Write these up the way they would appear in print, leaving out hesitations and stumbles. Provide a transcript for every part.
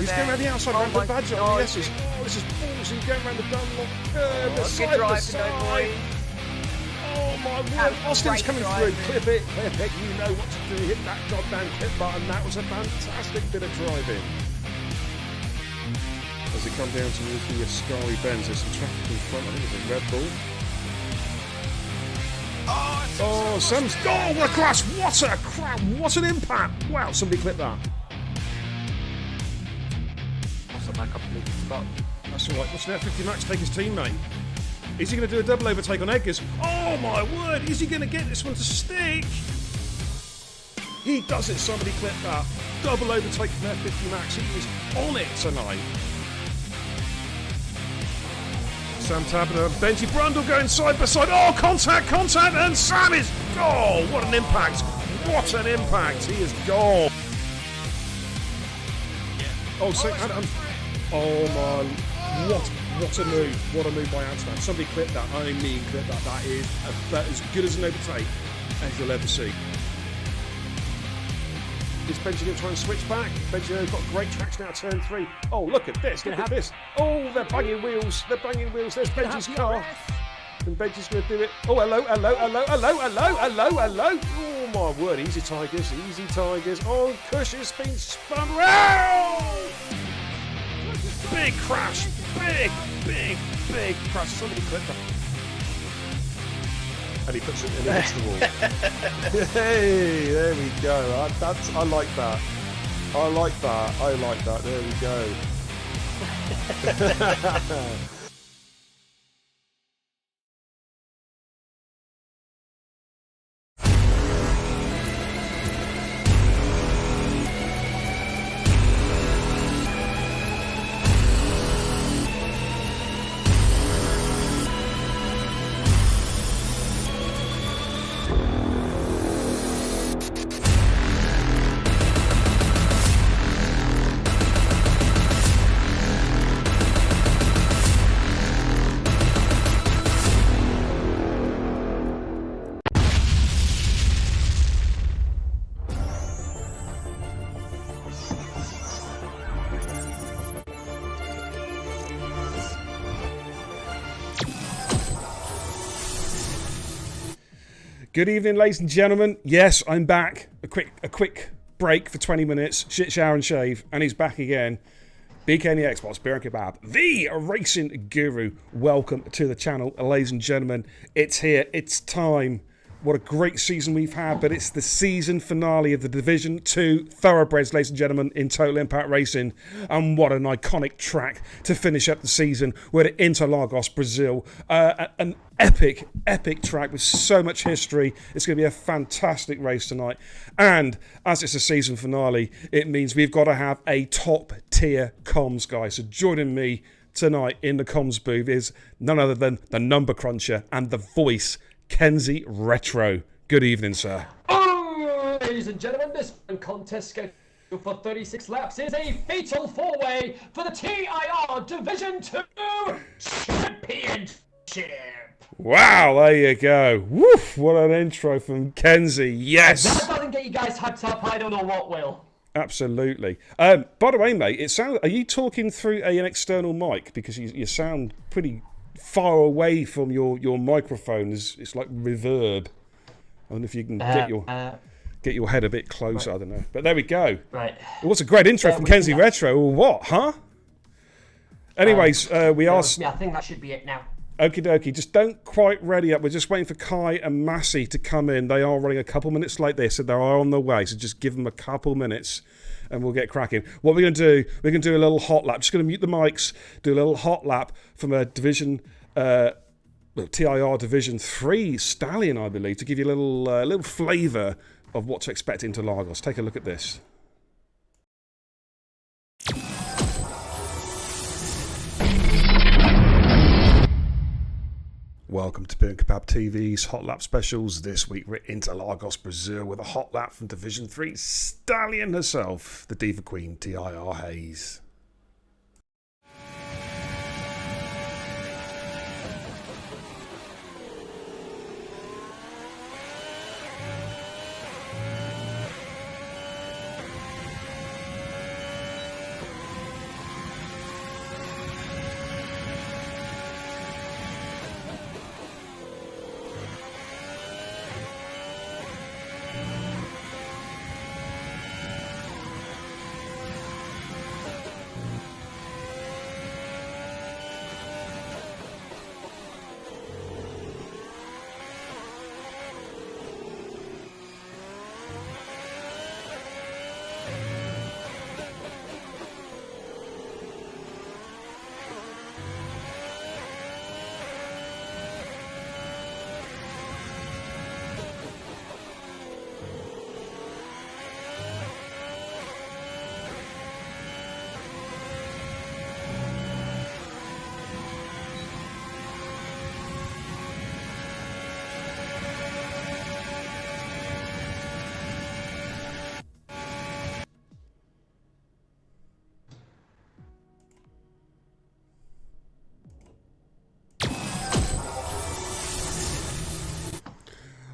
He's going around the outside, around the badger. Oh, yes, this is ballsy, going around the Dunlop curve, the side to side. Oh my word, Austin's coming through. Clip it, you know what to do. Hit that goddamn clip button. That was a fantastic bit of driving. As they come down towards the Ascari bends, there's some traffic in front. I think it's a Red Bull. Oh, Sam's. Oh, what a crash! What a crap! What an impact! Wow, somebody clip that. That's all right. What's that? 50 Max take his teammate. Is he going to do a double overtake on Edgars? Oh my word! Is he going to get this one to stick? He does it. Somebody clip that. Double overtake from that 50 Max. He was on it tonight. Sam Tabner and Benji Brundle going side by side. Oh, contact, and Sam is. Oh, what an impact! What an impact! He is gone. Oh, so, oh my! What a move! What a move by Amsterdam. Somebody clip that. I mean, clip that. That is about as good as an overtake as you'll ever see. Is Benji going to try and switch back? Benji's got great traction out of turn 3. Oh, look at this. Look at this. Oh, they're banging wheels. They're banging wheels. There's Benji's car. And Benji's going to do it. Oh, hello. Oh, my word. Easy Tigers. Oh, Kush has been spun round. Big crash. Big crash. Somebody clipped that. And he puts it in against the wall. Hey, there we go. I like that. I like that. There we go. Good evening, ladies and gentlemen. Yes, I'm back. A quick break for 20 minutes. Shit, shower and shave. And he's back again. BK and the Xbox, Beer and Kebab, the racing guru. Welcome to the channel, ladies and gentlemen. It's here. It's time. What a great season we've had, but it's the season finale of the Division 2 Thoroughbreds, ladies and gentlemen, in Total Impact Racing. And what an iconic track to finish up the season. We're at Interlagos, Brazil. An epic track with so much history. It's going to be a fantastic race tonight. And as it's a season finale, it means we've got to have a top-tier comms guy. So joining me tonight in the comms booth is none other than the number cruncher and the voice, Kenzie Retro. Good evening, sir. Oh, ladies and gentlemen, this contest scheduled for 36 laps is a fatal four-way for the TIR Division 2 Championship. Wow, there you go. Woof, what an intro from Kenzie. Yes. If that doesn't get you guys hyped up, I don't know what will. Absolutely. By the way, mate, it sounds. Are you talking through an external mic? Because you sound pretty far away from your microphone. It's like reverb. I don't know if you can get your head a bit closer. Right. I don't know, but there we go. Right. It was a great intro from Kenzie Retro. Or what? Huh? Anyways, we asked. Yeah, I think that should be it now. Okie dokie, just don't quite ready up. We're just waiting for Kai and Massey to come in. They are running a couple minutes late. They said they are on the way, so just give them a couple minutes and we'll get cracking. What we're going to do, we're going to do a little hot lap. Just going to mute the mics, do a little hot lap from a division, TIR Division 3 Stallion, I believe, to give you a little flavour of what to expect into Lagos. Take a look at this. Welcome to Beer and Kebab TV's Hot Lap Specials. This week we're into Lagos, Brazil with a hot lap from Division 3 Stallion herself, the Diva Queen, TIR Hayes.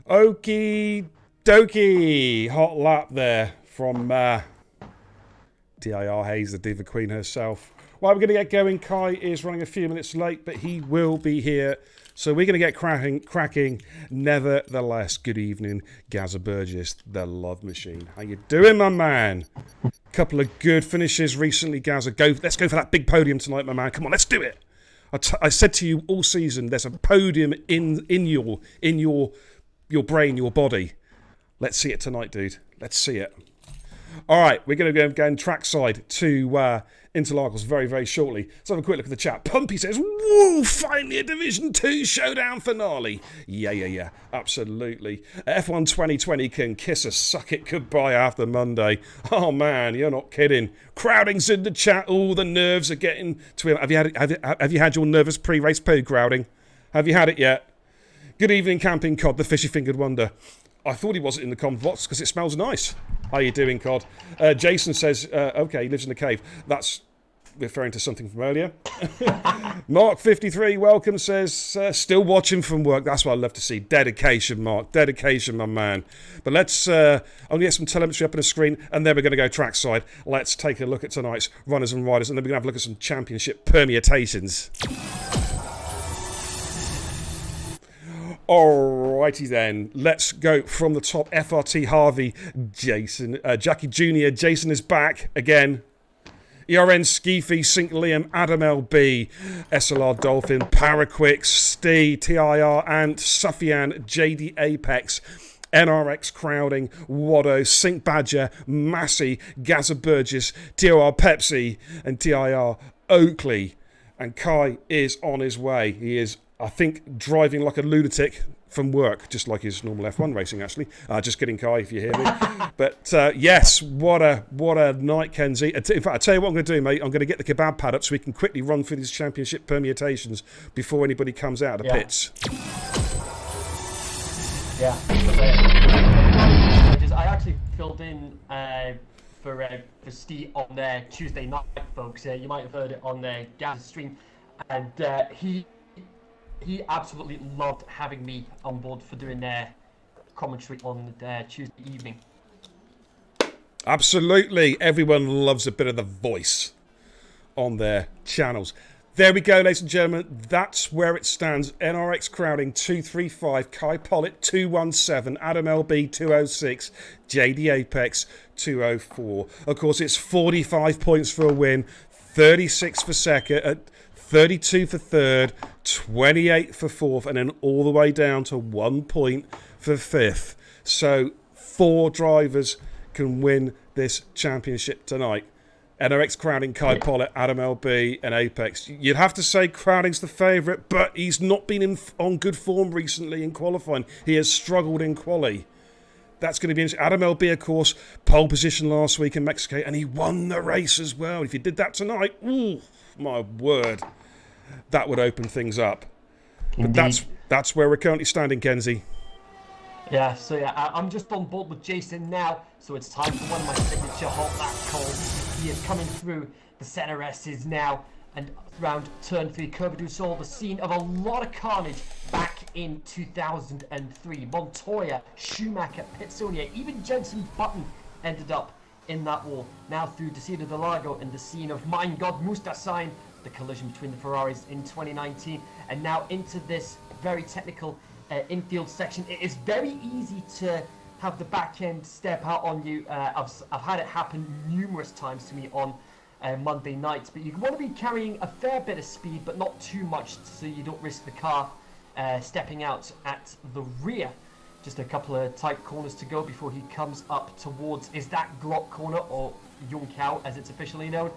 Okie dokie. Hot lap there from TIR Hayes, the Diva Queen herself. Well, we're going to get going. Kai is running a few minutes late, but he will be here. So we're going to get cracking. Nevertheless, good evening, Gaza Burgess, the Love Machine. How you doing, my man? Couple of good finishes recently, Gaza. Let's go for that big podium tonight, my man. Come on, let's do it. I said to you all season, there's a podium in your brain, your body. Let's see it tonight, dude. Let's see it. All right, we're going to go and trackside to Interlagos very, very shortly. Let's have a quick look at the chat. Pumpy says, woo, finally a Division 2 showdown finale. Yeah, absolutely. F1 2020 can kiss a suck it goodbye after Monday. Oh, man, you're not kidding. Crowding's in the chat. All the nerves are getting to him. Have you had your nervous pre-race poo, Crowding? Have you had it yet? Good evening, Camping Cod, the fishy-fingered wonder. I thought he wasn't in the comms box because it smells nice. How you doing, Cod? Jason says, okay, he lives in the cave. That's referring to something from earlier. Mark53, welcome, says, still watching from work. That's what I love to see. Dedication, Mark. Dedication, my man. But let's, I'm going to get some telemetry up on the screen, and then we're going to go trackside. Let's take a look at tonight's runners and riders, and then we're going to have a look at some championship permutations. Alrighty then, let's go from the top. FRT Harvey, Jason, Jackie Jr. Jason is back again. ERN Skeefy, Sync Liam, Adam LB, SLR Dolphin, Paraquix, Stee, TIR Ant, Suffian, JD Apex, NRX Crowding, Waddo, Sync Badger, Massey, Gaza Burgess, TOR Pepsi, and TIR Oakley. And Kai is on his way. He is, I think, driving like a lunatic from work, just like his normal F1 racing, actually. Just kidding, Kai, if you hear me. But yes, what a night, Kenzie. In fact, I'll tell you what I'm going to do, mate. I'm going to get the kebab pad up so we can quickly run through these championship permutations before anybody comes out of the pits. Yeah. I actually filled in for Steve on Tuesday night, folks. You might have heard it on Gaz's stream. And he absolutely loved having me on board for doing commentary on Tuesday evening. Absolutely. Everyone loves a bit of the voice on their channels. There we go, ladies and gentlemen. That's where it stands. NRX Crowding 235, Kai Pollitt 217, Adam LB 206, JD Apex 204. Of course, it's 45 points for a win, 36 for second, 32 for third, 28 for fourth, and then all the way down to 1 point for fifth. So 4 drivers can win this championship tonight. NRX Crowding, Kai Pollitt, Adam LB, and Apex. You'd have to say Crowding's the favourite, but he's not been on good form recently in qualifying. He has struggled in quali. That's going to be interesting. Adam LB, of course, pole position last week in Mexico, and he won the race as well. If he did that tonight, ooh, my word, that would open things up. Indeed. But that's where we're currently standing, Kenzie. Yeah, so yeah, I'm just on board with Jason now, so it's time for one of my signature hot lap calls. He is coming through the center S's now, and around turn 3, Curva do Sol, the scene of a lot of carnage back in 2003. Montoya, Schumacher, Pitsonia, even Jensen Button ended up in that wall. Now through Desida del Lago and the scene of, mein Gott, Mustasign, the collision between the Ferraris in 2019, and now into this very technical infield section. It is very easy to have the back end step out on you. I've had it happen numerous times to me on Monday nights, but you want to be carrying a fair bit of speed, but not too much, so you don't risk the car stepping out at the rear. Just a couple of tight corners to go before he comes up towards, is that Glock corner, or Jungkau as it's officially known.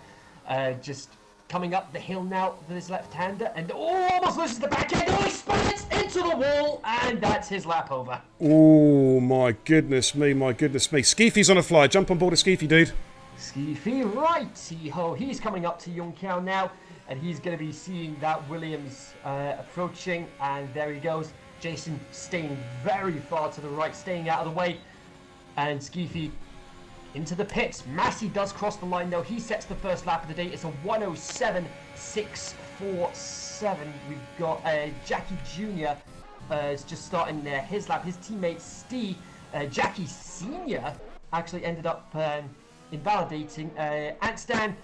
Just coming up the hill now with his left-hander, and almost loses the back end. Oh, he spins into the wall, and that's his lap over. Oh, my goodness me, my goodness me. Skeefy's on a fly. Jump on board a Skeefy, dude. Skeefy, righty-ho. He's coming up to Jungkau now, and he's going to be seeing that Williams approaching, and there he goes. Jason staying very far to the right, staying out of the way, and Skeefy into the pits. Massey does cross the line though. He sets the first lap of the day. It's a 107.647. We've got Jackie Jr. is just starting his lap. His teammate Steve, Jackie Senior, actually ended up invalidating. Antstan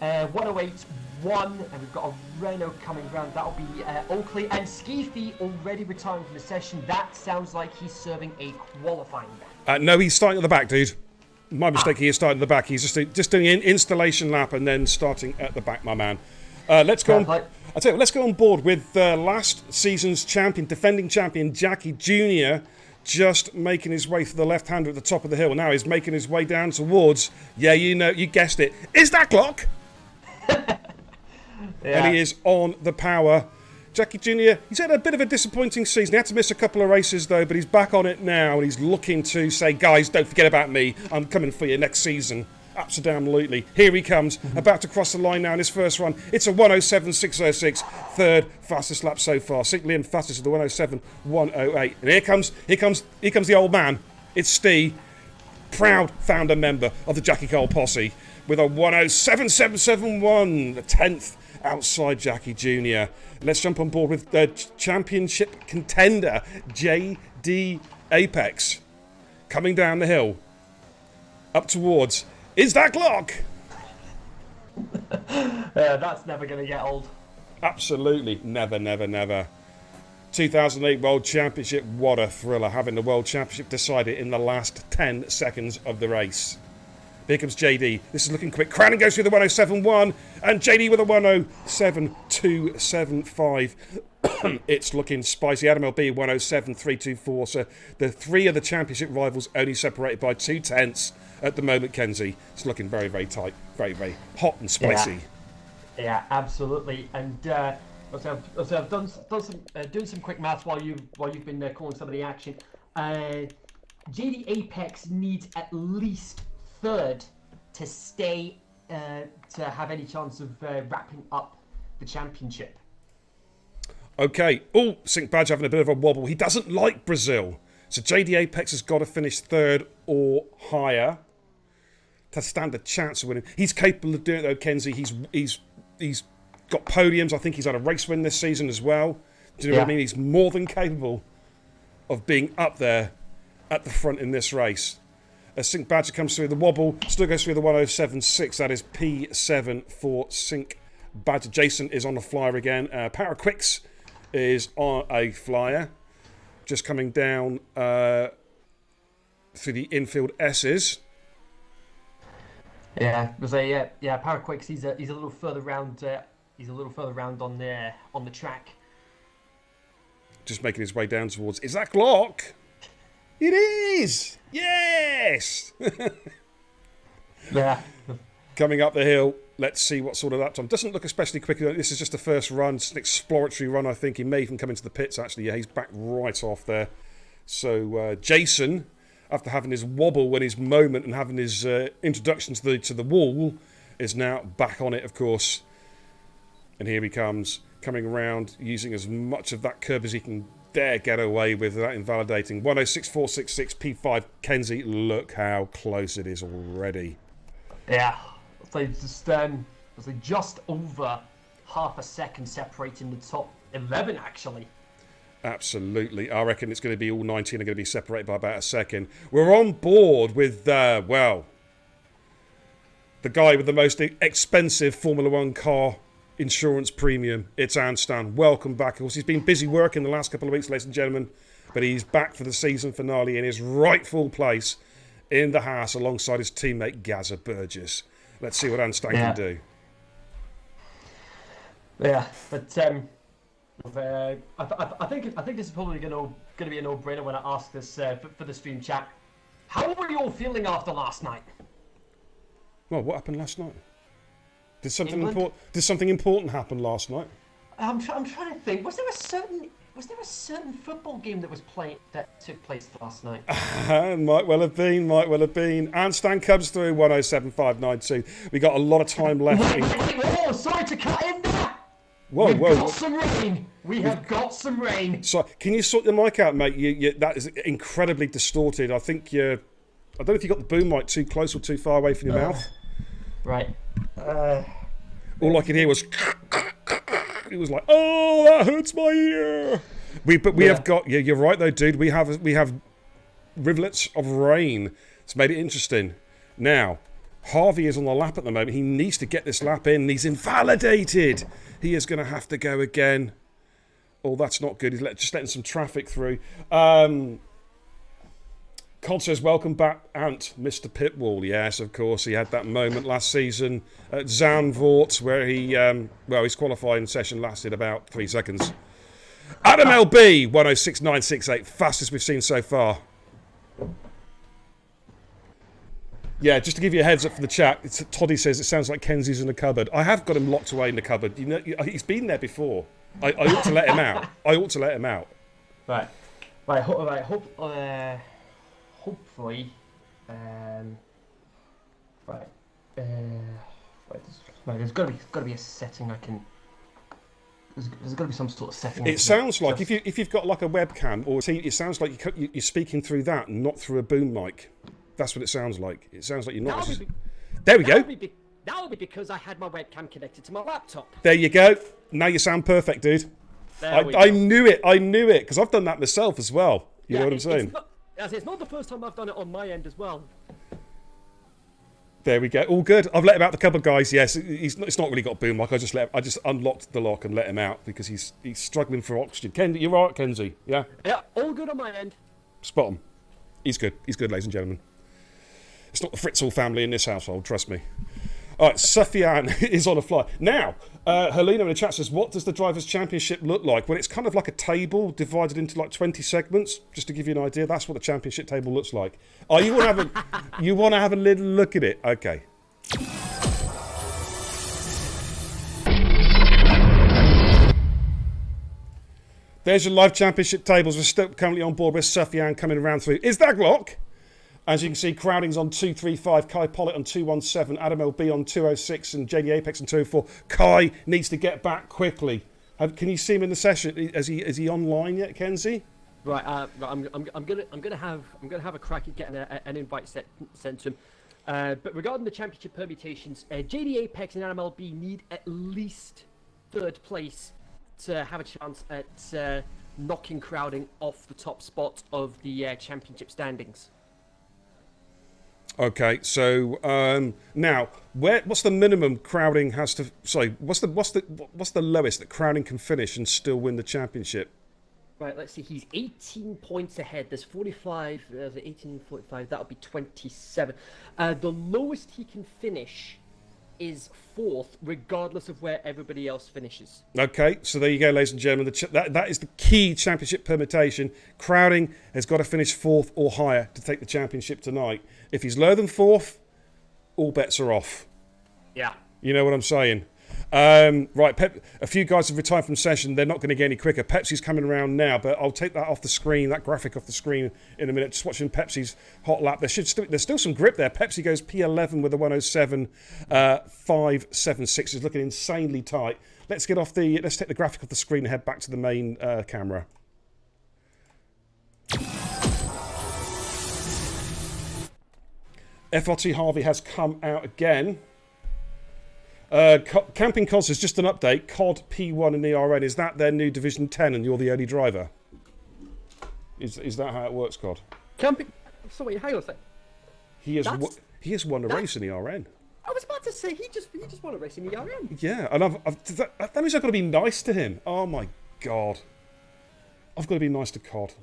108.1, and we've got a Renault coming round. That'll be Oakley and Skeefy already retiring from the session. That sounds like he's serving a qualifying lap. No, he's starting at the back, dude. My mistake. He is starting at the back. He's just doing an installation lap and then starting at the back, my man. Let's go on. I tell you, let's go on board with last season's champion, defending champion Jackie Jr. Just making his way through the left-hander at the top of the hill. Now he's making his way down towards. Yeah, you guessed it. Is that Glock? And he is on the power. Jackie Jr., he's had a bit of a disappointing season. He had to miss a couple of races, though, but he's back on it now, and he's looking to say, guys, don't forget about me. I'm coming for you next season. Absolutely. Here he comes, about to cross the line now in his first run. It's a 107.606, third fastest lap so far. Liam fastest of the 107.108. And here comes the old man. It's Steve, proud founder member of the Jackie Cole posse, with a 107.771, the 10th outside Jackie Jr. Let's jump on board with the championship contender, JD Apex, coming down the hill, up towards. Is that Glock? That's never going to get old. Absolutely. Never, never, never. 2008 World Championship, what a thriller, having the World Championship decided in the last 10 seconds of the race. Here comes JD. This is looking quick. Crowning goes through the 107.1, and JD with a 107.275. It's looking spicy. Adam LB 107.324. So the three of the championship rivals only separated by 2/10 at the moment, Kenzie. It's looking very, very tight. Very, very hot and spicy. Yeah, absolutely. And so I've done some doing some quick maths while you've been calling some of the action. JD Apex needs at least third to stay to have any chance of wrapping up the championship. Okay. Oh, Sync Badge having a bit of a wobble. He doesn't like Brazil. So JD Apex has got to finish third or higher to stand a chance of winning. He's capable of doing it, though, Kenzie. He's got podiums. I think he's had a race win this season as well. Do you know what I mean? He's more than capable of being up there at the front in this race. As Sync Badger comes through the wobble, still goes through the 107.6. That is P7 for Sync Badger. Jason is on the flyer again. Power Quicks is on a flyer. Just coming down through the infield S's. Yeah, Power Quicks. He's a little further round. He's a little further round on the track. Just making his way down towards. Is that Glock? It is. Yes. Yeah. Coming up the hill. Let's see what sort of lap time. Doesn't look especially quick. This is just the first run. It's an exploratory run, I think. He may even come into the pits, actually. Yeah, he's back right off there. So Jason, after having his wobble and his moment and having his introduction to the wall, is now back on it, of course. And here he comes, coming around, using as much of that curb as he can dare get away with without invalidating. 106.466 P5. Kenzie, look how close it is already. Yeah. So just over half a second separating the top 11, actually. Absolutely. I reckon it's going to be all 19 are going to be separated by about a second. We're on board with, the guy with the most expensive Formula One car insurance premium. It's Anstan. Welcome back. Of course, he's been busy working the last couple of weeks, ladies and gentlemen, but he's back for the season finale in his rightful place in the Haas alongside his teammate Gaza Burgess. Let's see what Anstan can do. Yeah, but I think this is probably going to be a no-brainer when I ask this for the stream chat. How were you all feeling after last night? Well, what happened last night? Did something important happen last night? I'm trying to think. Was there a certain football game that took place last night? Might well have been. Anstan comes through 107.592. We got a lot of time left. Oh, sorry to cut in there. We've got some rain. We have got some rain. So, can you sort the mic out, mate? That is incredibly distorted. I think I don't know if you got the boom mic too close or too far away from your mouth. Right. All I could hear was. It was like, oh, that hurts my ear. We have got. Yeah, you're right though, dude. We have rivulets of rain. It's made it interesting. Now, Harvey is on the lap at the moment. He needs to get this lap in. He's invalidated. He is going to have to go again. Oh, that's not good. He's just letting some traffic through. Cod says, welcome back, Ant, Mr. Pitwall. Yes, of course. He had that moment last season at Zandvoort where he, his qualifying session lasted about 3 seconds. Adam LB, 106.968, fastest we've seen so far. Yeah, just to give you a heads up from the chat, Toddy says it sounds like Kenzie's in the cupboard. I have got him locked away in the cupboard. You know, he's been there before. I ought to let him out. Right. Hopefully, there's got to be a setting I can. There's got to be some sort of setting. It sounds like if you've got like a webcam or it sounds like you're speaking through that, and not through a boom mic. That's what it sounds like. It sounds like you're not. There we go. That would be because I had my webcam connected to my laptop. There you go. Now you sound perfect, dude. I knew it. Because I've done that myself as well. You know what I'm saying? It's not the first time I've done it on my end as well. There we go. All good. I've let him out the cupboard, guys. Yes, it's not really got a boom mic. I just unlocked the lock and let him out because he's struggling for oxygen. Kenzie, you're right, Kenzie. Yeah. Yeah, all good on my end. Spot him. He's good. He's good, ladies and gentlemen. It's not the Fritzl family in this household. Trust me. All right, Sufyan is on a fly. Now, Helena in the chat says, what does the Drivers' Championship look like? Well, it's kind of like a table divided into like 20 segments. Just to give you an idea, that's what the Championship table looks like. Oh, you want to have a little look at it? Okay. There's your live Championship tables. We're still currently on board with Sufyan coming around through. Is that Glock? As you can see, Crowding's on 235, Kai Pollitt on 217, Adam LB on 206, and Jamie Apex on 204. Kai needs to get back quickly. Can you see him in the session? Is he online yet, Kenzie? Right, I'm gonna have a crack at getting an invite sent to him. But regarding the championship permutations, JD Apex and Adam LB need at least third place to have a chance at knocking Crowding off the top spot of the championship standings. Okay, so now what's the minimum Crowding has to? Sorry, what's the lowest that Crowding can finish and still win the championship? Right, let's see. He's 18 points ahead. There's 45. There's 18, 45. That'll be 27. The lowest he can finish is fourth, regardless of where everybody else finishes. Okay, so there you go, ladies and gentlemen. That is the key championship permutation. Crowding has got to finish fourth or higher to take the championship tonight. If he's lower than fourth, all bets are off. Yeah. You know what I'm saying? Right, a few guys have retired from session. They're not going to get any quicker. Pepsi's coming around now, but I'll take that off the screen, that graphic off the screen in a minute. Just watching Pepsi's hot lap. There's still some grip there. Pepsi goes P11 with a 107, 576 is looking insanely tight. Let's take the graphic off the screen and head back to the main camera. FRT Harvey has come out again. Camping Cods is just an update. COD P1 and ERN, is that their new Division 10 and you're the only driver? Is that how it works, COD? Camping... Sorry, hang on a sec. He has won a race in ERN. I was about to say, he just won a race in ERN. Yeah, and that means I've got to be nice to him. Oh my God. I've got to be nice to COD.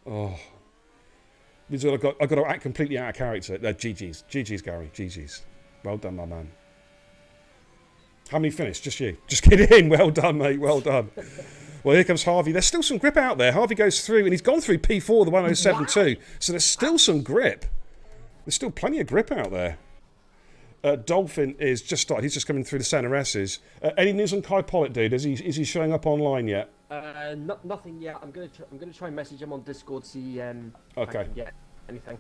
Oh. I've got to act completely out of character. GG's, Gary. GG's. Well done, my man. How many finished? Just you. Just kidding. Well done, mate. Well done. Well, here comes Harvey. There's still some grip out there. Harvey goes through, and he's gone through P4, the 107 too. So there's still some grip. There's still plenty of grip out there. Dolphin is just started. He's just coming through the centre S's. Any news on Kai Pollitt, dude? Is he showing up online yet? Nothing yet. I'm gonna try and message him on Discord. See if I okay. can get anything.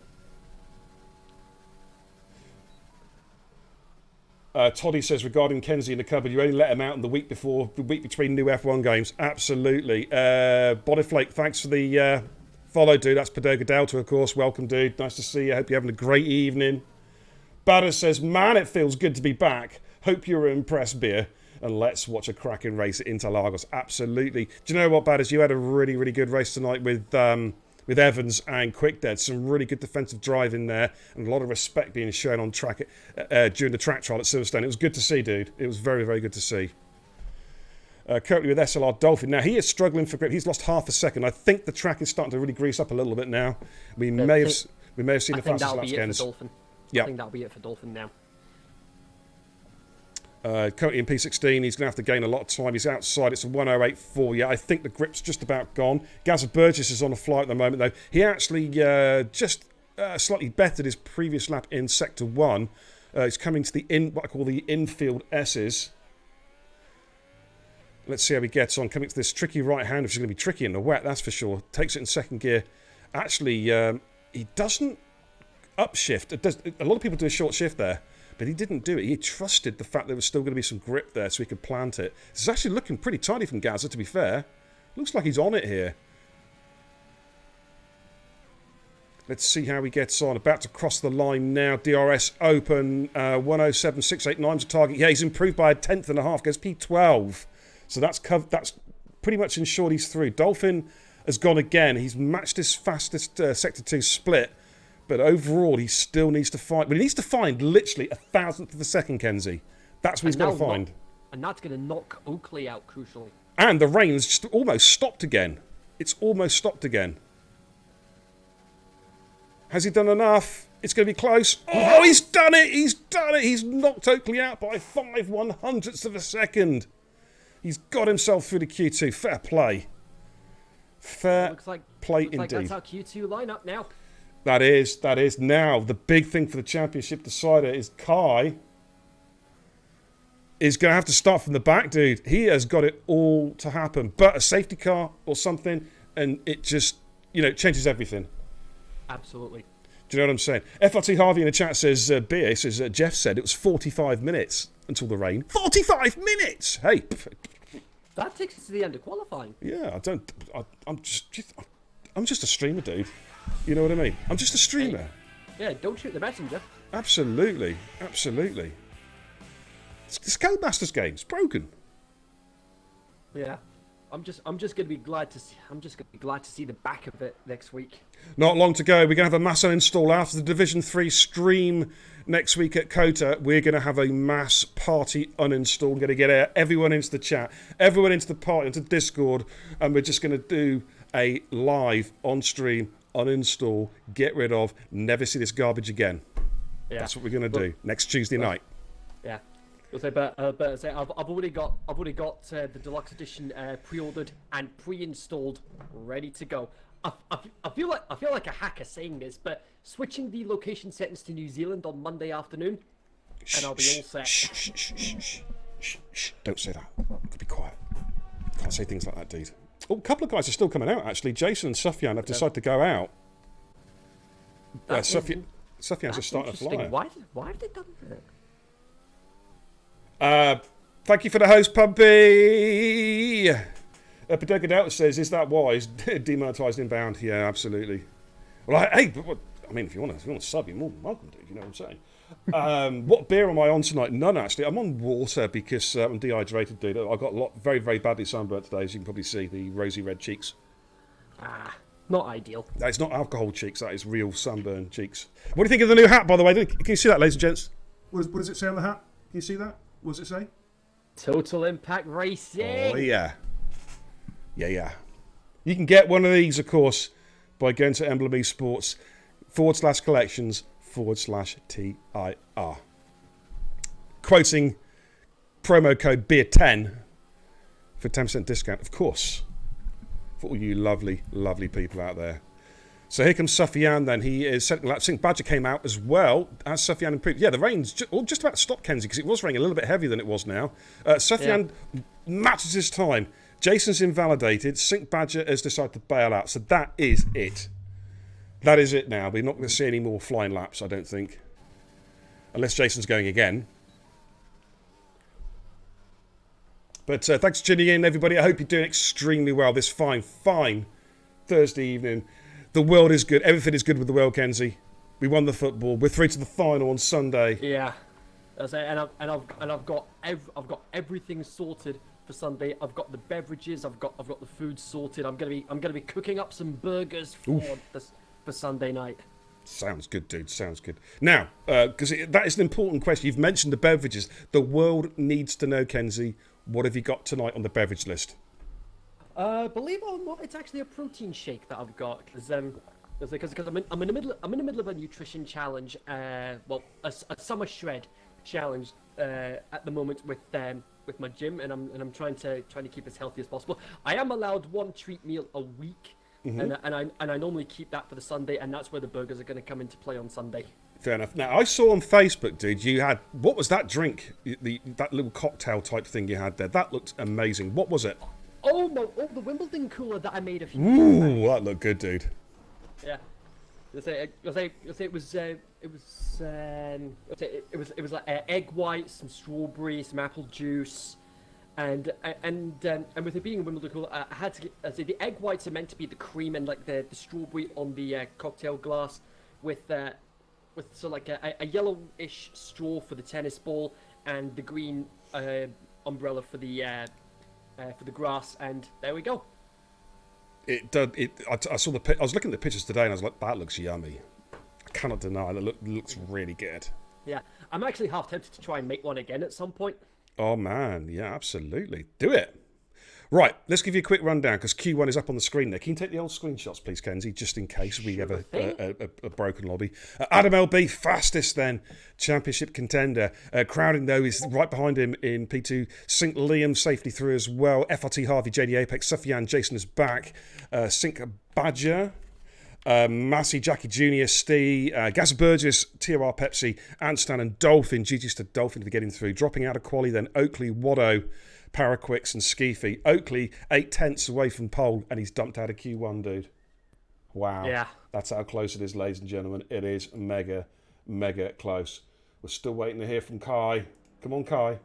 Toddy says regarding Kenzie in the cupboard, you only let him out in the week between new F1 games. Absolutely. Bodyflake, thanks for the follow, dude. That's Padoga Delta, of course. Welcome, dude. Nice to see you. Hope you're having a great evening. Badders says, man, it feels good to be back. Hope you're impressed, Beer. and let's watch a cracking race at Interlagos. Absolutely. Do you know what, Badders? You had a really, really good race tonight with Evans and Quickdead. Some really good defensive drive in there, and a lot of respect being shown on track during the track trial at Silverstone. It was good to see, dude. It was very, very good to see. Currently with SLR Dolphin. Now, he is struggling for grip. He's lost half a second. I think the track is starting to really grease up a little bit now. We may have seen the fastest lap skins. I think that'll be it for Dolphin now. Currently in P16, he's going to have to gain a lot of time. He's outside. It's a 108.4. Yeah, I think the grip's just about gone. Gaza Burgess is on a fly at the moment, though. He actually just slightly bettered his previous lap in Sector 1. He's coming to what I call the infield S's. Let's see how he gets on. Coming to this tricky right hand, which is going to be tricky in the wet, that's for sure. Takes it in second gear. Actually, he doesn't upshift. A lot of people do a short shift there, but he didn't do it. He trusted the fact there was still going to be some grip there so he could plant it. This is actually looking pretty tidy from Gaza, to be fair. Looks like he's on it here. Let's see how he gets on. About to cross the line now. DRS open. 107.689 is a target. Yeah, he's improved by 1/10.5. Goes P12. So that's pretty much ensured he's through. Dolphin has gone again. He's matched his fastest Sector 2 split. But overall, he still needs to find... But he needs to find literally 1,000th of a second, Kenzie. That's what he's got to find. And that's going to knock Oakley out, crucially. And the rain's just almost stopped again. It's almost stopped again. Has he done enough? It's going to be close. Oh, he's done it! He's done it! He's knocked Oakley out by 5/100ths of a second. He's got himself through the Q2. Fair play. Fair play indeed. That's our Q2 lineup now. That is. Now, the big thing for the championship decider is Kai is going to have to start from the back, dude. He has got it all to happen. But a safety car or something, and it just, changes everything. Absolutely. Do you know what I'm saying? FRT Harvey in the chat says, BA says, Jeff said it was 45 minutes until the rain. 45 minutes! Hey. That takes us to the end of qualifying. Yeah, I'm just a streamer, dude. You know what I mean? I'm just a streamer. Hey, yeah, don't shoot the messenger. Absolutely. This Codemasters game's broken. Yeah. I'm just going to be glad to see the back of it next week. Not long to go. We're going to have a mass uninstall after the Division 3 stream next week at Kota. We're going to have a mass party uninstall. We're going to get everyone into the chat, everyone into the party, into Discord, and we're just going to do a live on stream uninstall, get rid of, never see this garbage again. Yeah. That's what we're going to do next Tuesday night. Yeah. I've already got the deluxe edition pre-ordered and pre-installed, ready to go. I feel like a hacker saying this, but switching the location settings to New Zealand on Monday afternoon, and I'll be all set. Shh. Don't say that. Be quiet. Can't say things like that, dude. Oh, a couple of guys are still coming out, actually. Jason and Sufyan have decided to go out. Sufyan's just starting to fly. Why have they done that? Thank you for the host, Pumpy. Padoga Delta says, is that wise? Demonetised inbound. Yeah, absolutely. Well, if you want to sub, you're more than welcome to. You know what I'm saying? What beer am I on tonight? None, actually. I'm on water because I'm dehydrated, dude. I got very, very badly sunburnt today, as you can probably see, the rosy red cheeks. Not ideal. That's not alcohol cheeks. That is real sunburn cheeks. What do you think of the new hat, by the way? Can you see that, ladies and gents? What does it say on the hat? Can you see that? What does it say? Total Impact Racing. Oh, yeah. Yeah. You can get one of these, of course, by going to Emblem Esports /collections/TIR. Quoting promo code BEER10 for 10% discount, of course, for all you lovely, lovely people out there. So here comes Sufyan then. He is setting lap. Sync Badger came out as well. As Sufyan improved. Yeah, the rain's just about stopped, Kenzie, because it was raining a little bit heavier than it was now. Sufyan matches his time. Jason's invalidated. Sync Badger has decided to bail out. So that is it. That is it now. We're not going to see any more flying laps, I don't think. Unless Jason's going again. But thanks for tuning in, everybody. I hope you're doing extremely well this fine Thursday evening. The world is good. Everything is good with the world, Kenzie. We won the football. We're through to the final on Sunday. Yeah. I've got everything sorted for Sunday. I've got the beverages. I've got the food sorted. I'm gonna be cooking up some burgers for Sunday night. Sounds good, dude. Sounds good. Now, because that is an important question. You've mentioned the beverages. The world needs to know, Kenzie. What have you got tonight on the beverage list? Believe it or not, it's actually a protein shake that I've got because I'm in the middle of a nutrition challenge. A summer shred challenge at the moment with my gym, and I'm trying to keep as healthy as possible. I am allowed one treat meal a week. And I normally keep that for the Sunday, and that's where the burgers are going to come into play on Sunday. Fair enough. Now, I saw on Facebook, dude, you had... What was that drink? That little cocktail type thing you had there. That looked amazing. What was it? Oh, no. Oh, the Wimbledon cooler that I made a few Ooh, that looked good, dude. Yeah. It was like egg whites, some strawberry, some apple juice. And with it being a Wimbledon cooler, I had to get. The egg whites are meant to be the cream and like the strawberry on the cocktail glass, with like a yellowish straw for the tennis ball and the green umbrella for the grass. And there we go. I saw the. I was looking at the pictures today, and I was like, "That looks yummy." I cannot deny that looks really good. Yeah, I'm actually half tempted to try and make one again at some point. Oh, man. Yeah, absolutely. Do it. Right, let's give you a quick rundown, because Q1 is up on the screen there. Can you take the old screenshots, please, Kenzie, just in case we have a broken lobby? Adam LB, fastest then, championship contender. Crowding, though, is right behind him in P2. Sink Liam, safely through as well. FRT Harvey, JD Apex, Sufyan, Jason is back. Sink Badger. Massey, Jackie Jr., Steve, Gas Burgess, TIR Pepsi, Anstan and Dolphin. GG's to Dolphin for getting through. Dropping out of quali then Oakley, Waddo, Paraquix and Skeefy. Oakley 8/10 away from pole, and he's dumped out of Q1, dude. Wow. Yeah. That's how close it is, ladies and gentlemen. It is mega, mega close. We're still waiting to hear from Kai. Come on, Kai.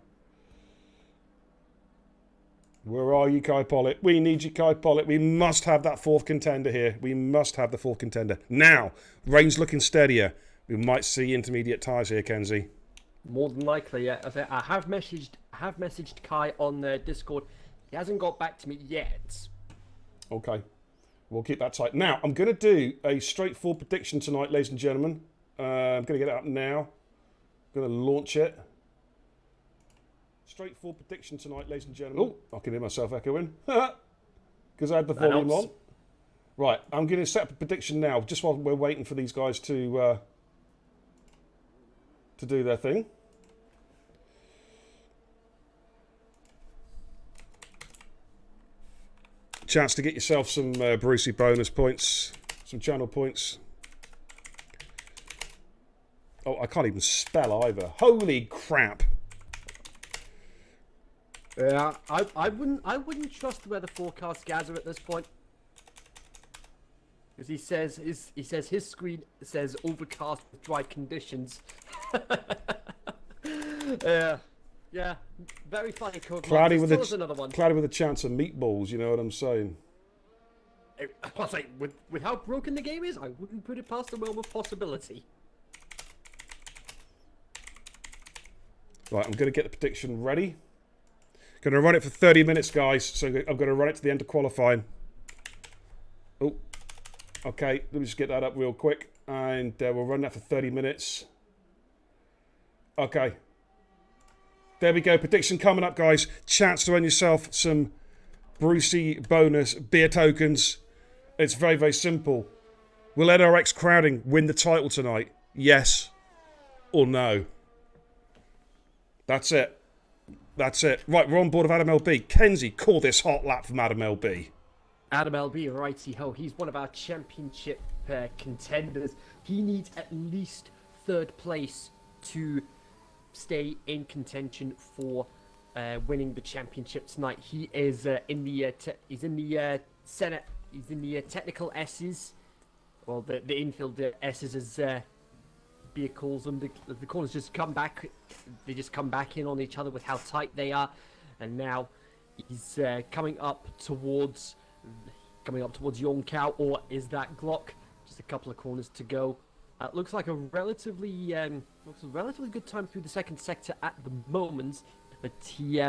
Where are you, Kai Pollitt? We need you, Kai Pollitt. We must have that fourth contender here. We must have the fourth contender. Now, rain's looking steadier. We might see intermediate tyres here, Kenzie. More than likely, yeah. I have messaged Kai on Discord. He hasn't got back to me yet. Okay. We'll keep that tight. Now, I'm going to do a straightforward prediction tonight, ladies and gentlemen. I'm going to get it up now. I'm going to launch it. Straightforward prediction tonight, ladies and gentlemen. Oh, I can hear myself echoing. Because I had the volume on. Right, I'm going to set up a prediction now, just while we're waiting for these guys to do their thing. Chance to get yourself some Brucey bonus points, some channel points. Oh, I can't even spell either. Holy crap. Yeah, I wouldn't trust the weather forecast gather at this point. Because he says his screen says overcast with dry conditions. Yeah, very funny. Cloudy with another one. Cloudy with a chance of meatballs. You know what I'm saying? I was like, with how broken the game is, I wouldn't put it past the realm of possibility. Right, I'm going to get the prediction ready. Going to run it for 30 minutes, guys. So I'm going to run it to the end of qualifying. Oh, okay. Let me just get that up real quick. And we'll run that for 30 minutes. Okay. There we go. Prediction coming up, guys. Chance to earn yourself some Brucey bonus beer tokens. It's very, very simple. Will NRX Crowding win the title tonight? Yes or no? That's it. That's it. Right, we're on board of Adam LB. Kenzie, call this hot lap from Adam LB. Adam LB, righty-ho. He's one of our championship contenders. He needs at least third place to stay in contention for winning the championship tonight. He is in the Senate. He's in the technical S's. Well, the infield S's as Beer calls them. The corners just come back. They just come back in on each other with how tight they are. And now he's coming up towards Yonkau, or is that Glock? Just a couple of corners to go. Looks like a relatively good time through the second sector at the moment, but he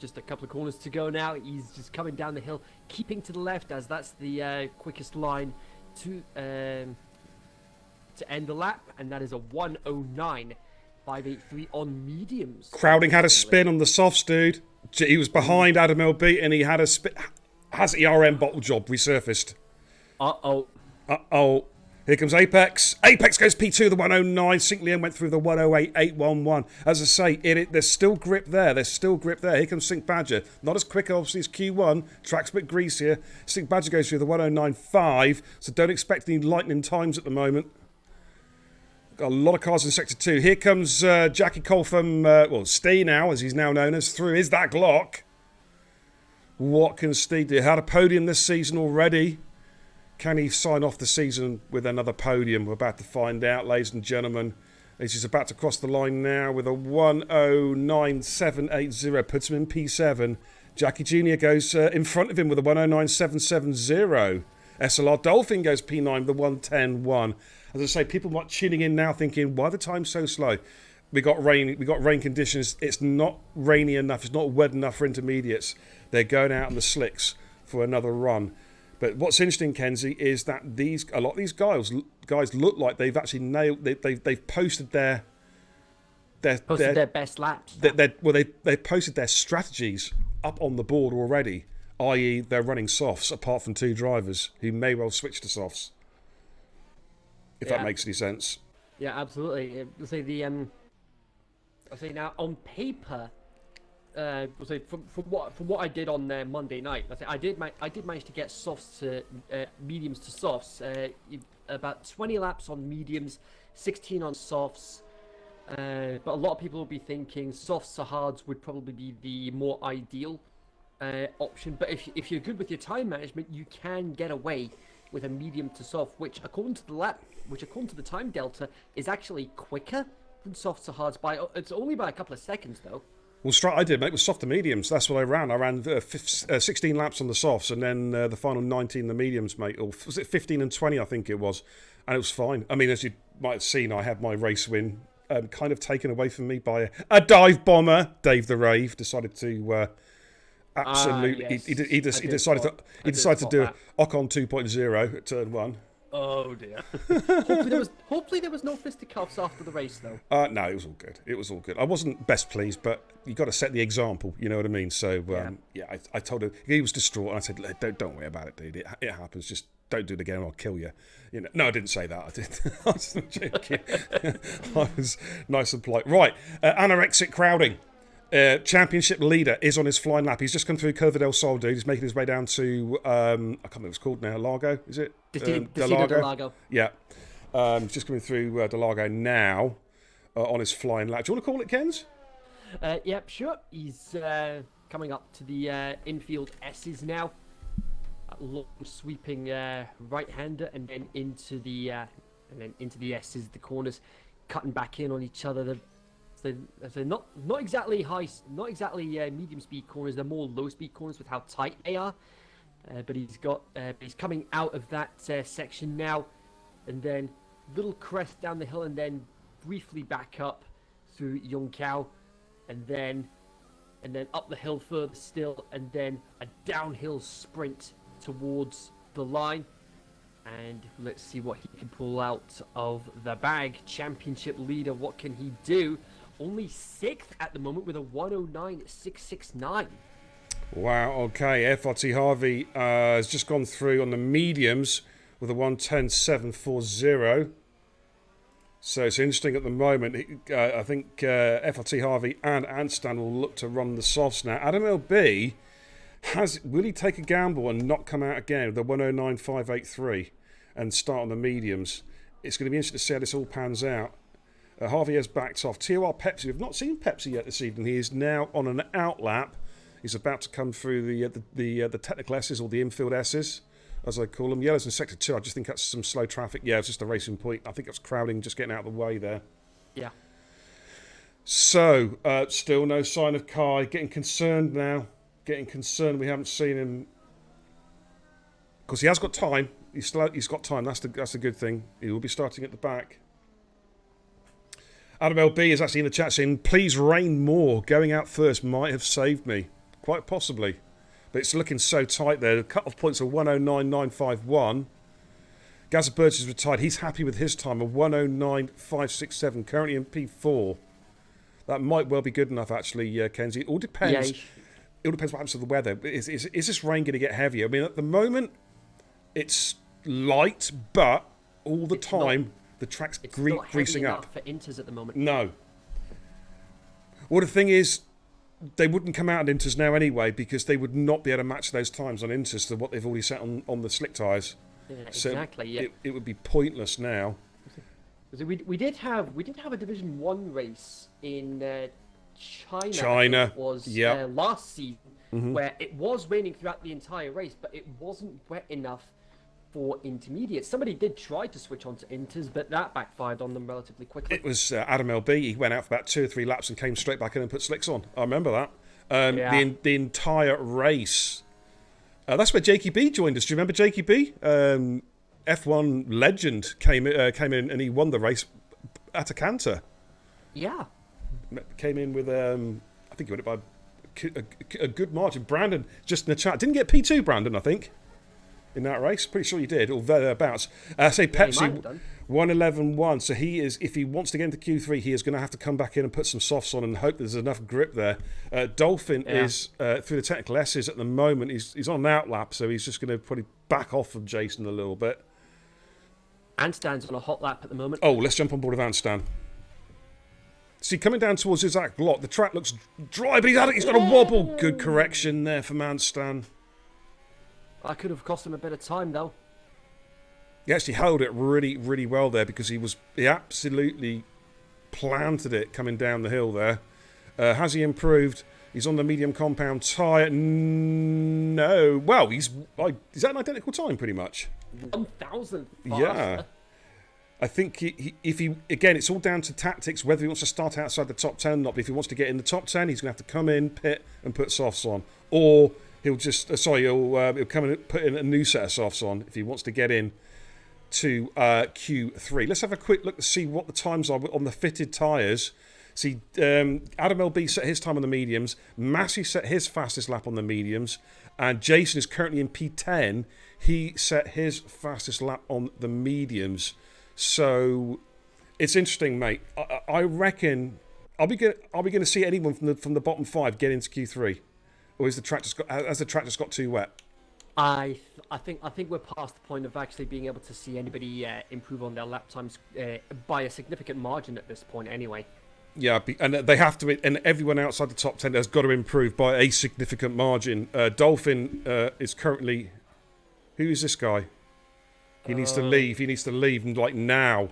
just a couple of corners to go now. He's just coming down the hill, keeping to the left as that's the quickest line to end the lap, and that is a 109.583 on mediums. Crowding had a spin on the softs, dude. He was behind Adam LB, and he had a spin. Has the RM bottle job resurfaced? Uh-oh. Here comes Apex. Apex goes P2, the 109. Sync Liam went through the 108.811. As I say, there's still grip there. Here comes Sync Badger. Not as quick, obviously, as Q1. Track's a bit greasier. Sync Badger goes through the 109.5, so don't expect any lightning times at the moment. Got a lot of cars in Sector 2. Here comes Jackie Cole from, Stee now, as he's now known as, through. Is that Glock? What can Stee do? Had a podium this season already. Can he sign off the season with another podium? We're about to find out, ladies and gentlemen. He's about to cross the line now with a 109.780. Puts him in P7. Jackie Jr. goes in front of him with a 109.770. SLR Dolphin goes P9 with a 110.1. As I say, people might tuning in now thinking, why are the times so slow? We got rain conditions. It's not rainy enough. It's not wet enough for intermediates. They're going out on the slicks for another run. But what's interesting, Kenzie, is that a lot of these guys look like they've actually nailed. They've posted their best laps. They've posted their strategies up on the board already. I.e., they're running softs, apart from 2 drivers who may well switch to softs. If that makes any sense. Yeah, absolutely. I'll say now on paper. From what I did on Monday night, I did manage to get softs to mediums to softs. About 20 laps on mediums, 16 on softs. But a lot of people will be thinking softs to hards would probably be the more ideal option. But if you're good with your time management, you can get away with a medium to soft, which according to the time delta is actually quicker than softs to hards it's only by a couple of seconds though. Well, I did, mate. It was soft to mediums. That's what I ran. I ran 16 laps on the softs and then the final 19 the mediums, mate. Or was it 15 and 20, I think it was. And it was fine. I mean, as you might have seen, I had my race win kind of taken away from me by a dive bomber. Dave the Rave decided to absolutely... Yes. He decided to do Ocon 2.0 at turn 1. Oh dear. Hopefully there was no fisticuffs after the race though. No, it was all good. I wasn't best pleased, but you got to set the example. You know what I mean? So I told him, he was distraught, and I said, "Don't worry about it, dude. It happens. Just don't do it again, or I'll kill you." You know? No, I didn't say that. I did. I was joking. I was nice and polite. Right, anorexic crowding. Championship leader is on his flying lap. He's just come through Curva del Sol, dude. He's making his way down to I can't remember what it's called now. Largo, is it? Del Lago. Yeah. He's just coming through Del Lago now on his flying lap. Do you want to call it, Kens? Yep, sure. He's coming up to the infield S's now. Long sweeping right-hander, and then into the S's, the corners, cutting back in on each other. They're not exactly medium speed corners. They're more low speed corners with how tight they are. But he's coming out of that section now, and then little crest down the hill, and then briefly back up through Yongkao, and then up the hill further still, and then a downhill sprint towards the line. And let's see what he can pull out of the bag. Championship leader, what can he do? Only 6th at the moment with a 109.669. Wow, okay. FRT Harvey has just gone through on the mediums with a 110.740. So it's interesting at the moment. I think FRT Harvey and Anstan will look to run the softs now. Adam LB will he take a gamble and not come out again with the 109.583 and start on the mediums? It's going to be interesting to see how this all pans out. Harvey has backed off. TIR Pepsi. We've not seen Pepsi yet this evening. He is now on an out lap. He's about to come through the technical S's, or the infield S's, as I call them. Yellows in Sector 2. I just think that's some slow traffic. Yeah, it's just a racing point. I think that's crowding, just getting out of the way there. Yeah. So, still no sign of Kai. Getting concerned now. We haven't seen him. Because he has got time. He's got time. That's a good thing. He will be starting at the back. Adam LB is actually in the chat saying, please rain more. Going out first might have saved me. Quite possibly. But it's looking so tight there. The cut-off points are 109.951. Gaza Birch is retired. He's happy with his time of 109.567. Currently in P4. That might well be good enough, actually, Kenzie. It all depends. Yeah, It all depends what happens to the weather. Is this rain going to get heavier? I mean, at the moment, it's light, but all the time, the track's greasing up. For Inters at the moment. No. Well, the thing is, they wouldn't come out at Inters now anyway, because they would not be able to match those times on Inters to what they've already set on the slick tyres. Yeah, So exactly. Yeah. it would be pointless now. So we did have a Division 1 race in China. China, I think it was yep. last season, where it was raining throughout the entire race, but it wasn't wet enough for intermediates. Somebody did try to switch onto Inters, but that backfired on them relatively quickly. It was Adam LB. He went out for about 2 or 3 laps and came straight back in and put slicks on. I remember that. The entire race. That's where Jakey B joined us. Do you remember Jakey B? F1 legend came in and he won the race at a canter. Yeah. Came in with, I think he won it by a good margin. Brandon, just in the chat, didn't get P2, Brandon, I think, in that race. Pretty sure you did, or thereabouts. Say Pepsi, 111.1. So he is, if he wants to get into Q3, he is going to have to come back in and put some softs on and hope there's enough grip there. Dolphin is, through the technical S's at the moment, he's on an outlap, so he's just going to probably back off from Jason a little bit. Anstan's on a hot lap at the moment. Oh, let's jump on board of Anstan. See, coming down towards Isaac Block, the track looks dry, but he's got a wobble. Good correction there from Anstan. I could have cost him a bit of time, though. He actually held it really, really well there because he absolutely planted it coming down the hill there. Has he improved? He's on the medium compound tyre. No. Well, is that an identical time, pretty much? 1,000 faster. Yeah. I think if he again, it's all down to tactics, whether he wants to start outside the top 10 or not. But if he wants to get in the top 10, he's going to have to come in, pit, and put softs on. Or he'll just, he'll come in and put in a new set of softs on if he wants to get in to Q3. Let's have a quick look to see what the times are on the fitted tyres. See, Adam LB set his time on the mediums. Massey set his fastest lap on the mediums. And Jason is currently in P10. He set his fastest lap on the mediums. So it's interesting, mate. I reckon are we going to see anyone from the bottom 5 get into Q3, or has the track just got too wet? I think we're past the point of actually being able to see anybody improve on their lap times by a significant margin at this point, anyway. Yeah, and they have to, and everyone outside the top 10 has got to improve by a significant margin. Dolphin is currently. Who is this guy? He needs to leave. He needs to leave, like now.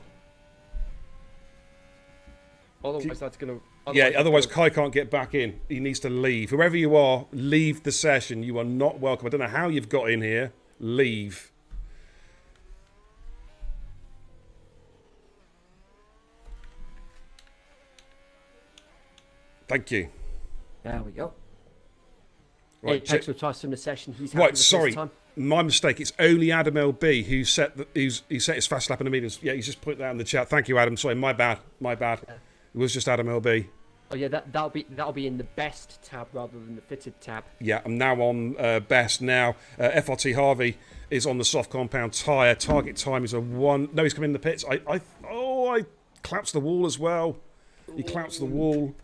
Otherwise, that's going to. Otherwise Kai can't get back in. He needs to leave. Whoever you are, leave the session. You are not welcome. I don't know how you've got in here. Leave. Thank you. There we go. Right, Pex will try from the session. He's happy with his time. My mistake. It's only Adam LB who set his fast lap in the mediums. Yeah, he's just put that in the chat. Thank you, Adam. Sorry, my bad. Yeah. It was just Adam LB. Oh yeah, that'll be in the best tab rather than the fitted tab. Yeah, I'm now on best now. FRT Harvey is on the soft compound tyre. Target time is a 1. No, he's coming in the pits. I collapsed the wall as well. He collapsed the wall.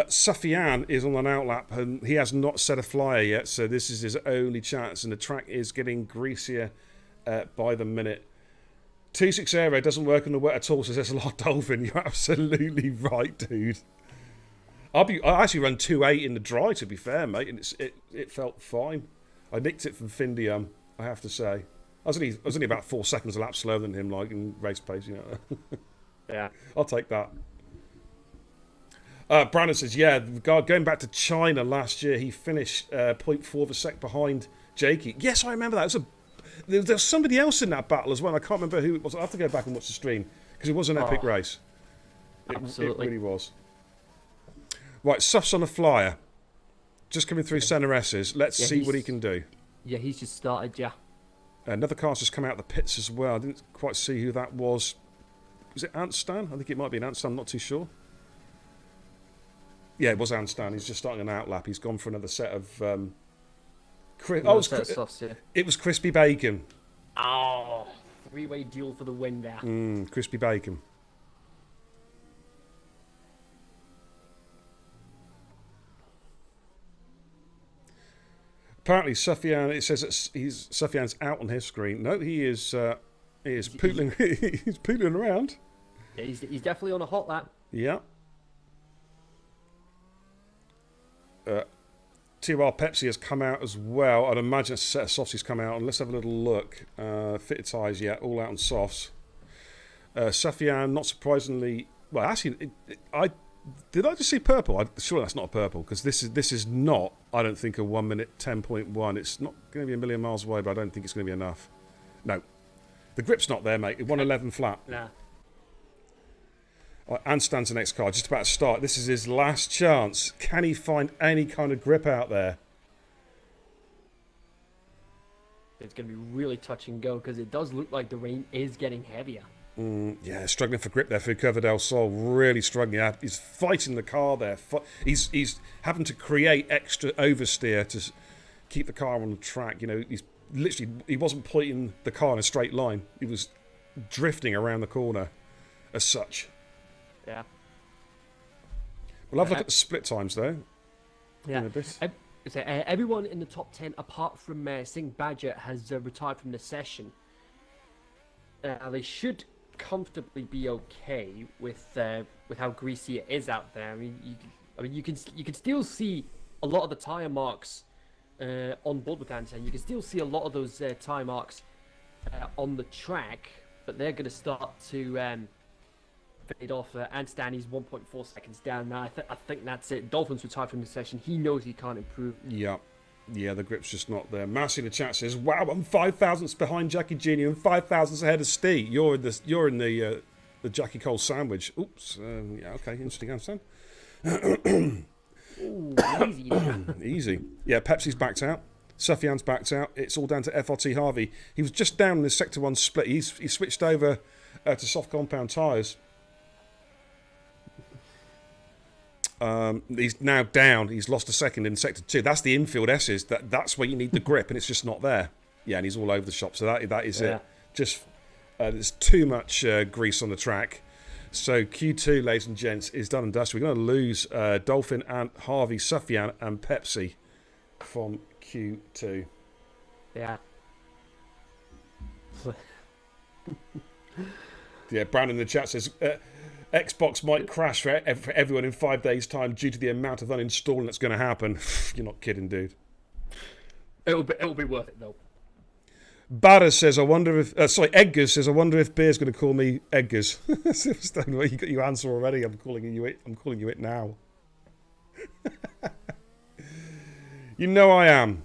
Sufyan is on an outlap and he has not set a flyer yet, so this is his only chance, and the track is getting greasier by the minute. 2.6 aero doesn't work on the wet at all, so there's a lot of Dolphin. You're absolutely right, dude. I actually run 2.8 in the dry, to be fair, mate, and it felt fine. I nicked it from Findium, I have to say. I was only about 4 seconds a lap slower than him, like in race pace, you know. Yeah, I'll take that. Brandon says, yeah, going back to China last year, he finished 0.4 of a sec behind Jakey. Yes, I remember that. There was somebody else in that battle as well. I can't remember who it was. I'll have to go back and watch the stream because it was an epic race. Absolutely. It really was. Right, Suff's on a flyer. Just coming through center S's. Let's see what he can do. Yeah, he's just started, yeah. Another car's just come out of the pits as well. I didn't quite see who that was. Was it Antstan? I think it might be an Antstan, I'm not too sure. Yeah, it was Antstan. He's just starting an outlap. He's gone for another set of... it was Crispy Bacon. Oh, three-way deal for the win there. Crispy Bacon. Apparently, Sufyan, it says that Sufyan's out on his screen. No, he is pootling, he's pootling around. Yeah, he's definitely on a hot lap. Yeah. TIR Pepsi has come out as well. I'd imagine a set of softs has come out. And let's have a little look. Fitted tyres, yeah, all out on softs. Sufyan, not surprisingly, well, actually, did I just see purple? Sure, that's not a purple because this is not. I don't think a 1 minute 10.1. It's not going to be a million miles away, but I don't think it's going to be enough. No, the grip's not there, mate. It 111 flat. Nah. And stands the next car, just about to start. This is his last chance. Can he find any kind of grip out there? It's going to be really touch and go because it does look like the rain is getting heavier. Yeah, struggling for grip there for Curva del Sol. Really struggling. He's fighting the car there. He's having to create extra oversteer to keep the car on the track. You know, he wasn't pointing the car in a straight line. He was drifting around the corner as such. Yeah. We'll have a look at the split times, though. Yeah. In a bit. Everyone in the top 10, apart from Singh Badger, has retired from the session. They should comfortably be okay with how greasy it is out there. I mean, you can still see a lot of the tire marks on board with Anton. You can still see a lot of those tire marks on the track, but they're going to start to fade off. Anstan, he's 1.4 seconds down now. I think that's it. Dolphin's retired from the session. He knows he can't improve. Yeah, the grip's just not there. Massey in the chat says, "Wow, I'm 5 thousandths behind Jackie Jr. and 5 thousandths ahead of Steve. You're in the Jackie Cole sandwich." Oops. Yeah. Okay. Interesting, Anstan. Ooh, easy. Easy. Yeah. Pepsi's backed out. Sufyan's backed out. It's all down to FRT Harvey. He was just down in the Sector 1 split. He switched over to soft compound tyres. He's now down. He's lost a second in Sector 2. That's the infield S's. That's where you need the grip, and it's just not there. Yeah, and he's all over the shop. So that is it. Just there's too much grease on the track. So Q2, ladies and gents, is done and dusted. We're going to lose Dolphin and Harvey, Sufyan and Pepsi from Q2. Yeah. Yeah, Brandon in the chat says Xbox might crash for everyone in 5 days' time due to the amount of uninstalling that's going to happen. You're not kidding, dude. It'll be worth it though. Barra says, "I wonder if." Edgars says, "I wonder if Beer's going to call me Edgars." Silverstone, you got your answer already. I'm calling you it now. You know I am.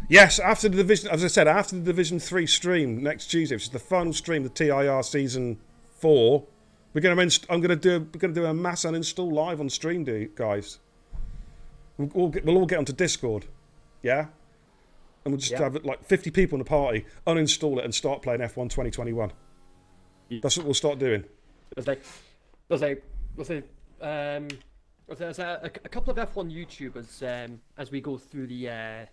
Yes, after the division, as I said, after the Division 3 stream next Tuesday, which is the final stream of the TIR Season 4, we're going to do a mass uninstall live on stream, guys. We'll all get onto Discord, yeah, and we'll just have like 50 people in the party, uninstall it, and start playing F1 2021. That's what we'll start doing. There's a couple of F1 YouTubers as we go through the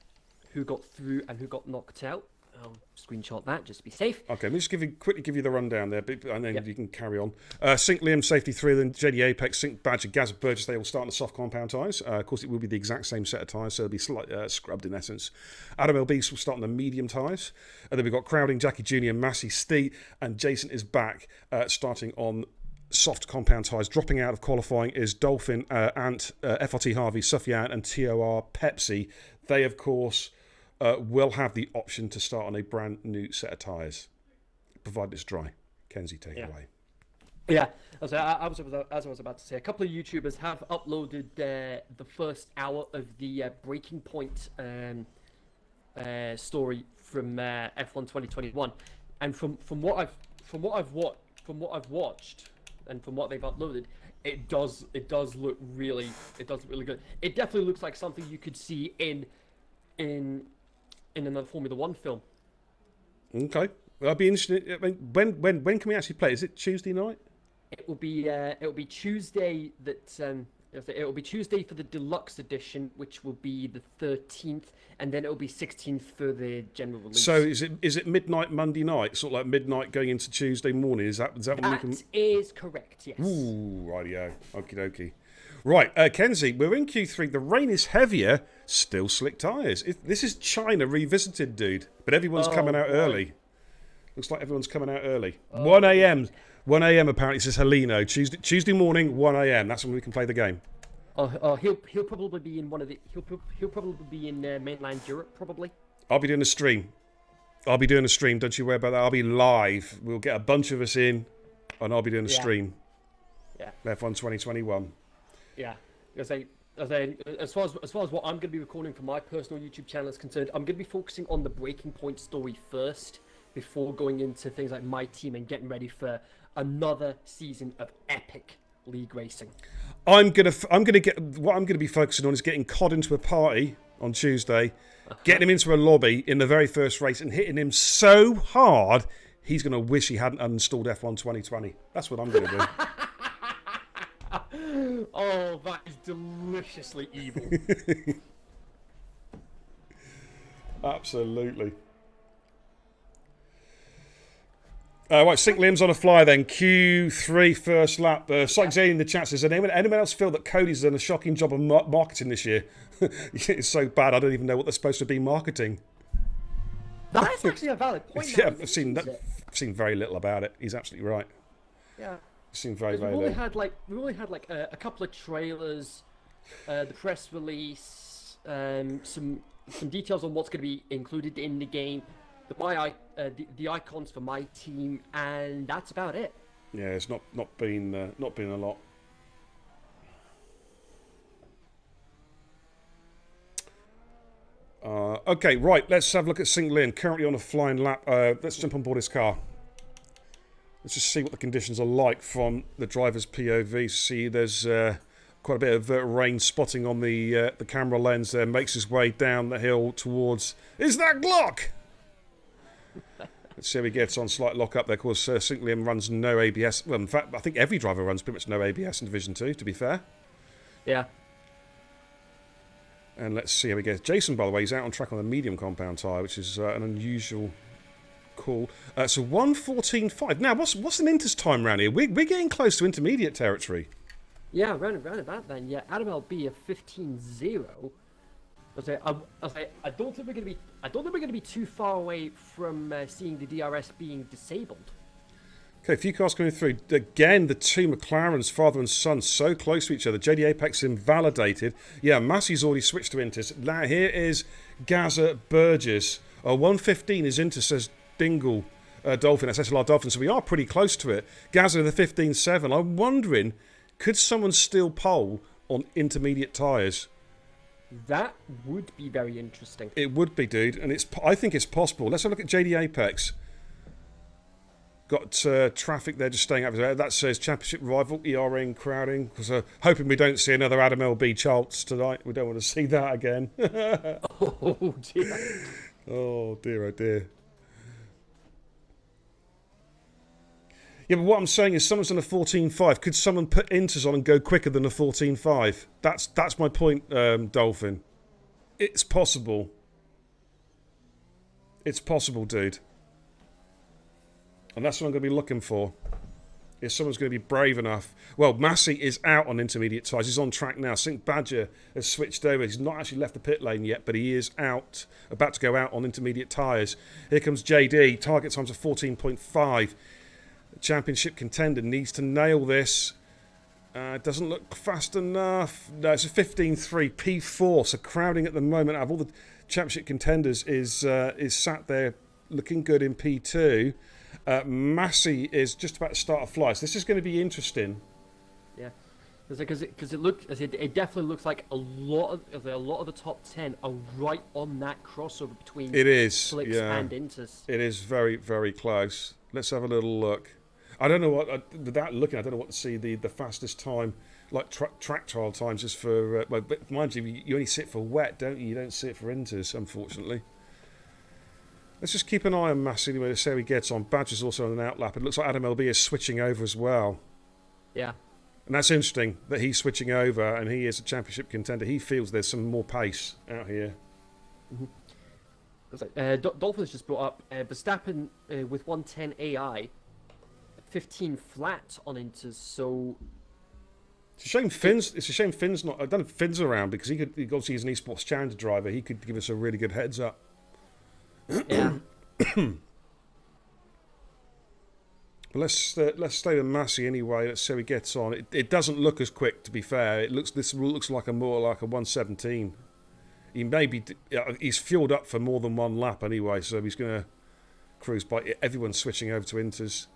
who got through and who got knocked out. I'll screenshot that just to be safe. Okay, let me just quickly give you the rundown there, and then you can carry on. Sync Liam, Safety 3, then JD Apex, Sync Badger, Gaz Burgess, they all start on the soft compound tyres. Of course, it will be the exact same set of tyres, so they'll be slightly scrubbed in essence. Adam LB will start on the medium tyres. And then we've got Crowding, Jackie Jr., Massey, Steve, and Jason is back, starting on soft compound tyres. Dropping out of qualifying is Dolphin, Ant, FRT Harvey, Sufyan, and TOR Pepsi. They, of course, will have the option to start on a brand new set of tyres, provided it's dry. Kenzie, take it away. Yeah, as I was about to say, a couple of YouTubers have uploaded the first hour of the Breaking Point story from F1 2021, and from what I've watched and from what they've uploaded, it does look really good. It definitely looks like something you could see in in another Formula One film. Okay. Well, I'd be interested. I mean, when can we actually play? Is it Tuesday night? It will be Tuesday it will be Tuesday for the deluxe edition, which will be the 13th, and then it will be 16th for the general release. So is it midnight Monday night, sort of like midnight going into Tuesday morning? Is that when you can? That is correct. Yes. Ooh, rightio. Okie dokie. Right, Kenzie, we're in Q3. The rain is heavier. Still slick tyres. This is China revisited, dude. But everyone's coming out early. Looks like everyone's coming out early. 1 a.m. 1 a.m. apparently, says Heleno. Tuesday morning, 1 a.m. That's when we can play the game. He'll probably be in he'll probably be in mainland Europe probably. I'll be doing a stream. Don't you worry about that. I'll be live. We'll get a bunch of us in, and I'll be doing a stream. Yeah. F1 2021. Yeah. As far as what I'm going to be recording for my personal YouTube channel is concerned, I'm going to be focusing on the Breaking Point story first, before going into things like my team and getting ready for another season of epic league racing. I'm gonna be focusing on is getting Cod into a party on Tuesday, getting him into a lobby in the very first race and hitting him so hard he's gonna wish he hadn't uninstalled F1 2020. That's what I'm gonna do. Oh, that is deliciously evil. Absolutely. Right, Sync Liam's on a fly then. Q3 first lap. Psych Zane in the chat says, anyone else feel that Cody's done a shocking job of marketing this year? It's so bad, I don't even know what they're supposed to be marketing. That is actually a valid point. Yeah, I've seen very little about it. He's absolutely right. Yeah. I've seen very we little. only had a couple of trailers, the press release, some details on what's going to be included in the game. The icons for my team, and that's about it. Yeah, it's not been a lot. Okay, right. Let's have a look at St. Lin. Currently on a flying lap. Let's jump on board his car. Let's just see what the conditions are like from the driver's POV. See, there's quite a bit of rain spotting on the camera lens there. Makes his way down the hill towards. Is that Glock? Let's see how he gets on. Slight lock up there. Of course, St. Liam runs no ABS. Well, in fact, I think every driver runs pretty much no ABS in Division 2, to be fair. Yeah. And let's see how he gets. Jason, by the way, he's out on track on the medium compound tyre, which is an unusual call. So 1:14.5. Now, what's an Inters time round here? We're getting close to intermediate territory. Yeah, round about then. Yeah, Adam LB a 15.0. I don't think we're going to be too far away from seeing the DRS being disabled. Okay, a few cars coming through. Again, the two McLarens, father and son, so close to each other. JD Apex invalidated. Yeah, Massey's already switched to Inters. Now here is Gaza Burgess. 1:15 is Inters, says Dingle Dolphin. That's SLR Dolphin. So we are pretty close to it. Gaza the 15.7. I'm wondering, could someone steal pole on intermediate tyres? That would be very interesting. It would be, dude, and I think it's possible. Let's have a look at JD Apex. Got traffic there just staying up there. That says championship rival, ERing, crowding. Because hoping we don't see another Adam LB Charles tonight. We don't want to see that again. Oh, dear. Oh, dear, oh, dear. Yeah, but what I'm saying is someone's done a 14.5. Could someone put Inters on and go quicker than a 14.5? That's my point, Dolphin. It's possible. It's possible, dude. And that's what I'm going to be looking for. If someone's going to be brave enough. Well, Massey is out on intermediate tyres. He's on track now. Sync Badger has switched over. He's not actually left the pit lane yet, but he is out, about to go out on intermediate tyres. Here comes JD. Target times are 14.5. Championship contender needs to nail this. Doesn't look fast enough. No, it's a 15.3 P4. So crowding at the moment out of all the championship contenders is sat there looking good in P2. Massey is just about to start a fly. So this is going to be interesting. Yeah, because it definitely looks like a lot of the top 10 are right on that crossover between Slicks and Inters. It is very, very close. Let's have a little look. I don't know what, without looking, I don't know what to see the fastest time, like track trial times is for, but mind you, you only sit for wet, don't you? You don't sit for Inters, unfortunately. Let's just keep an eye on Massey anyway to see how he gets on. Badger's also on an outlap. It looks like Adam LB is switching over as well. Yeah. And that's interesting that he's switching over and he is a championship contender. He feels there's some more pace out here. Dolphins just brought up Verstappen with 110 AI, 15 flat on Inters, so... It's a shame Finn's not... I don't know if Finn's around because he obviously he's an esports challenger driver. He could give us a really good heads up. Yeah. But let's stay with Massey anyway. Let's see how he gets on. It doesn't look as quick, to be fair. This looks like more like a 117. He's fueled up for more than one lap anyway, so he's going to cruise by. Everyone's switching over to Inters.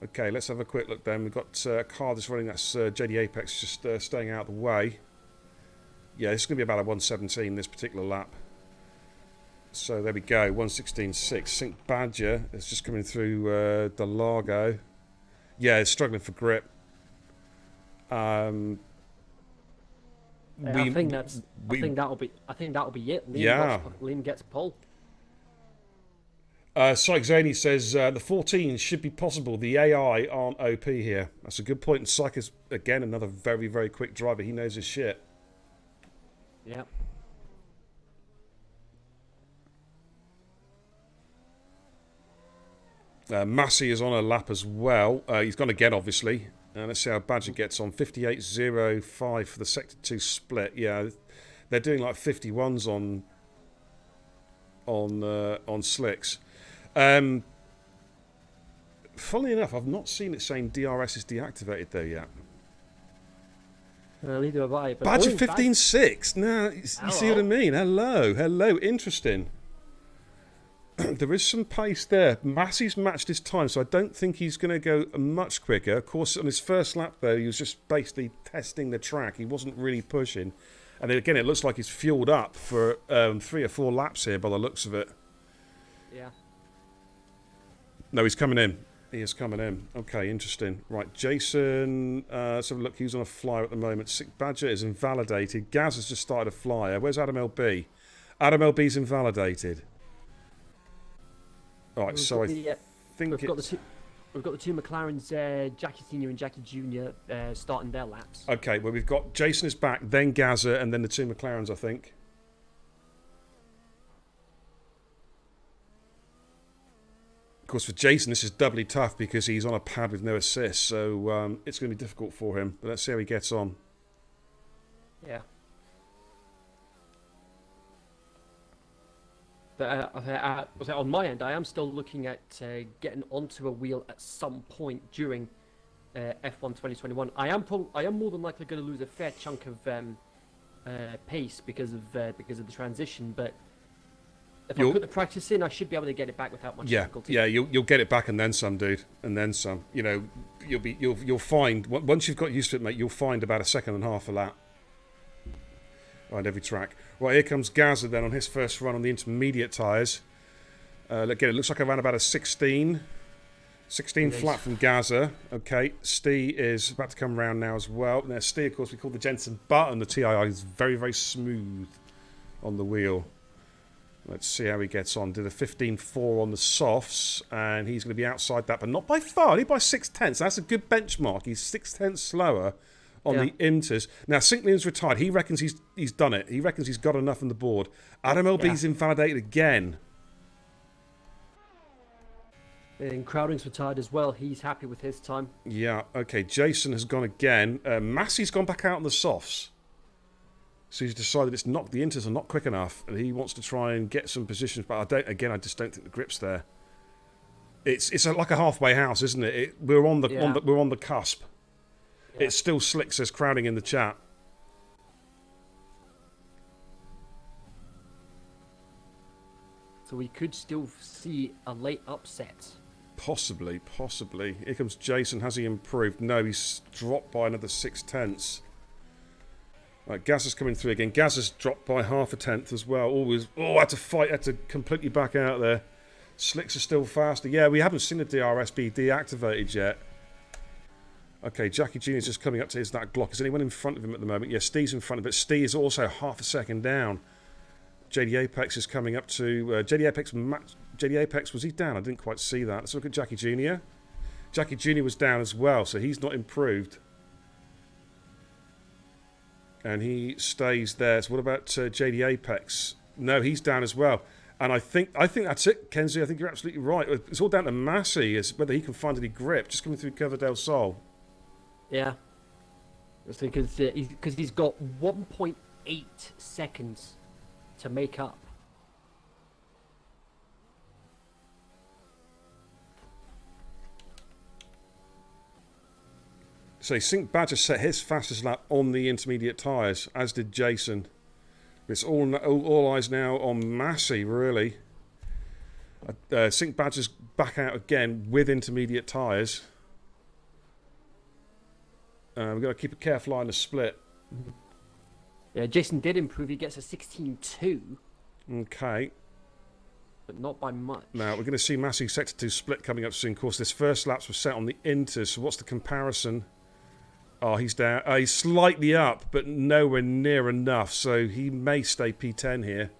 Okay, let's have a quick look then. We've got a car that's running. That's JD Apex just staying out of the way. Yeah, it's going to be about a 117 this particular lap. So there we go, 116.6. Sync Badger is just coming through the Largo. Yeah, it's struggling for grip. I think that'll be it. Liam gets pole. Syke Zany says the 14 should be possible. The AI aren't OP here. That's a good point. And Syke is again another very, very quick driver. He knows his shit. Yeah. Massey is on a lap as well. He's gone again, obviously. Let's see how Badger gets on. 58.05 for the Sector 2 split. Yeah, they're doing like 51s on slicks. Funnily enough, I've not seen it saying DRS is deactivated there yet. Neither have I. Badger 15.6. Now, you see what I mean? Hello. Interesting. There is some pace there. Massey's matched his time, so I don't think he's going to go much quicker. Of course, on his first lap, though, he was just basically testing the track. He wasn't really pushing. And then, again, it looks like he's fueled up for 3 or 4 laps here by the looks of it. Yeah. No, he's coming in. He is coming in. Okay, interesting. Right, Jason, let's have a look. He's on a flyer at the moment. Sick Badger is invalidated. Gaz has just started a flyer. Where's Adam LB? Adam LB's invalidated. All right, so I think we've got the two McLarens, Jackie Senior and Jackie Junior, starting their laps. Okay, well we've got Jason is back, then Gaza, and then the 2 McLarens, I think. Of course, for Jason, this is doubly tough because he's on a pad with no assist, so it's going to be difficult for him. But let's see how he gets on. Yeah. But on my end, I am still looking at getting onto a wheel at some point during F1 2021. I am more than likely going to lose a fair chunk of pace because of the transition. But if I put the practice in, I should be able to get it back without much difficulty. Yeah, you'll get it back and then some, dude, and then some. You know, you'll find once you've got used to it, mate. You'll find about a second and a half a lap on every track. Right, here comes Gaza then on his first run on the intermediate tyres. Again, it looks like around about a 16 flat from Gaza. Okay, Stee is about to come around now as well. Now, Stee, of course, we call the Jensen Button. The TIR is very, very smooth on the wheel. Let's see how he gets on. Did a 15.4 on the softs, and he's going to be outside that, but not by far, only by 0.6. That's a good benchmark. He's 0.6 slower on the inters. Now, Sinklin's retired. He reckons he's done it. He reckons he's got enough on the board. Adam LB's invalidated again. And Crowding's retired as well. He's happy with his time. Yeah, okay. Jason has gone again. Massey's gone back out on the softs. So he's decided the inters are not quick enough, and he wants to try and get some positions. But I just don't think the grip's there. It's like a halfway house, isn't it? We're on the cusp. Yeah. It's still slick, says Crowding in the chat. So we could still see a late upset. Possibly. Here comes Jason. Has he improved? No, he's dropped by another 0.6. Right, Gaz is coming through again. Gaz has dropped by 0.5 as well. Had to fight, had to completely back out there. Slicks are still faster. Yeah, we haven't seen the DRS be deactivated yet. Okay, Jackie Jr.'s just coming up to that Glock. Is anyone in front of him at the moment? Yeah, Steve's in front of it. Steve is also 0.5 down. JD Apex is coming up to JD Apex, was he down? I didn't quite see that. Let's look at Jackie Jr. Jackie Jr. was down as well, so he's not improved. And he stays there. So what about JD Apex? No, he's down as well. And I think that's it, Kenzie. I think you're absolutely right. It's all down to Massey, is whether he can find any grip. Just coming through Cover del Sol. Yeah. Because he's got 1.8 seconds to make up. So Sink Badger set his fastest lap on the intermediate tyres, as did Jason. It's all eyes now on Massey, really. Sink Badger's back out again with intermediate tyres. We've got to keep a careful eye on the split. Yeah, Jason did improve. He gets a 16.2. Okay. But not by much. Now, we're going to see Massey Sector 2 split coming up soon. Of course, this first laps were set on the inters. So what's the comparison? Oh, he's down. He's slightly up, but nowhere near enough. So he may stay P10 here.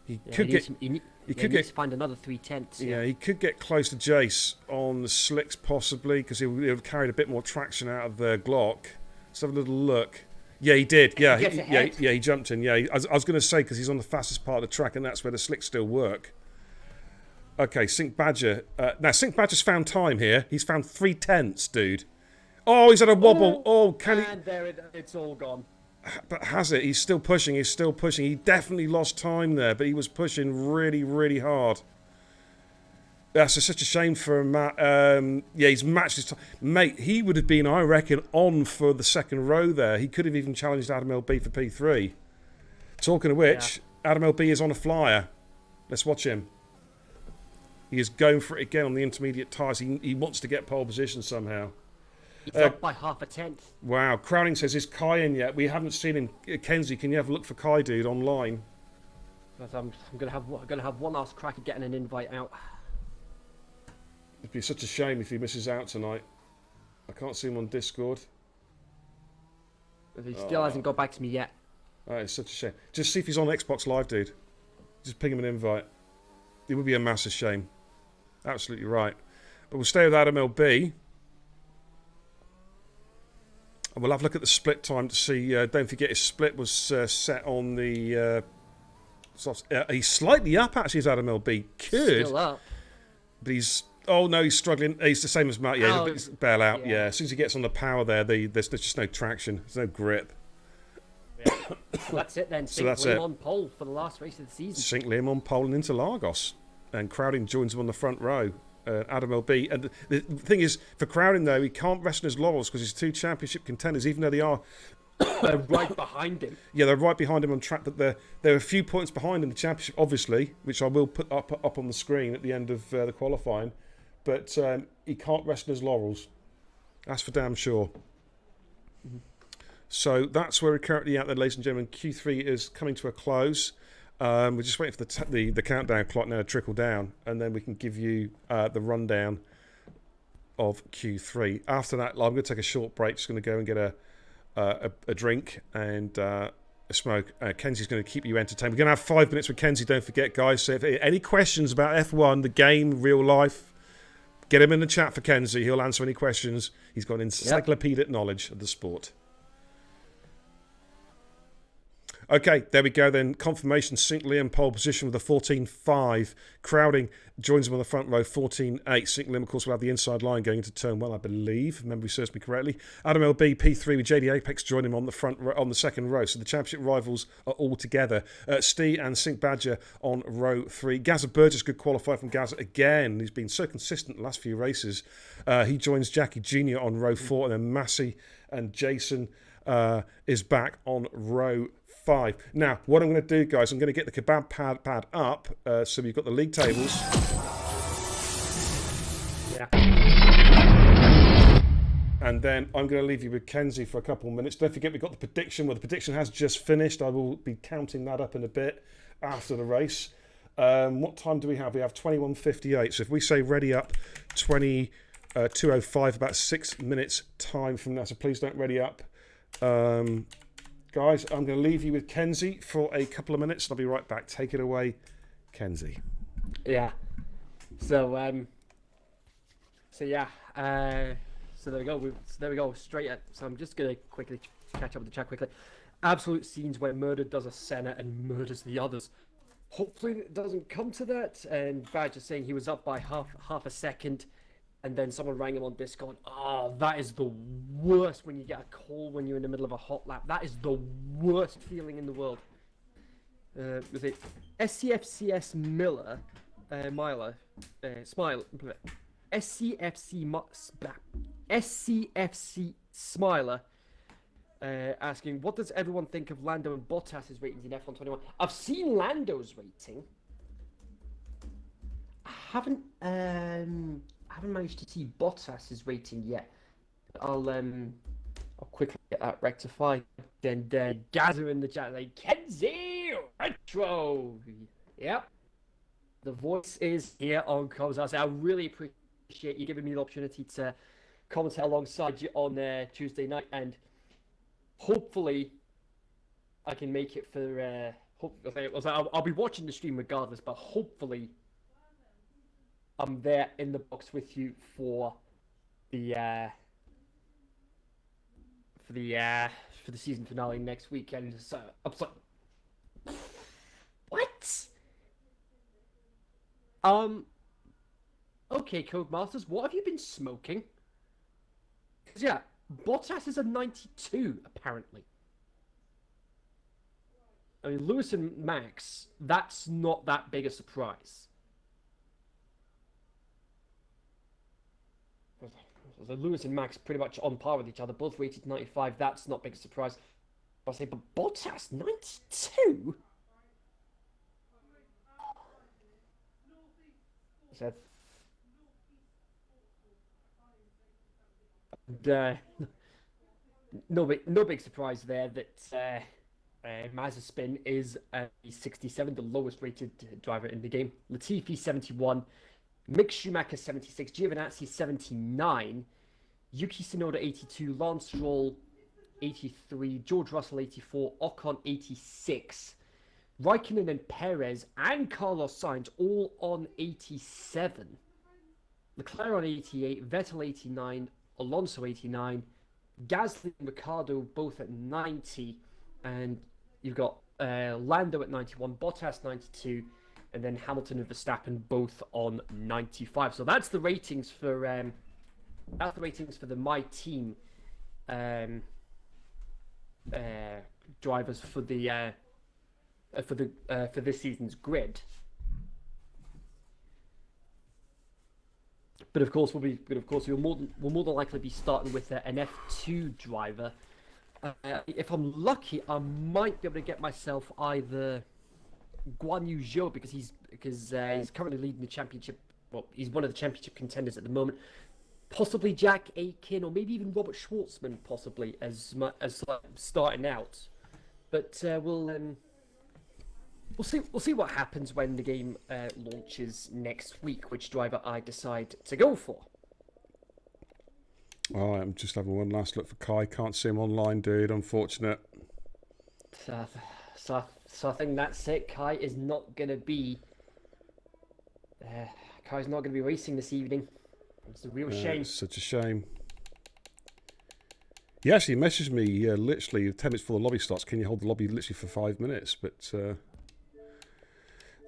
He could get to find another 3/10. Yeah, he could get close to Jace on the slicks possibly, because he would have carried a bit more traction out of the Glock. Let's have a little look. Yeah, he did. Yeah, he jumped in. Yeah, I was going to say because he's on the fastest part of the track, and that's where the slicks still work. Okay, Sink Badger. Now Sink Badger's found time here. He's found 3/10, dude. Oh, he's had a wobble. Oh, can he? And there it's all gone. But has it? He's still pushing. He's still pushing. He definitely lost time there, but he was pushing really, really hard. That's such a shame for Matt. Yeah, he's matched his time. Mate, he would have been, I reckon, on for the second row there. He could have even challenged Adam LB for P3. Talking of which, Adam LB is on a flyer. Let's watch him. He is going for it again on the intermediate tyres. He wants to get pole position somehow. He's up by half a tenth. Wow. Crowning says, is Kai in yet? We haven't seen him. Kenzie, can you have a look for Kai, dude, online? I'm gonna have one last crack at getting an invite out. It'd be such a shame if he misses out tonight. I can't see him on Discord. He still hasn't got back to me yet. Oh, it's such a shame. Just see if he's on Xbox Live, dude. Just ping him an invite. It would be a massive shame. Absolutely right. But we'll stay with Adam LB. And we'll have a look at the split time to see. Don't forget his split was set on the... he's slightly up, actually, as Adam LB. Could. Still up. But he's... Oh, no, he's struggling. He's the same as Matt. Yeah, he's bail out. Yeah, as soon as he gets on the power there, there's just no traction. There's no grip. Yeah. So that's it then. Sink Liam on pole for the last race of the season. Sink Liam on pole and into Lagos. And Crowding joins him on the front row. Adam LB. And the thing is, for Crowding, though, he can't rest on his laurels because he's two championship contenders, even though they are... They're right behind him. Yeah, they're right behind him on track, but they're a few points behind in the championship, obviously, which I will put up on the screen at the end of the qualifying. But he can't rest on his laurels. That's for damn sure. Mm-hmm. So that's where we're currently at there, ladies and gentlemen. Q3 is coming to a close. We're just waiting for the countdown clock now to trickle down, and then we can give you the rundown of Q3. After that, I'm going to take a short break. Just going to go and get a drink and a smoke. Kenzie's going to keep you entertained. We're going to have 5 minutes with Kenzie. Don't forget, guys. So if any questions about F1, the game, real life, get him in the chat for Kenzie. He'll answer any questions. He's got encyclopedic knowledge of the sport. Okay, there we go then. Confirmation, Sink Liam pole position with a 14.5. Crowding joins him on the front row, 14.8. Sink Liam, of course, will have the inside line going into turn 1, I believe, if memory serves me correctly. Adam LB, P3 with JD Apex join him on the front on the second row. So the championship rivals are all together. Steve and Sink Badger on row 3. Gazza Burgess, good qualifier from Gazza again. He's been so consistent the last few races. He joins Jackie Jr. on row 4, and then Massey and Jason is back on row 5. Now, what I'm going to do, guys, I'm going to get the kebab pad up, so we've got the league tables. Yeah. And then I'm going to leave you with Kenzie for a couple of minutes. Don't forget, we've got the prediction. Well, the prediction has just finished. I will be counting that up in a bit after the race. What time do we have? We have 21:58. So if we say ready up 22:05, about 6 minutes time from now. So please don't ready up. guys, I'm going to leave you with Kenzie for a couple of minutes. I'll be right back. Take it away, Kenzie. Yeah. So yeah. So there we go. There we go. Straight at. So I'm just gonna quickly catch up with the chat quickly. Absolute scenes where Murder does a center and murders the others. Hopefully it doesn't come to that. And Badger saying he was up by half a second, and then someone rang him on Discord. Oh, that is the worst when you get a call when you're in the middle of a hot lap. That is the worst feeling in the world. Was it SCFCS Miller, Miler, Smile, SCFC Smiler, asking, what does everyone think of Lando and Bottas's ratings in F1 21? I've seen Lando's rating. I haven't managed to see Bottas's rating yet. I'll quickly get that rectified. Then Gazza in the chat like, Kenzie Retro. Yep. The voice is here on Comms. I really appreciate you giving me the opportunity to comment alongside you on Tuesday night, and hopefully I can make it for. I'll be watching the stream regardless, but hopefully I'm there in the box with you for the season finale next weekend. So I'm like, what? Okay, Codemasters, what have you been smoking? 'Cause yeah, Bottas is a 92 apparently. I mean, Lewis and Max, that's not that big a surprise. So Lewis and Max pretty much on par with each other, both rated 95. That's not big a surprise. I say, but Bottas 92. So, no big surprise there that Mazepin is 67, the lowest rated driver in the game. Latifi 71. Mick Schumacher 76, Giovinazzi 79, Yuki Tsunoda 82, Lance Stroll 83, George Russell 84, Ocon 86, Raikkonen and Perez and Carlos Sainz all on 87, Leclerc on 88, Vettel 89, Alonso 89, Gasly and Ricciardo both at 90, and you've got Lando at 91, Bottas 92, and then Hamilton and Verstappen both on 95. So that's the ratings for the My Team drivers for this season's grid. But of course, we'll more than likely be starting with an F2 driver. If I'm lucky, I might be able to get myself either Guan Yu Zhou because he's currently leading the championship. Well, he's one of the championship contenders at the moment. Possibly Jack Aitken or maybe even Robert Schwartzman, possibly as starting out. But we'll see what happens when the game launches next week. Which driver I decide to go for. Oh, I'm just having one last look for Kai. Can't see him online, dude. Unfortunate. So I think that's it. Kai is not going to be... Kai's not going to be racing this evening. It's a real shame. It's such a shame. He actually messaged me literally 10 minutes before the lobby starts. Can you hold the lobby literally for 5 minutes? But,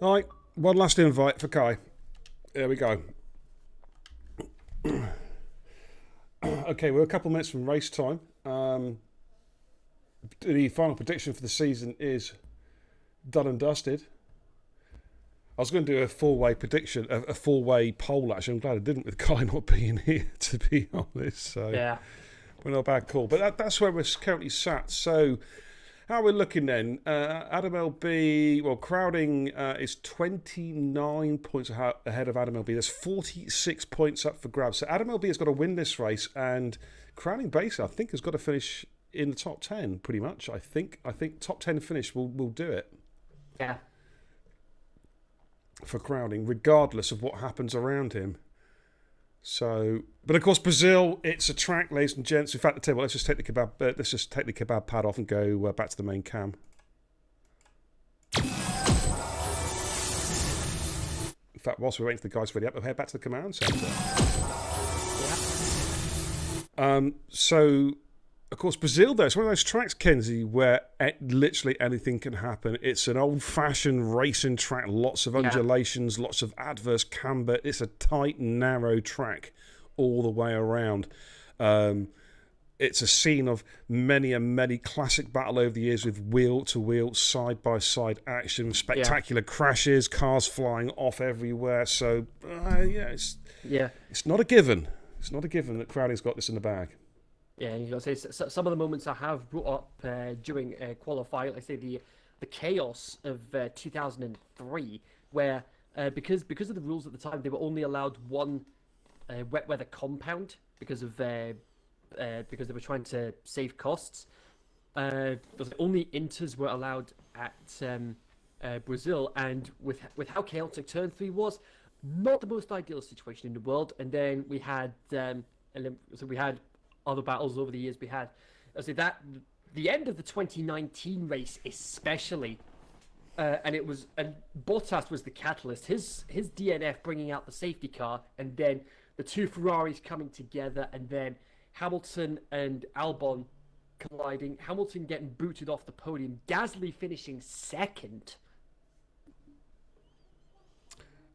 all right, one last invite for Kai. There we go. Okay, we're a couple of minutes from race time. The final prediction for the season is done and dusted. I was going to do a four-way prediction, a four-way poll, actually. I'm glad I didn't with Kai not being here, to be honest. So yeah. We're not a bad call. But that's where we're currently sat. So how we're looking then, Adam LB, well, Crowding is 29 points ahead of Adam LB. There's 46 points up for grabs. So Adam LB has got to win this race, and Crowding basically, I think, has got to finish in the top 10, pretty much. I think top 10 finish will do it. Yeah. For Crowding, regardless of what happens around him. So, but of course, Brazil, it's a track, ladies and gents. In fact, the table. Let's just take the kebab pad off and go back to the main cam. In fact, whilst we're waiting for the guys ready up, we'll head back to the command centre. So, of course, Brazil, though, it's one of those tracks, Kenzie, where literally anything can happen. It's an old-fashioned racing track, lots of undulations, lots of adverse camber. It's a tight, narrow track all the way around. It's a scene of many and many classic battle over the years with wheel-to-wheel, side-by-side action, spectacular crashes, cars flying off everywhere. So, it's not a given. It's not a given that Crowley's got this in the bag. Yeah, and you got to say some of the moments I have brought up during qualifying, like say the chaos of 2003, where because of the rules at the time, they were only allowed one wet weather compound because they were trying to save costs. Only inters were allowed at Brazil, and with how chaotic Turn 3 was, not the most ideal situation in the world. And then we had other battles over the years. We had, the end of the 2019 race especially, and Bottas was the catalyst. His DNF bringing out the safety car, and then the two Ferraris coming together, and then Hamilton and Albon colliding. Hamilton getting booted off the podium. Gasly finishing second.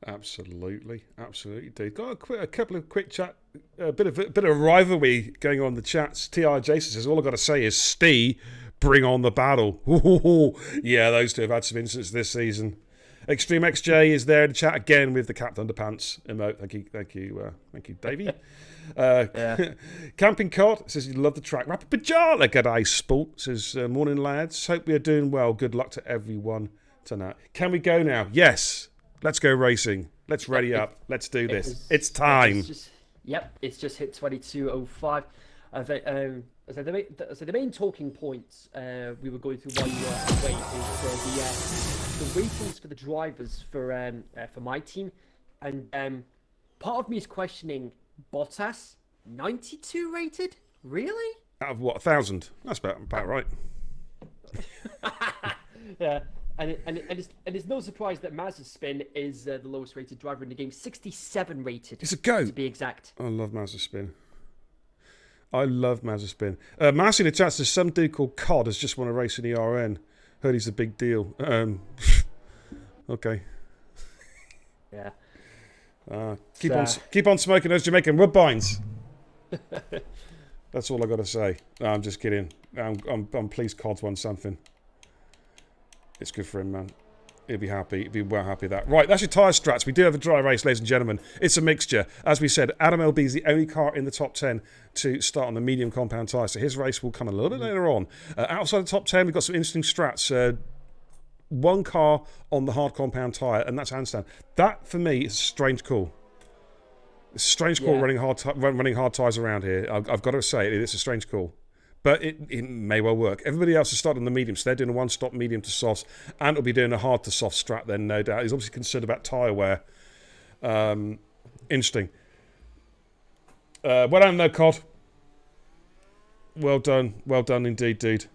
Absolutely, dude. Got a couple of quick chat, a bit of rivalry going on in the chats. TIR Jason says all I've got to say is Stee, bring on the battle. Ooh, yeah, those two have had some incidents this season. Extreme XJ is there in the chat again with the Captain Underpants emote. Thank you, Davey. Camping Cod says you love the track. Rapid Pajala, g'day sport. Says morning lads. Hope we are doing well. Good luck to everyone tonight. Can we go now? Yes. Let's go racing. Let's ready up. Let's do this. It's time. It's just hit 22:05. The main talking points we were going through while you were away is the ratings for the drivers for my team, and part of me is questioning Bottas, 92 rated, really? Out of what, 1,000? That's about right. Yeah. And it's no surprise that Mazepin is the lowest rated driver in the game, 67 rated. It's a goat. To be exact. I love Mazepin. Marcy in the chat says some dude called Cod has just won a race in the RN. Heard he's a big deal. Okay. Yeah. Keep on smoking those Jamaican woodbines. That's all I got to say. No, I'm just kidding. I'm pleased Cod's won something. It's good for him, man. He'll be happy. He'll be well happy with that. Right, that's your tyre strats. We do have a dry race, ladies and gentlemen. It's a mixture. As we said, Adam LB is the only car in the top 10 to start on the medium compound tyre, so his race will come a little bit later on. Outside the top 10, we've got some interesting strats. One car on the hard compound tyre, and that's handstand. That, for me, is a strange call. It's a strange call running hard tyres around here. I've got to say, it's a strange call. But it may well work. Everybody else has started on the medium, so they're doing a one-stop medium to softs, and will be doing a hard to soft strat then, no doubt. He's obviously concerned about tyre wear. Interesting. Well done, though, Cod. Well done indeed, dude.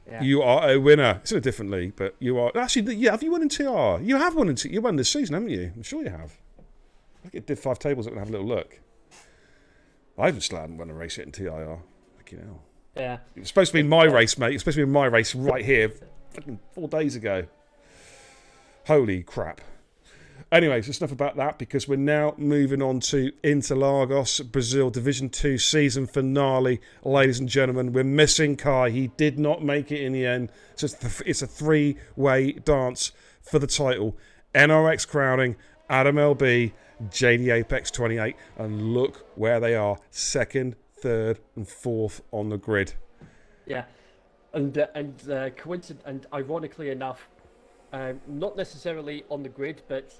Yeah. You are a winner. It's in a different league, but you are actually. Yeah, have you won in TR? You have won you won this season, haven't you? I'm sure you have. I think it did 5 tables. I can have a little look. I still haven't won a race yet in TIR. Fucking hell. Yeah. It was supposed to be my race, mate. It was supposed to be my race right here, fucking 4 days ago. Holy crap. Anyways, just enough about that, because we're now moving on to Interlagos, Brazil, Division 2 season finale. Ladies and gentlemen, we're missing Kai. He did not make it in the end. So it's a 3-way dance for the title. NRX crowning, Adam LB, JD Apex 28, and look where they are. 2nd, 3rd, and 4th on the grid. Yeah, and ironically enough, not necessarily on the grid, but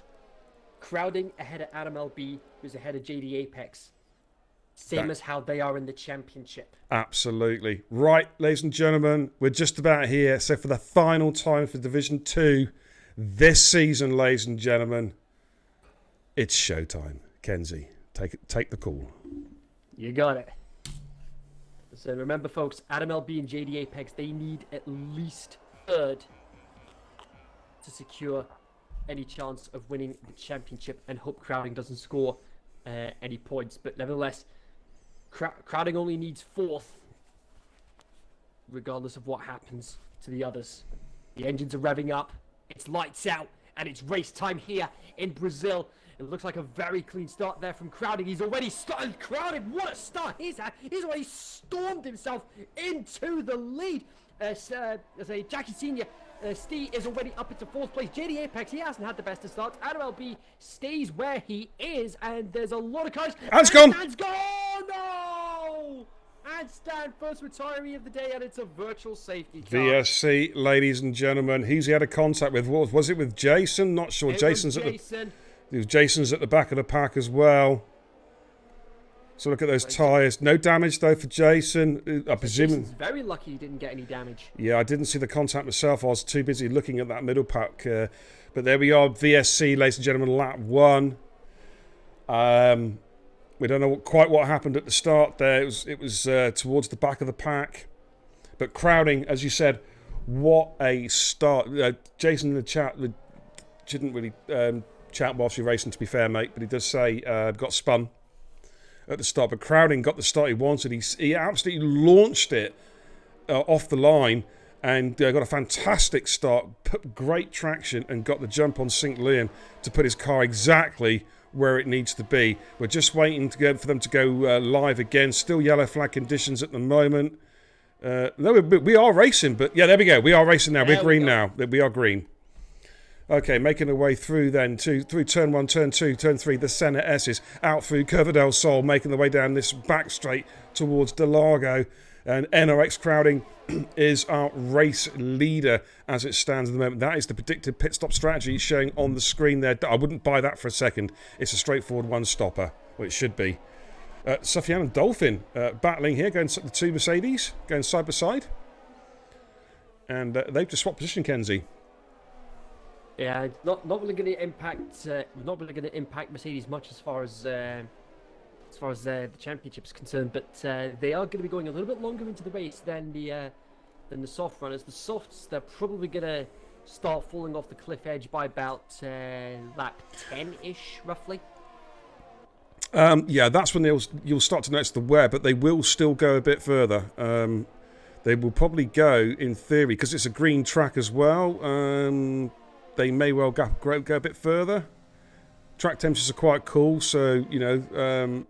crowding ahead of Adam LB, who's ahead of JD Apex. Same as how they are in the championship. Absolutely. Right, ladies and gentlemen, we're just about here. So for the final time for Division 2 this season, ladies and gentlemen, it's showtime. Kenzie, Take the call. You got it. So remember, folks, Adam LB and JD Apex, they need at least third to secure any chance of winning the championship, and hope Crowding doesn't score any points. But nevertheless, Crowding only needs fourth, regardless of what happens to the others. The engines are revving up, it's lights out, and it's race time here in Brazil. It looks like a very clean start there from Crowding. He's already started. Crowding, what a start he's had. He's already stormed himself into the lead. Jackie Senior, Steve is already up into fourth place. JD Apex, he hasn't had the best of starts. Adam LB stays where he is, and there's a lot of cars. And gone. Stan's gone! No! And Stan, first retiree of the day, and it's a virtual safety car. VSC, ladies and gentlemen. Who's he had a contact with? Was it with Jason? Not sure. Jason's at the back of the pack as well. So look at those tyres. No damage though for Jason. I presume. Jason's very lucky he didn't get any damage. Yeah, I didn't see the contact myself. I was too busy looking at that middle pack. But there we are, VSC, ladies and gentlemen, lap 1. We don't know quite what happened at the start there. It was towards the back of the pack. But Crowding, as you said, what a start. Jason in the chat didn't really chat whilst you're racing, to be fair, mate. But he does say got spun at the start. But Crowding got the start he wanted. He absolutely launched it off the line and got a fantastic start, put great traction, and got the jump on St. Liam to put his car exactly where it needs to be. We're just waiting for them to go live again. Still yellow flag conditions at the moment. No, we are racing, but yeah, there we go. We are racing now. We're green now. We are green. Okay, making our way through then through turn 1, turn 2, turn 3, the Senna S's, out through Curva del Sol, making the way down this back straight towards Delago. And NRX Crowding is our race leader as it stands at the moment. That is the predicted pit stop strategy showing on the screen there. I wouldn't buy that for a second. It's a straightforward one-stopper. Well, it should be. Sufyan and Dolphin battling here, going the two Mercedes, going side by side. And they've just swapped position, Kenzie. Yeah, it's not really going to impact Mercedes much as far as the championship is concerned, but they are going to be going a little bit longer into the race than the soft runners. The softs, they're probably going to start falling off the cliff edge by about lap 10-ish, roughly. Yeah, that's when you'll start to notice the wear, but they will still go a bit further. They will probably go, in theory, because it's a green track as well. They may well go a bit further. Track temperatures are quite cool, so, you know,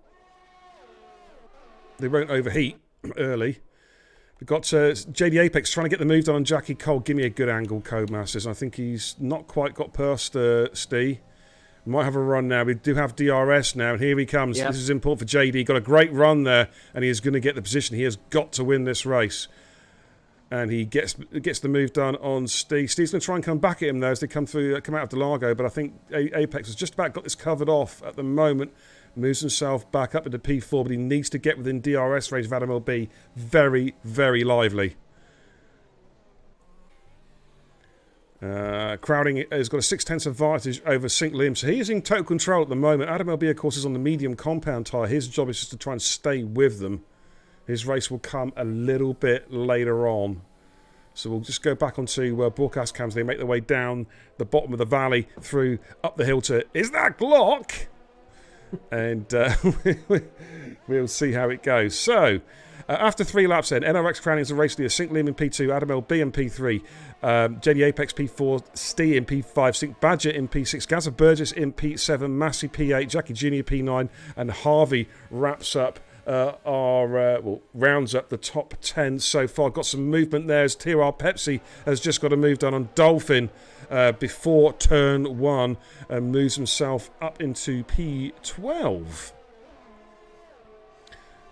they won't overheat early. We've got JD Apex trying to get the move done on Jackie Cole. Give me a good angle, Codemasters. I think he's not quite got past Steve. We might have a run now. We do have DRS now, and here he comes. Yep. This is important for JD. Got a great run there, and he is going to get the position. He has got to win this race. And he gets the move done on Steve. Steve's going to try and come back at him, though, as they come out of Delago. But I think Apex has just about got this covered off at the moment. Moves himself back up into P4, but he needs to get within DRS range of Adam LB. Very, very lively. Crowding has got a 6/10 advantage over St. Liam, so he is in total control at the moment. Adam LB, of course, is on the medium compound tyre. His job is just to try and stay with them. His race will come a little bit later on. So we'll just go back onto broadcast cams. They make their way down the bottom of the valley, through, up the hill to, is that Glock? And we'll see how it goes. So, after 3 laps then, NRX Crowding is the race leader. St. Liam in P2, Adam LB in P3, JD Apex P4, Steve in P5, St. Badger in P6, Gaza Burgess in P7, Massey P8, Jackie Jr. P9, and Harvey wraps up rounds up the top 10 so far. Got some movement there as TIR Pepsi has just got a move done on Dolphin before turn 1 and moves himself up into P12.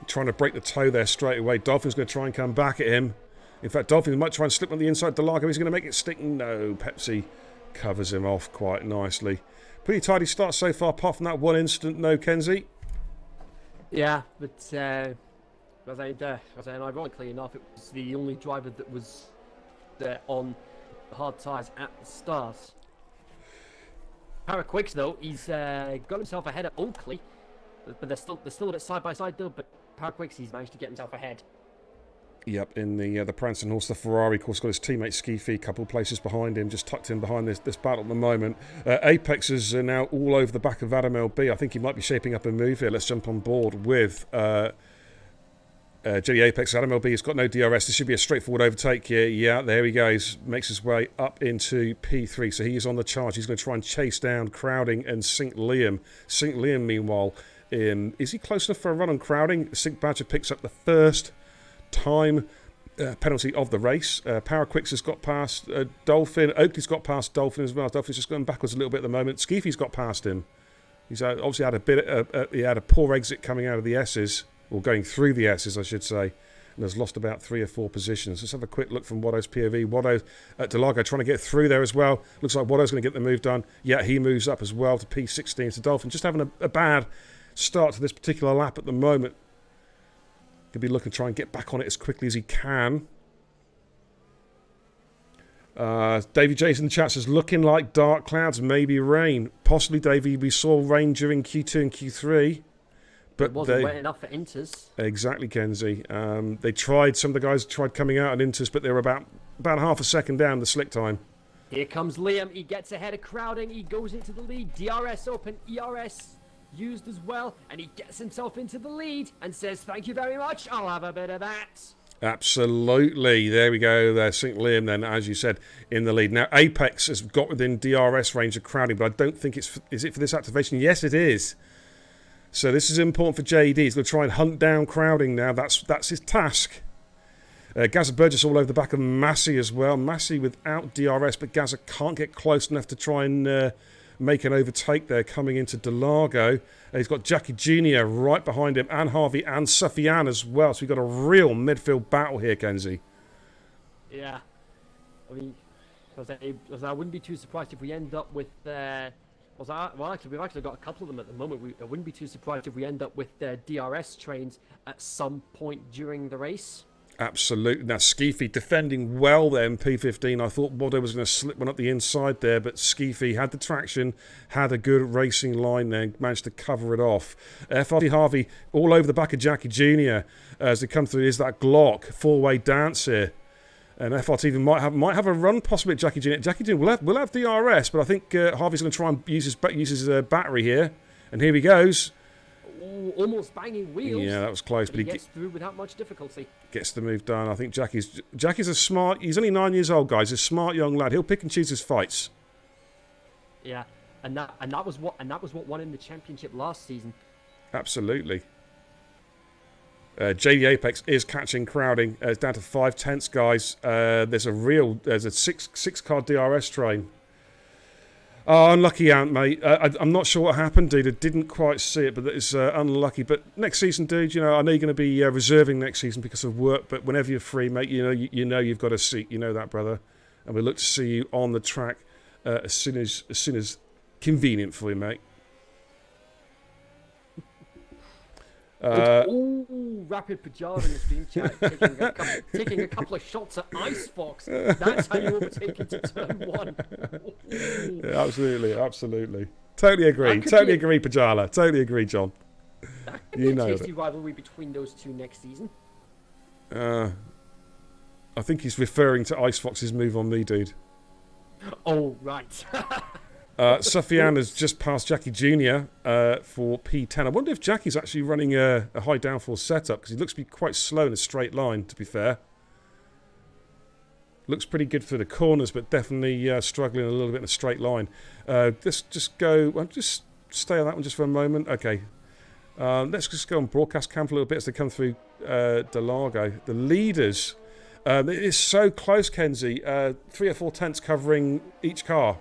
Trying to break the toe there straight away. Dolphin's going to try and come back at him. In fact, Dolphin might try and slip on the inside. Delago, he's going to make it stick. No, Pepsi covers him off quite nicely. Pretty tidy start so far, apart from that one incident, no, Kenzie? Yeah, but ironically enough, it was the only driver that was there on the hard tyres at the start. Paraquicks, though, he's got himself ahead of Oakley. but they're still a bit side by side though. But Parkwicks, he's managed to get himself ahead. Yep, in the Prancing horse, the Ferrari, of course, got his teammate Skiffy a couple of places behind him, just tucked in behind this battle at the moment. Apex is now all over the back of Adam LB. I think he might be shaping up a move here. Let's jump on board with JD Apex. Adam LB has got no DRS. This should be a straightforward overtake here. Yeah, there he goes. Makes his way up into P3, so he is on the charge. He's going to try and chase down Crowding and Sink Liam. Sink Liam, meanwhile, is he close enough for a run on Crowding? Sink Badger picks up the first time penalty of the race. Power Quicks has got past Dolphin. Oakley's got past Dolphin as well. Dolphin's just going backwards a little bit at the moment. Skeefy's got past him. He's obviously had a bit. He had a poor exit coming out of the S's, or going through the S's, I should say, and has lost about 3 or 4 positions. Let's have a quick look from Watto's POV. Watto at Delago trying to get through there as well. Looks like Watto's going to get the move done. Yeah, he moves up as well to P16. So Dolphin just having a bad start to this particular lap at the moment. Could be looking to try and get back on it as quickly as he can. Davey Jason in the chat says, looking like dark clouds, maybe rain. Possibly, Davey, we saw rain during Q2 and Q3. But it wasn't wet enough for Inters. Exactly, Kenzie. They tried, some of the guys tried coming out on Inters, but they were about half a second down the slick time. Here comes Liam. He gets ahead of Crowding. He goes into the lead. DRS open. ERS used as well, and he gets himself into the lead and says, thank you very much, I'll have a bit of that. Absolutely. There we go. There, St. Liam then, as you said, in the lead. Now, Apex has got within DRS range of Crowding, but I don't think is it for this activation? Yes, it is. So this is important for JD. He's going to try and hunt down Crowding now. That's his task. Gaza Burgess all over the back of Massey as well. Massey without DRS, but Gaza can't get close enough to try and make an overtake there coming into Delago. He's got Jackie Jr. right behind him, and Harvey and Sufyan as well. So we've got a real midfield battle here, Kenzie. Yeah. I mean, I wouldn't be too surprised if we end up with... actually, we've actually got a couple of them at the moment. I wouldn't be too surprised if we end up with DRS trains at some point during the race. Absolutely. Now, Skeefy defending well there in P15. I thought Watto was going to slip one up the inside there, but Skeefy had the traction, had a good racing line there, managed to cover it off. FRT Harvey all over the back of Jackie Jr. As they come through. Is that Glock four-way dance here? And FRT even might have a run possibly at Jackie Jr. Jackie Jr. will have DRS, but I think Harvey's going to try and use his battery here. And here he goes. Almost banging wheels. Yeah, that was close, but he gets through without much difficulty. Gets the move done. I think Jackie's a smart. He's only 9 years old, guys. He's a smart young lad. He'll pick and choose his fights. Yeah, and that was what won in the championship last season. Absolutely. JD Apex is catching Crowding. It's down to 5/10, guys. There's a six car DRS train. Oh, unlucky, Ant, mate. I'm not sure what happened, dude. I didn't quite see it, but it's unlucky. But next season, dude, I know you're going to be reserving next season because of work, but whenever you're free, mate, you know you've got a seat. You know that, brother. And we look to see you on the track as soon as convenient for you, mate. Rapid Pajara in the stream chat, taking a couple of shots at Icebox. That's how you overtake into turn 1. Yeah, absolutely. Totally agree, Pajala. Totally agree, John. That could be a tasty rivalry between those two next season. I think he's referring to Icefox's move on me, dude. Oh, right. Sufyan has just passed Jackie Jr. For P10. I wonder if Jackie's actually running a high downforce setup, because he looks to be quite slow in a straight line, to be fair. Looks pretty good for the corners, but definitely struggling a little bit in a straight line. Let's just stay on that one just for a moment. Okay. Let's just go on broadcast cam for a little bit as they come through Delago. The leaders, it is so close, Kenzie. 3 or 4 tenths covering each car.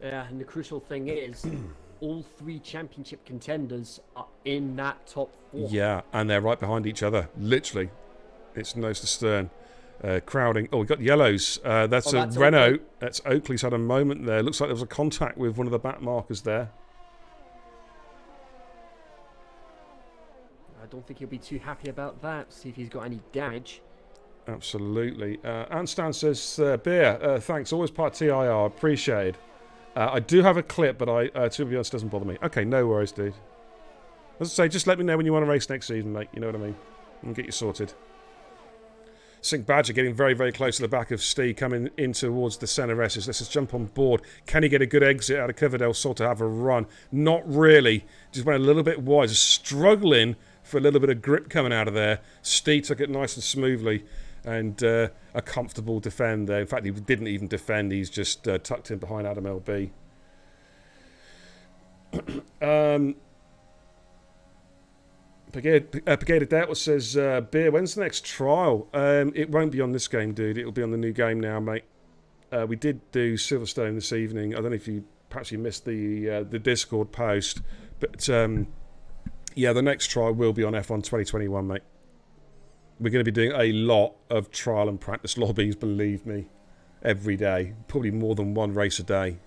Yeah, and the crucial thing is, all 3 championship contenders are in that top 4. Yeah, and they're right behind each other, literally. It's nose to stern. Crowding. Oh, we've got yellows. That's Renault. Oakley. That's Oakley's had a moment there. Looks like there was a contact with one of the back markers there. I don't think he'll be too happy about that. See if he's got any damage. Absolutely. Anstan says, Beer, thanks. Always part TIR. Appreciated. I do have a clip, but to be honest, doesn't bother me. Okay, no worries, dude. As I say, just let me know when you want to race next season, mate. You know what I mean? And get you sorted. Sink Badger getting very, very close to the back of Steve, coming in towards the centre S's. Let's just jump on board. Can he get a good exit out of Coverdale Sol to have a run? Not really. Just went a little bit wide. Struggling for a little bit of grip coming out of there. Steve took it nice and smoothly. And a comfortable defend there. In fact, he didn't even defend. He's just tucked in behind Adam LB. Brigadier Delta says, Beer, when's the next trial? It won't be on this game, dude. It'll be on the new game now, mate. We did do Silverstone this evening. I don't know if perhaps you missed the Discord post. But, yeah, the next trial will be on F1 2021, mate. We're going to be doing a lot of trial and practice lobbies, believe me, every day. Probably more than one race a day.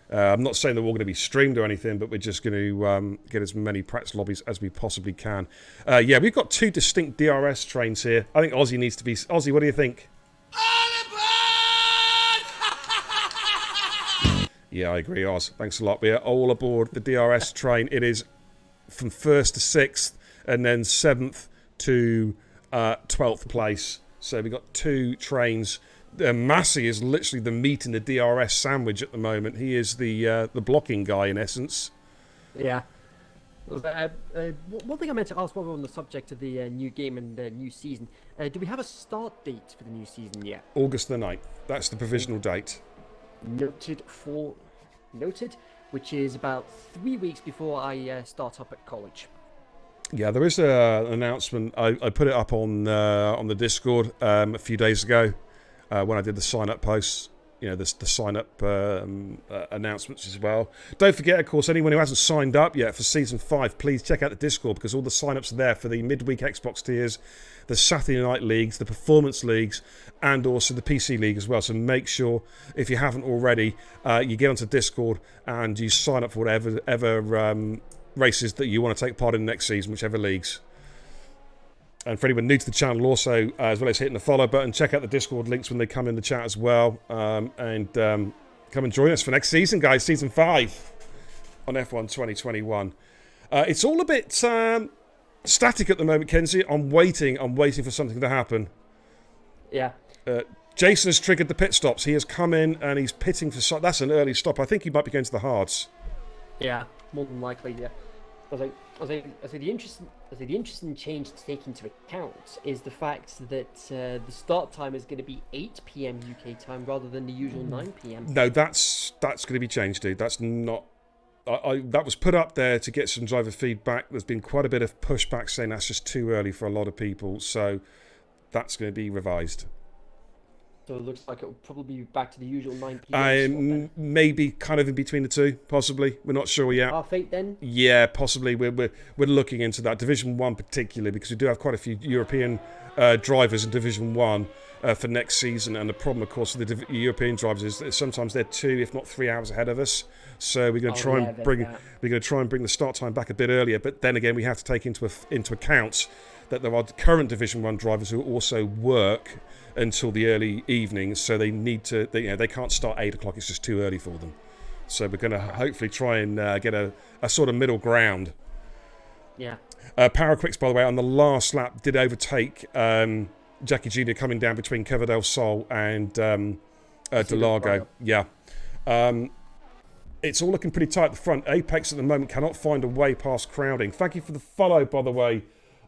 I'm not saying they're all going to be streamed or anything, but we're just going to get as many practice lobbies as we possibly can. Yeah, we've got 2 distinct DRS trains here. I think Aussie needs to be... Aussie, what do you think? Yeah, I agree, Oz. Thanks a lot. We are all aboard the DRS train. It is from 1st to 6th, and then 7th to... 12th place. So we've got 2 trains. Massey is literally the meat in the DRS sandwich at the moment. He is the blocking guy in essence. Yeah. One thing I meant to ask while we're on the subject of the new game and the new season, do we have a start date for the new season yet? August the 9th. That's the provisional date. Noted, which is about 3 weeks before I start up at college. Yeah, there is an announcement. I put it up on the Discord a few days ago when I did the sign-up posts. You know, the sign-up announcements as well. Don't forget, of course, anyone who hasn't signed up yet for Season 5, please check out the Discord because all the sign-ups are there for the midweek Xbox tiers, the Saturday night leagues, the performance leagues, and also the PC league as well. So make sure, if you haven't already, you get onto Discord and you sign up for whatever races that you want to take part in next season, whichever leagues. And for anyone new to the channel also, as well as hitting the follow button, check out the Discord links when they come in the chat as well, and come and join us for next season, guys. Season 5 on F1 2021. It's all a bit static at the moment, Kenzie. I'm waiting for something to happen. Yeah. Jason has triggered the pit stops. He has come in and he's pitting for... That's an early stop. I think he might be going to the hards. Yeah, more than likely, yeah. I say the interesting change to take into account is the fact that the start time is going to be 8 p.m. UK time rather than the usual 9 p.m. No, that's going to be changed, dude. That's not... that was put up there to get some driver feedback. There's been quite a bit of pushback saying that's just too early for a lot of people, so that's going to be revised. So it looks like it will probably be back to the usual 9 p.m. Maybe kind of in between the two, possibly. We're not sure yet. Half 8 then? Yeah, possibly. We're looking into that. Division 1 particularly, because we do have quite a few European drivers in Division 1 for next season. And the problem, of course, with the European drivers is that sometimes they're 2, if not 3 hours ahead of us. So we're going to try and bring the start time back a bit earlier. But then again, we have to take into account that there are current Division 1 drivers who also work until the early evening, so they need to. They can't start 8 o'clock. It's just too early for them. So we're going to hopefully try and get a sort of middle ground. Yeah. Paraquicks, by the way, on the last lap did overtake Jackie Jr. coming down between Coverdale Sol and Delago. Yeah. It's all looking pretty tight at the front. Apex at the moment cannot find a way past crowding. Thank you for the follow, by the way.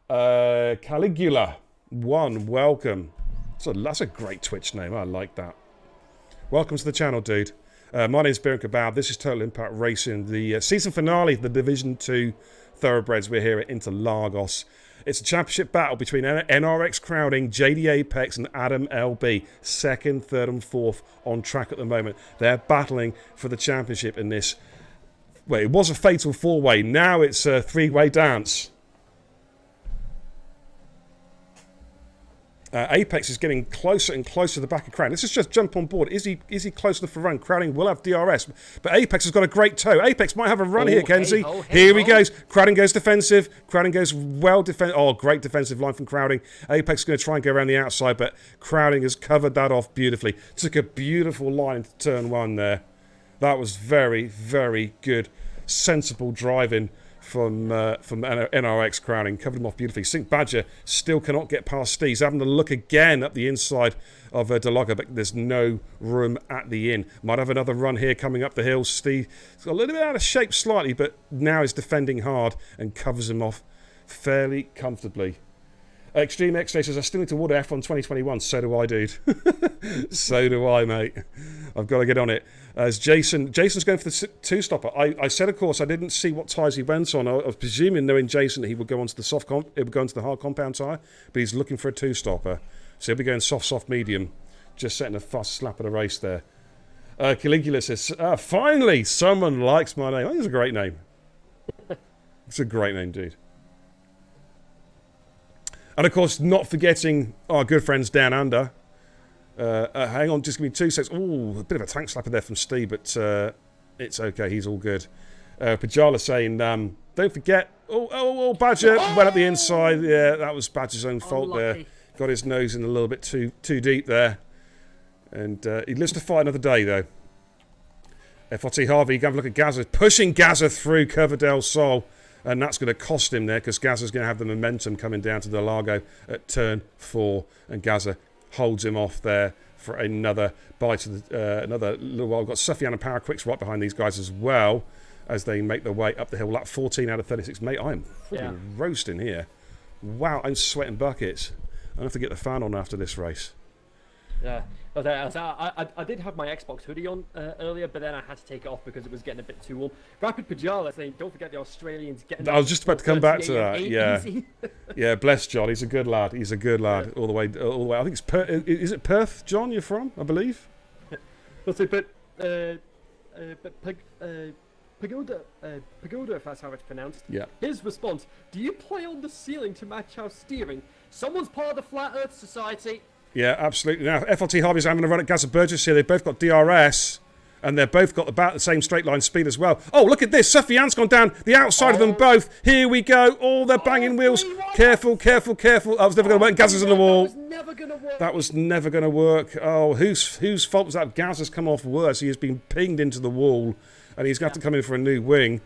Caligula 1, welcome. So that's a great Twitch name. I like that. Welcome to the channel, dude. My name is Biran Kebab. This is Total Impact Racing, the season finale of the Division 2 Thoroughbreds. We're here at Interlagos. It's a championship battle between NRX Crowding, JD Apex, and Adam LB. 2nd, 3rd, and 4th on track at the moment. They're battling for the championship in this. Well, it was a fatal 4-way. Now it's a 3-way dance. Apex is getting closer and closer to the back of Crowding. Let's just jump on board. Is he close enough for a run? Crowding will have DRS, but Apex has got a great toe. Apex might have a run here, Kenzie. Here he goes. Crowding goes defensive. Crowding goes well defensive. Oh, great defensive line from Crowding. Apex is going to try and go around the outside, but Crowding has covered that off beautifully. Took a beautiful line into turn 1 there. That was very, very good, sensible driving from NRX Crowning. Covered him off beautifully. Sink Badger still cannot get past Steve. He's having to look again up the inside of DeLogger, but there's no room at the inn. Might have another run here coming up the hill. Steve got a little bit out of shape slightly, but now is defending hard and covers him off fairly comfortably. Extreme X says, I still need to order F1 2021. So do I, dude. So do I, mate. I've got to get on it. As Jason's going for the two-stopper. I said, of course, I didn't see what tyres he went on. I was presuming, knowing Jason, that he would go onto the he would go into the hard compound tyre, but he's looking for a two-stopper. So he'll be going soft, medium. Just setting a fast slap at a race there. Caligula says, finally, someone likes my name. I think it's a great name. It's a great name, dude. And of course, not forgetting our good friends down under. Hang on, just give me 2 seconds. Oh, a bit of a tank slapper there from Steve, but it's okay. He's all good. Pajala saying, don't forget. Oh, Badger went up the inside. Yeah, that was Badger's own fault there. Got his nose in a little bit too deep there. And he lives to fight another day, though. FRT Harvey, you can have a look at Gaza. Pushing Gaza through Curva del Sol. And that's going to cost him there because Gaza's going to have the momentum coming down to the Largo at turn 4. And Gaza holds him off there for another bite of another little while. We've got Sufyan and Power Quicks right behind these guys as well as they make their way up the hill. Lap 14 out of 36. Mate, I am freaking roasting here. Wow, I'm sweating buckets. I'll have to get the fan on after this race. Yeah. I did have my Xbox hoodie on earlier, but then I had to take it off because it was getting a bit too warm. Rapid Pajala saying, don't forget the Australians getting... I was just about to come back to that, yeah. Yeah, bless John. He's a good lad. He's a good lad all the way. I think it's is it Perth, John, you're from, I believe? Pagoda, if that's how it's pronounced. Yeah. His response, do you play on the ceiling to match our steering? Someone's part of the Flat Earth Society. Yeah, absolutely. Now, FLT Harvey's having a run at Gaza Burgess here. They've both got DRS, and they've both got about the same straight line speed as well. Oh, look at this. Sufyan's gone down the outside of them both. Here we go. Oh, they're banging wheels. Careful. That was never going to work. Gaza's on the wall. That was never going to work. Oh, whose fault was that? Gaza's come off worse. He has been pinged into the wall, and he's got to come in for a new wing.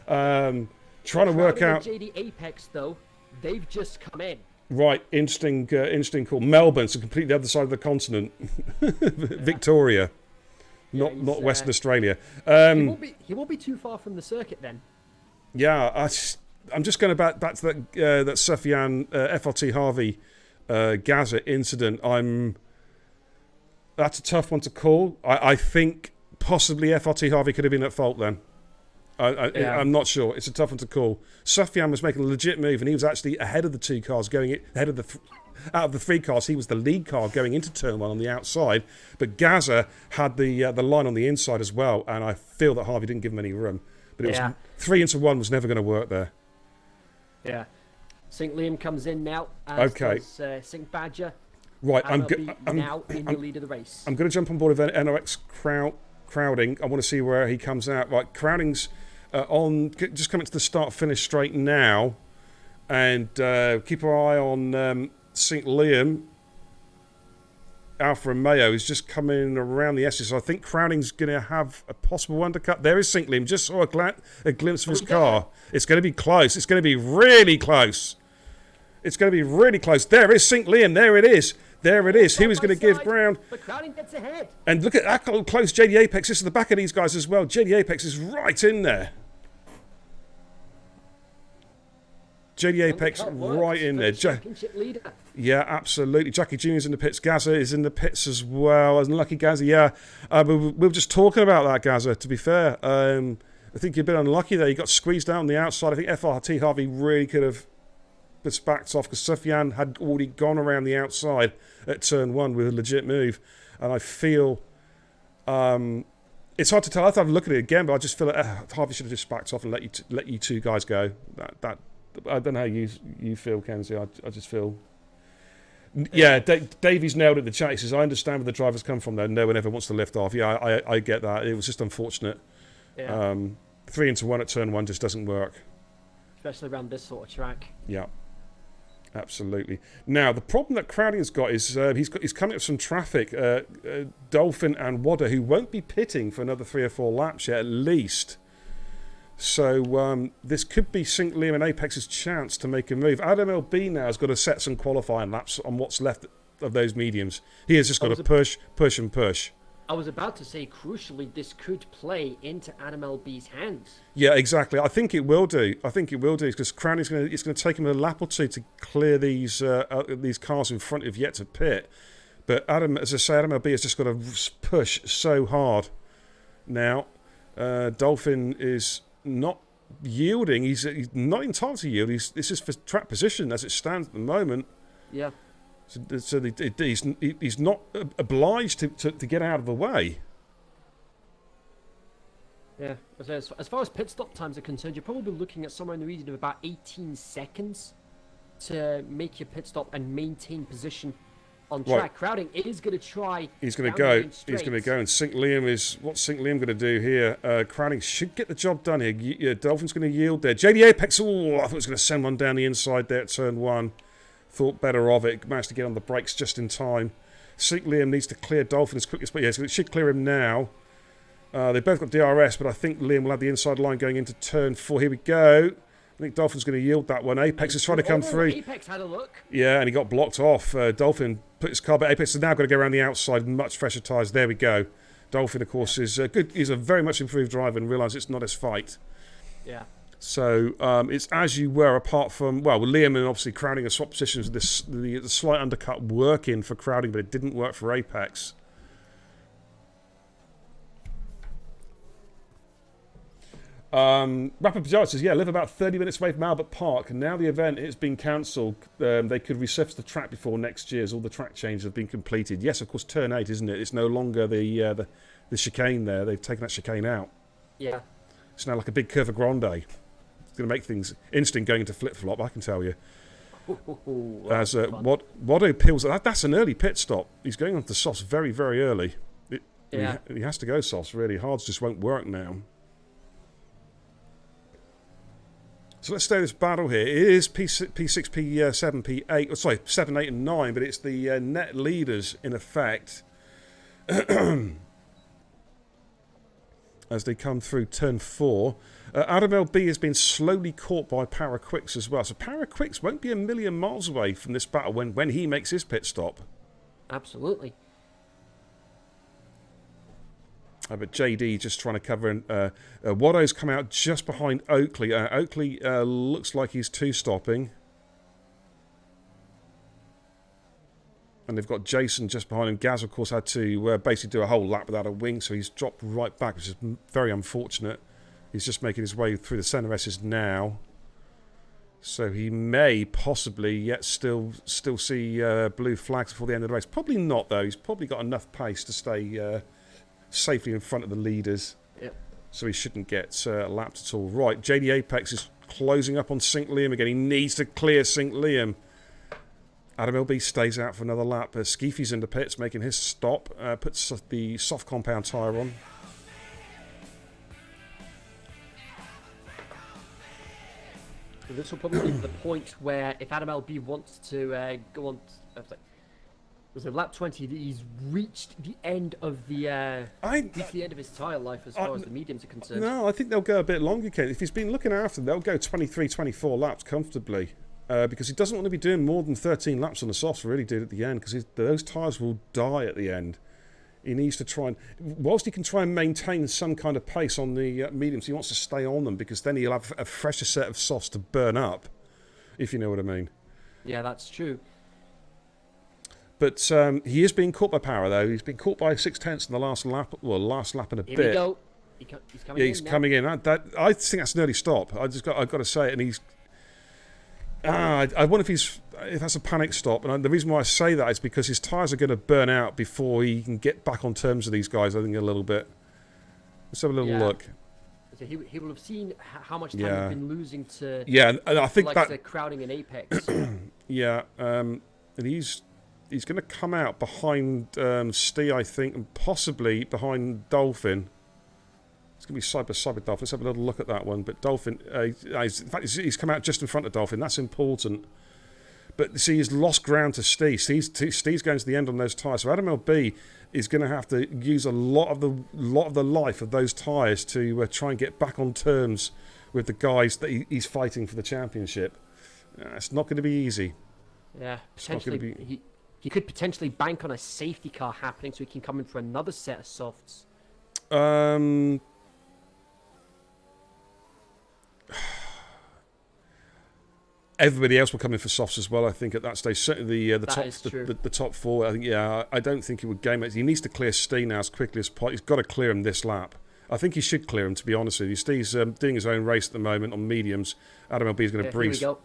Trying to work out... JD Apex, though, they've just come in. Right, interesting call. Melbourne, so completely the other side of the continent. Victoria, not Western Australia. He won't be too far from the circuit then. Yeah, I'm just going back to that Sufyan FLT Harvey Gaza incident. That's a tough one to call. I think possibly FLT Harvey could have been at fault then. I'm not sure. It's a tough one to call. Sufyan was making a legit move, and he was actually ahead of the two cars ahead of out of the three cars. He was the lead car going into turn 1 on the outside, but Gaza had the line on the inside as well, and I feel that Harvey didn't give him any room. But it was 3 into 1 was never going to work there. Yeah. St. Liam comes in now. Okay. St. Badger. Right. I'm now in the lead of the race. I'm going to jump on board with NOX Crowding. I want to see where he comes out. Right. Crowding's just coming to the start-finish straight now, and keep our eye on St. Liam. Alfa Romeo is just coming around the S's. So I think Crowding's going to have a possible undercut. There is St. Liam. Just saw a glimpse of his car. It's going to be close. It's going to be really close. It's going to be really close. There is St. Liam. There it is. There it is. He was going to give ground. But Crowding gets ahead. And look at how close JD Apex is to the back of these guys as well. JD Apex is right in there. JD Apex right in there. Yeah, absolutely. Jackie Jr.'s in the pits. Gaza is in the pits as well. Unlucky Gaza, yeah. We were just talking about that, Gaza, to be fair. I think you're a bit unlucky there. You got squeezed out on the outside. I think FRT Harvey really could have just backed off because Sufyan had already gone around the outside at turn 1 with a legit move. And I feel... it's hard to tell. I have to have a look at it again, but I just feel like Harvey should have just backed off and let you two guys go. That I don't know how you feel, Kenzie. I just feel... Yeah, Davey's nailed it in the chat. He says, I understand where the drivers come from, though. No one ever wants to lift off. Yeah, I get that. It was just unfortunate. Yeah. 3 into 1 at turn 1 just doesn't work. Especially around this sort of track. Yeah. Absolutely. Now, the problem that Crowding's got is he's coming up some traffic. Dolphin and Wadder, who won't be pitting for another 3 or 4 laps yet, at least. So this could be St. Liam and Apex's chance to make a move. Adam LB now has got to set some qualifying laps on what's left of those mediums. He has just got to push, push, and push. I was about to say, crucially, this could play into Adam LB's hands. Yeah, exactly. I think it will do. Because Crowning's it's going to take him a lap or two to clear these cars in front of yet to pit. But Adam, as I say, Adam LB has just got to push so hard. Now, Dolphin is not yielding. He's not entitled to yield. This is for track position as it stands at the moment. Yeah. So he's not obliged to get out of the way. Yeah, as far as pit stop times are concerned, you're probably looking at somewhere in the region of about 18 seconds to make your pit stop and maintain position on track. Right. Crowding is going to try. He's going to go. He's going to go. And St. Liam is... What's St. Liam going to do here? Crowding should get the job done here. Dolphin's going to yield there. JD Apex, I thought it was going to send one down the inside there at turn 1. Thought better of it. Managed to get on the brakes just in time. St. Liam needs to clear Dolphin as quickly as possible. Yes, it should clear him now. They both got DRS, but I think Liam will have the inside line going into turn 4. Here we go. I think Dolphin's going to yield that one. Apex is trying to come through. Apex had a look. Yeah, and he got blocked off. Dolphin put his car, but Apex has now got to go around the outside. Much fresher tyres. There we go. Dolphin, of course, is good. He's a very much improved driver and realised it's not his fight. Yeah. So it's as you were, apart from, well, Liam and obviously Crowding are swap positions with the slight undercut working for Crowding, but it didn't work for Apex. Rapid Pajara says, live about 30 minutes away from Albert Park. Now the event has been cancelled. They could resurface the track before next year as all the track changes have been completed. Yes, of course, turn 8, isn't it? It's no longer the chicane there. They've taken that chicane out. Yeah. It's now like a big curva grande. It's going to make things interesting going into flip-flop, I can tell you. As Wado peels, that's an early pit stop. He's going on to softs very, very early. He has to go softs, really. Hards just won't work now. So let's stay this battle here. It is P6, P7, P8. Sorry, 7, 8, and 9, but it's the net leaders, in effect, as they come through turn 4. Adam LB has been slowly caught by Paraquicks as well. So Paraquicks won't be a million miles away from this battle when he makes his pit stop. Absolutely. But JD just trying to cover. Wado's come out just behind Oakley. Oakley looks like he's 2-stopping. And they've got Jason just behind him. Gaz, of course, had to basically do a whole lap without a wing, so he's dropped right back, which is very unfortunate. He's just making his way through the centre S's now. So he may possibly yet still see blue flags before the end of the race. Probably not, though. He's probably got enough pace to stay safely in front of the leaders. Yep. So he shouldn't get lapped at all. Right, JD Apex is closing up on St. Liam again. He needs to clear St. Liam. Adam LB stays out for another lap. Skeefy's in the pits, making his stop. Puts the soft compound tyre on. So this will probably be the point where if Adam LB wants to go on... Was it lap 20? He's reached the end of the end of his tyre life as far as the mediums are concerned. No, I think they'll go a bit longer, Ken. If he's been looking after them, they'll go 23, 24 laps comfortably. Because he doesn't want to be doing more than 13 laps on the softs, really did at the end, because those tyres will die at the end. He needs to try and... Whilst he can try and maintain some kind of pace on the mediums, he wants to stay on them, because then he'll have a fresher set of softs to burn up, if you know what I mean. Yeah, that's true. But he is being caught by Power, though. He's been caught by 6/10 in the last lap. Well, last lap and a bit. Here we go. He's coming in. He's coming in. I think that's an early stop. I've got to say it. And he's. I wonder if that's a panic stop. And the reason why I say that is because his tyres are going to burn out before he can get back on terms with these guys. I think a little bit. Let's have a little look. So he will have seen how much time he's been losing to. Yeah, and I think that Crowding in Apex. Yeah, and he's going to come out behind Stee, I think, and possibly behind Dolphin. It's going to be side by side with Dolphin. Let's have a little look at that one. But Dolphin, in fact, he's come out just in front of Dolphin. That's important. But see, he's lost ground to Steve. Steve's going to the end on those tyres. So Adam LB is going to have to use a lot of the life of those tyres to try and get back on terms with the guys that he's fighting for the championship. It's not going to be easy. Yeah, potentially he could potentially bank on a safety car happening so he can come in for another set of softs. Everybody else will come in for softs as well, I think, at that stage. Certainly the top four. I think, I don't think he would game it. He needs to clear Steve now as quickly as possible. He's got to clear him this lap. I think he should clear him, to be honest with you. Steve's doing his own race at the moment on mediums. Adam LB is going to breeze. Here we go.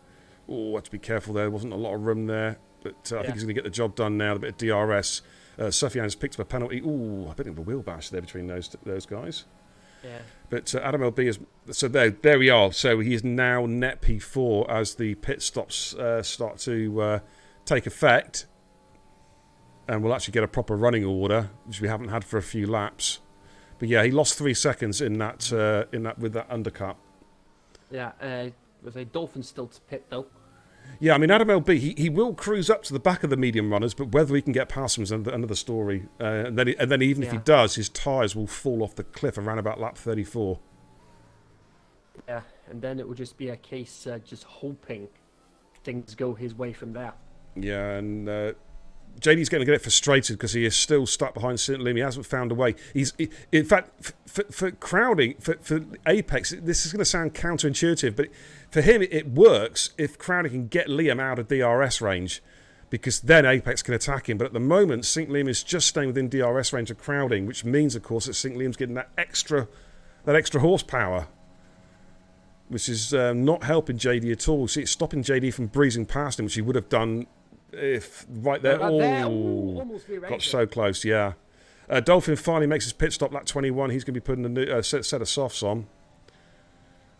Oh, have to be careful there. There wasn't a lot of room there. But I think he's going to get the job done now. A bit of DRS. Sufjan's picked up a penalty. Ooh, a bit of a wheel bash there between those guys. Yeah. But Adam LB is... So there we are. So he is now net P4 as the pit stops start to take effect. And we'll actually get a proper running order, which we haven't had for a few laps. But yeah, he lost 3 seconds in that with that undercut. Yeah, was a Dolphin still to pit though. Yeah, I mean, Adam LB, he will cruise up to the back of the medium runners, but whether he can get past them is another story. And then even if he does, his tyres will fall off the cliff around about lap 34. Yeah, and then it will just be a case just hoping things go his way from there. Yeah, and JD's going to get frustrated because he is still stuck behind St. Lim. He hasn't found a way. In fact, for crowding, for Apex, this is going to sound counterintuitive, but for him it works if crowding can get Liam out of DRS range, because then Apex can attack him. But at the moment, St. Liam is just staying within DRS range of crowding, which means, of course, that St. Liam's getting that extra horsepower, which is not helping JD at all. See, it's stopping JD from breezing past him, which he would have done if right there. Almost got so close, yeah. Dolphin finally makes his pit stop, lap 21. He's going to be putting a new set of softs on.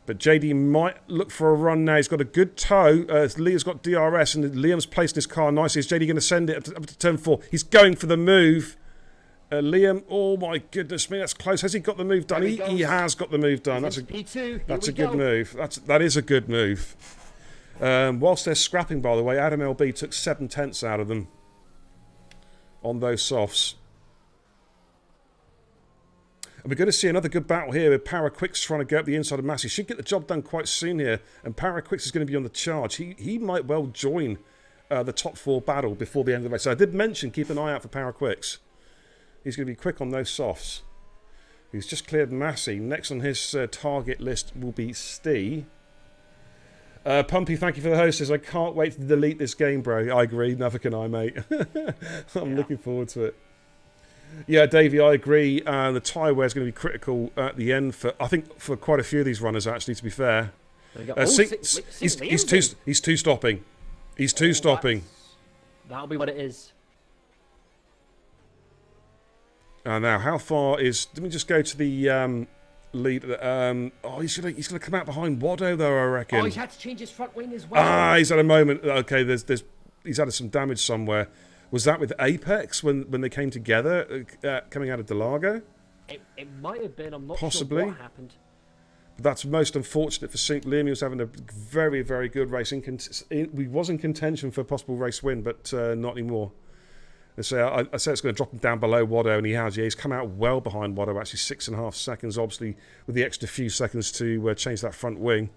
But JD might look for a run now. He's got a good toe. Leah's got DRS, and Liam's placed his car nicely. Is JD going to send it up to turn 4? He's going for the move. Liam, oh my goodness me, that's close. Has he got the move done? He has got the move done. That's a good move. That is a good move. Whilst they're scrapping, by the way, Adam LB took 7 tenths out of them on those softs. And we're going to see another good battle here with Paraquicks trying to go up the inside of Massey. Should get the job done quite soon here, and Paraquicks is going to be on the charge. He might well join the top 4 battle before the end of the race. So I did mention keep an eye out for Paraquicks. He's going to be quick on those softs. He's just cleared Massey. Next on his target list will be Stee. Pumpy, thank you for the hostess. I can't wait to delete this game, bro. I agree. Neither can I, mate. I'm looking forward to it. Yeah, Davey, I agree. The tyre wear is going to be critical at the end I think for quite a few of these runners, actually, to be fair. He's two stopping. He's two stopping. That'll be what it is. Now, how far is... Let me just go to the lead. He's gonna come out behind Waddo, though, I reckon. Oh, he's had to change his front wing as well. He's had a moment. Okay, he's had some damage somewhere. Was that with Apex when they came together, coming out of Delago? It might have been. I'm not Possibly. sure what happened. But that's most unfortunate for St. Liam. He was having a very, very good race. He was in contention for a possible race win, but not anymore. I say it's going to drop him down below Waddo, and he has. Yeah, he's come out well behind Waddo, actually 6.5 seconds, obviously, with the extra few seconds to change that front wing.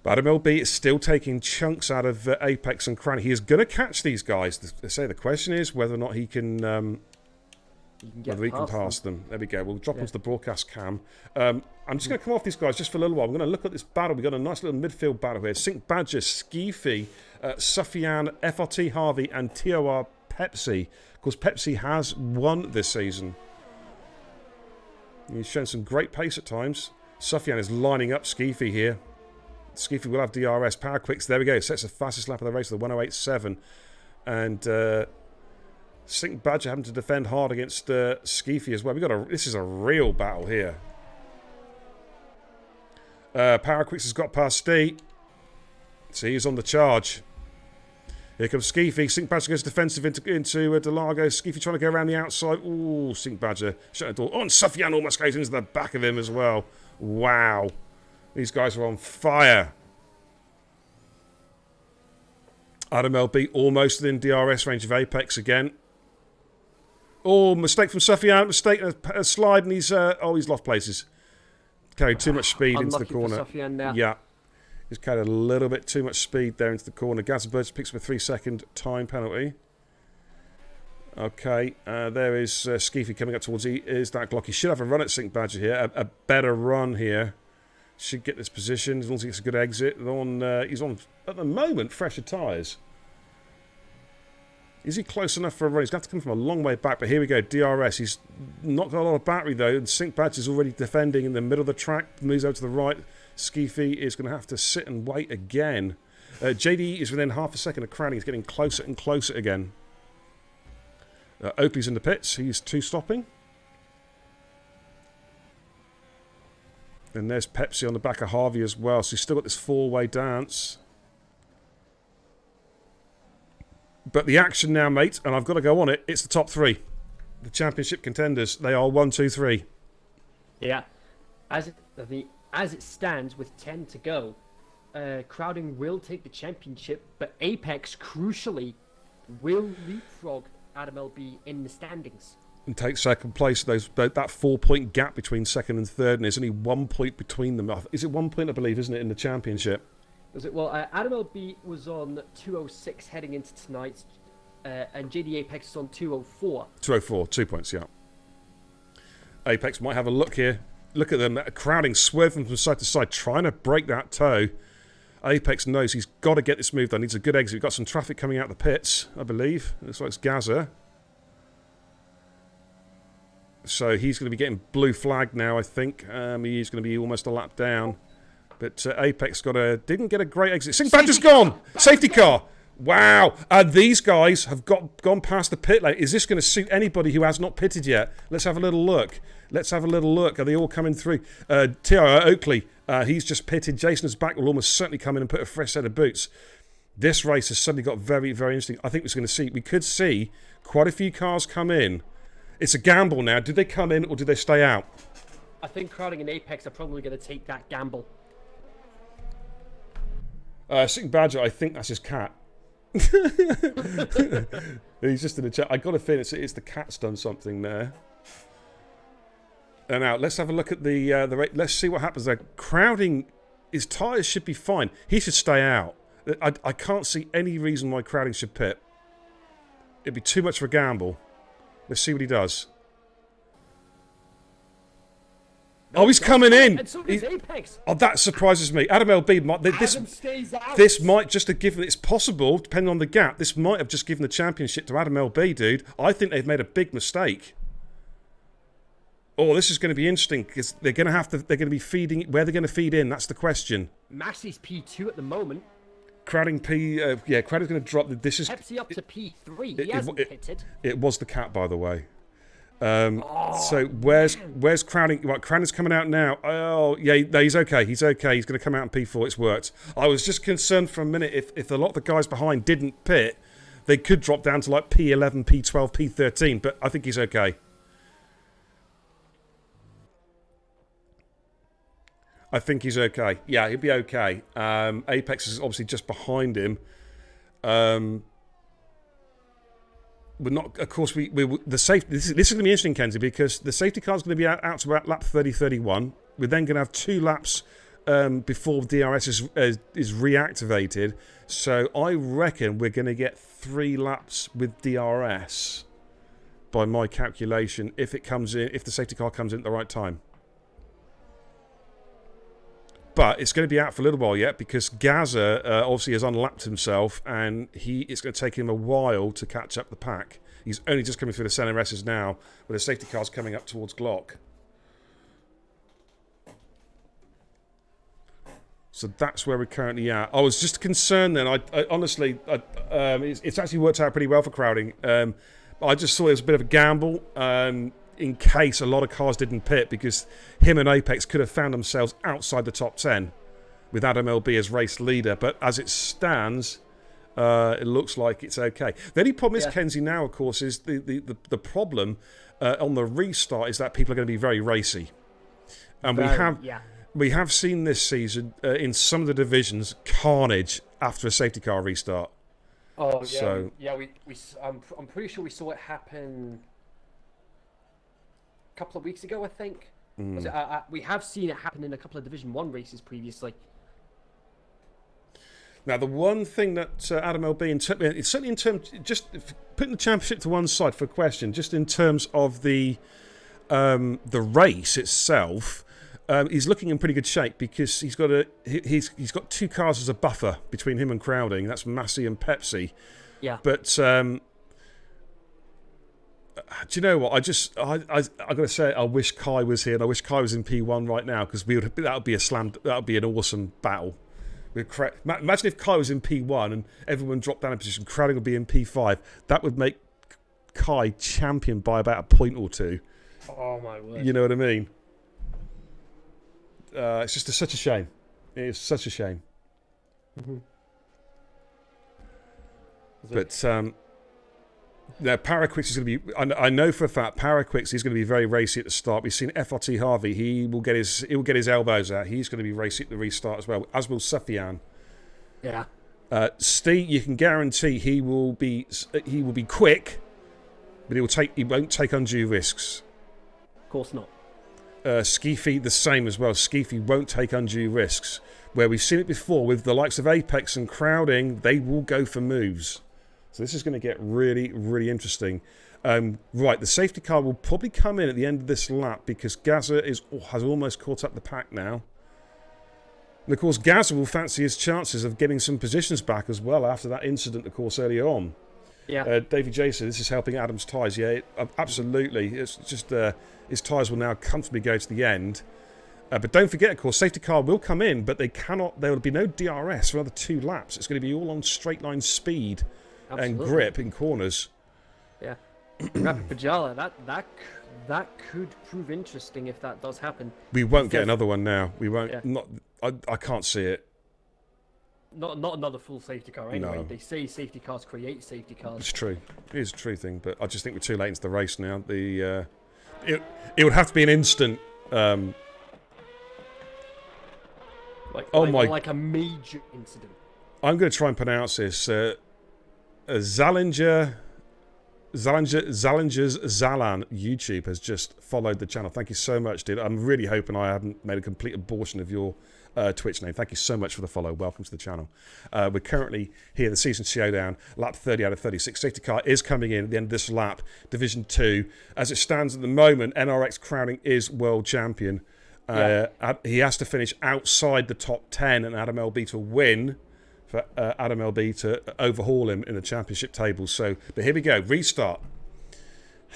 But Adam LB is still taking chunks out of Apex and Cranny. He is going to catch these guys. The question is whether or not he can pass them. There we go. We'll drop onto the broadcast cam. I'm just going to come off these guys just for a little while. I'm going to look at this battle. We've got a nice little midfield battle here. Sync Badger, Skeefy, Sufjan, FRT Harvey, and TOR Pepsi. Of course, Pepsi has won this season. He's shown some great pace at times. Sufjan is lining up Skeefy here. Skeefy will have DRS. Paraquicks, there we go. Sets the fastest lap of the race with a 1:08.7. And Sync Badger having to defend hard against Skeefy as well. This is a real battle here. Paraquicks has got past Stee. So he's on the charge. Here comes Skeefy. Sync Badger goes defensive into Delago. Skeefy trying to go around the outside. Ooh, Sync Badger shut the door. Oh, and Sufjan almost goes into the back of him as well. Wow. These guys are on fire. Adam LB almost within DRS range of Apex again. Oh, mistake from Sufyan. Mistake, a slide, and he's lost places. Carried too much speed into the corner. For Sufyan now. Yeah. He's carried a little bit too much speed there into the corner. Gazabird picks up a 3-second time penalty. Okay, there is Skeefy coming up towards is that Glock. He should have a run at Sink Badger here. A better run here. Should get this position as long as he gets a good exit. He's on, at the moment, fresher tyres. Is he close enough for a run? He's going to have to come from a long way back, but here we go, DRS. He's not got a lot of battery, though, and Sink Badger's already defending in the middle of the track. Moves over to the right. Skeefy is going to have to sit and wait again. JD is within half a second of crowding. He's getting closer and closer again. Opie's in the pits. He's 2-stopping. And there's Pepsi on the back of Harvey as well. So he's still got this 4-way dance. But the action now, mate, and I've got to go on it, it's the top 3. The championship contenders. They are 1, 2, 3. Yeah. As it stands with 10 to go, Crowding will take the championship, but Apex, crucially, will leapfrog Adam LB in the standings. And take second place. That 4-point gap between second and third, and there's only 1 point between them. Is it 1 point, I believe, isn't it, in the championship? Was it? Well, Adam LB was on 206 heading into tonight, and JD Apex is on 204. 204, 2 points, yeah. Apex might have a look here. Look at them, crowding, swerving from side to side, trying to break that toe. Apex knows he's got to get this move done. Needs a good exit. We've got some traffic coming out the pits, I believe. Looks like it's Gaza. So he's going to be getting blue flagged now, I think. He's going to be almost a lap down. But Apex didn't get a great exit. Sink Badger's gone! Safety car! Wow! And these guys have gone past the pit lane. Is this going to suit anybody who has not pitted yet? Let's have a little look. Are they all coming through? TIR Oakley, he's just pitted. Jason's back will almost certainly come in and put a fresh set of boots. This race has suddenly got very, very interesting. I think we could see quite a few cars come in. It's a gamble now. Did they come in or did they stay out? I think Crowding and Apex are probably going to take that gamble. Sink Badger, I think that's his cat. He's just in the chat. I got a feeling it's the cat's done something there. And now let's have a look at the rate. Let's see what happens there. Crowding, his tyres should be fine. He should stay out. I can't see any reason why Crowding should pit. It'd be too much of a gamble. Let's see what he does. Oh, he's coming in. And so is Apex. Oh, that surprises me. Adam LB, this might just have given, it's possible, depending on the gap, this might have just given the championship to Adam LB, dude. I think they've made a big mistake. Oh, this is going to be interesting because they're going to be feeding, where they're going to feed in, that's the question. Massey's P2 at the moment. Crowding Crowding's going to drop. This is Pepsi up to P3. He hasn't pitted. It was the cat, by the way. So where's Crowding? Right, Crowding's coming out now. Oh, yeah, no, he's okay. He's okay. He's going to come out in P4. It's worked. I was just concerned for a minute if a lot of the guys behind didn't pit, they could drop down to like P11, P12, P13. But I think he's okay. I think he's okay. Yeah, he'll be okay. Apex is obviously just behind him. We're not, of course, the safety. This is going to be interesting, Kenzie, because the safety car is going to be out to about lap 30-31. We're then going to have 2 laps before DRS is reactivated. So I reckon we're going to get 3 laps with DRS by my calculation if it comes in, if the safety car comes in at the right time. But it's going to be out for a little while yet because Gaza obviously has unlapped himself and it's going to take him a while to catch up the pack. He's only just coming through the center S's now with the safety cars coming up towards Glock. So that's where we're currently at. I was just concerned then. I honestly, it's actually worked out pretty well for Crowding. I just thought it was a bit of a gamble. In case a lot of cars didn't pit because him and Apex could have found themselves outside the top 10 with Adam LB as race leader. But as it stands, it looks like it's okay. The only problem is, Kenzie, now, of course, is the problem on the restart is that people are going to be very racy. And we have seen this season in some of the divisions carnage after a safety car restart. Oh yeah, So I'm pretty sure we saw it happen a couple of weeks ago. I think Was it, we have seen it happen in a couple of Division 1 races previously. now the one thing that Adam LB, it's certainly in terms, just putting the championship to one side for a question, just in terms of the race itself. He's looking in pretty good shape because he's got two cars as a buffer between him and Crowding. That's Massey and Pepsi. Yeah. But do you know what? I got to say, I wish Kai was here, and I wish Kai was in P1 right now because that would be an awesome battle. Imagine if Kai was in P1 and everyone dropped down a position. Crowding would be in P5. That would make Kai champion by about a point or two. Oh my word! You know what I mean? It's just such a shame. It is such a shame. Mm-hmm. But now Paraquix is going to be. I know for a fact Paraquix is going to be very racy at the start. We've seen FRT Harvey. He will get his elbows out. He's going to be racy at the restart as well. As will Sufyan. Yeah. Steve, you can guarantee he will be quick, but he won't take undue risks. Of course not. Skeefy the same as well. Skeefy won't take undue risks. Where we've seen it before with the likes of Apex and Crowding, they will go for moves. So this is going to get really, really interesting. Right, the safety car will probably come in at the end of this lap because Gaza has almost caught up the pack now. And of course, Gaza will fancy his chances of getting some positions back as well after that incident, of course, earlier on. Yeah. Davey J said this is helping Adam's tyres. Yeah, absolutely. It's just his tyres will now comfortably go to the end. But don't forget, of course, safety car will come in, but there will be no DRS for another 2 laps. It's going to be all on straight line speed and grip in corners. Yeah. Rapid Pajala, that could prove interesting if that does happen. We won't get another one now. We won't. Yeah. I can't see it. Not another full safety car anyway. No. They say safety cars create safety cars. It's true. It is a true thing, but I just think we're too late into the race now. It would have to be an instant. Like a major incident. I'm going to try and pronounce this. Zalan YouTube has just followed the channel. Thank you so much, dude. I'm really hoping I haven't made a complete abortion of your Twitch name. Thank you so much for the follow. Welcome to the channel. We're currently here, the season showdown, lap 30 out of 36. Safety car is coming in at the end of this lap, Division 2. As it stands at the moment, NRX Crowding is world champion. He has to finish outside the top 10 and Adam LB to win for Adam LB to overhaul him in the championship table. So, but here we go. Restart.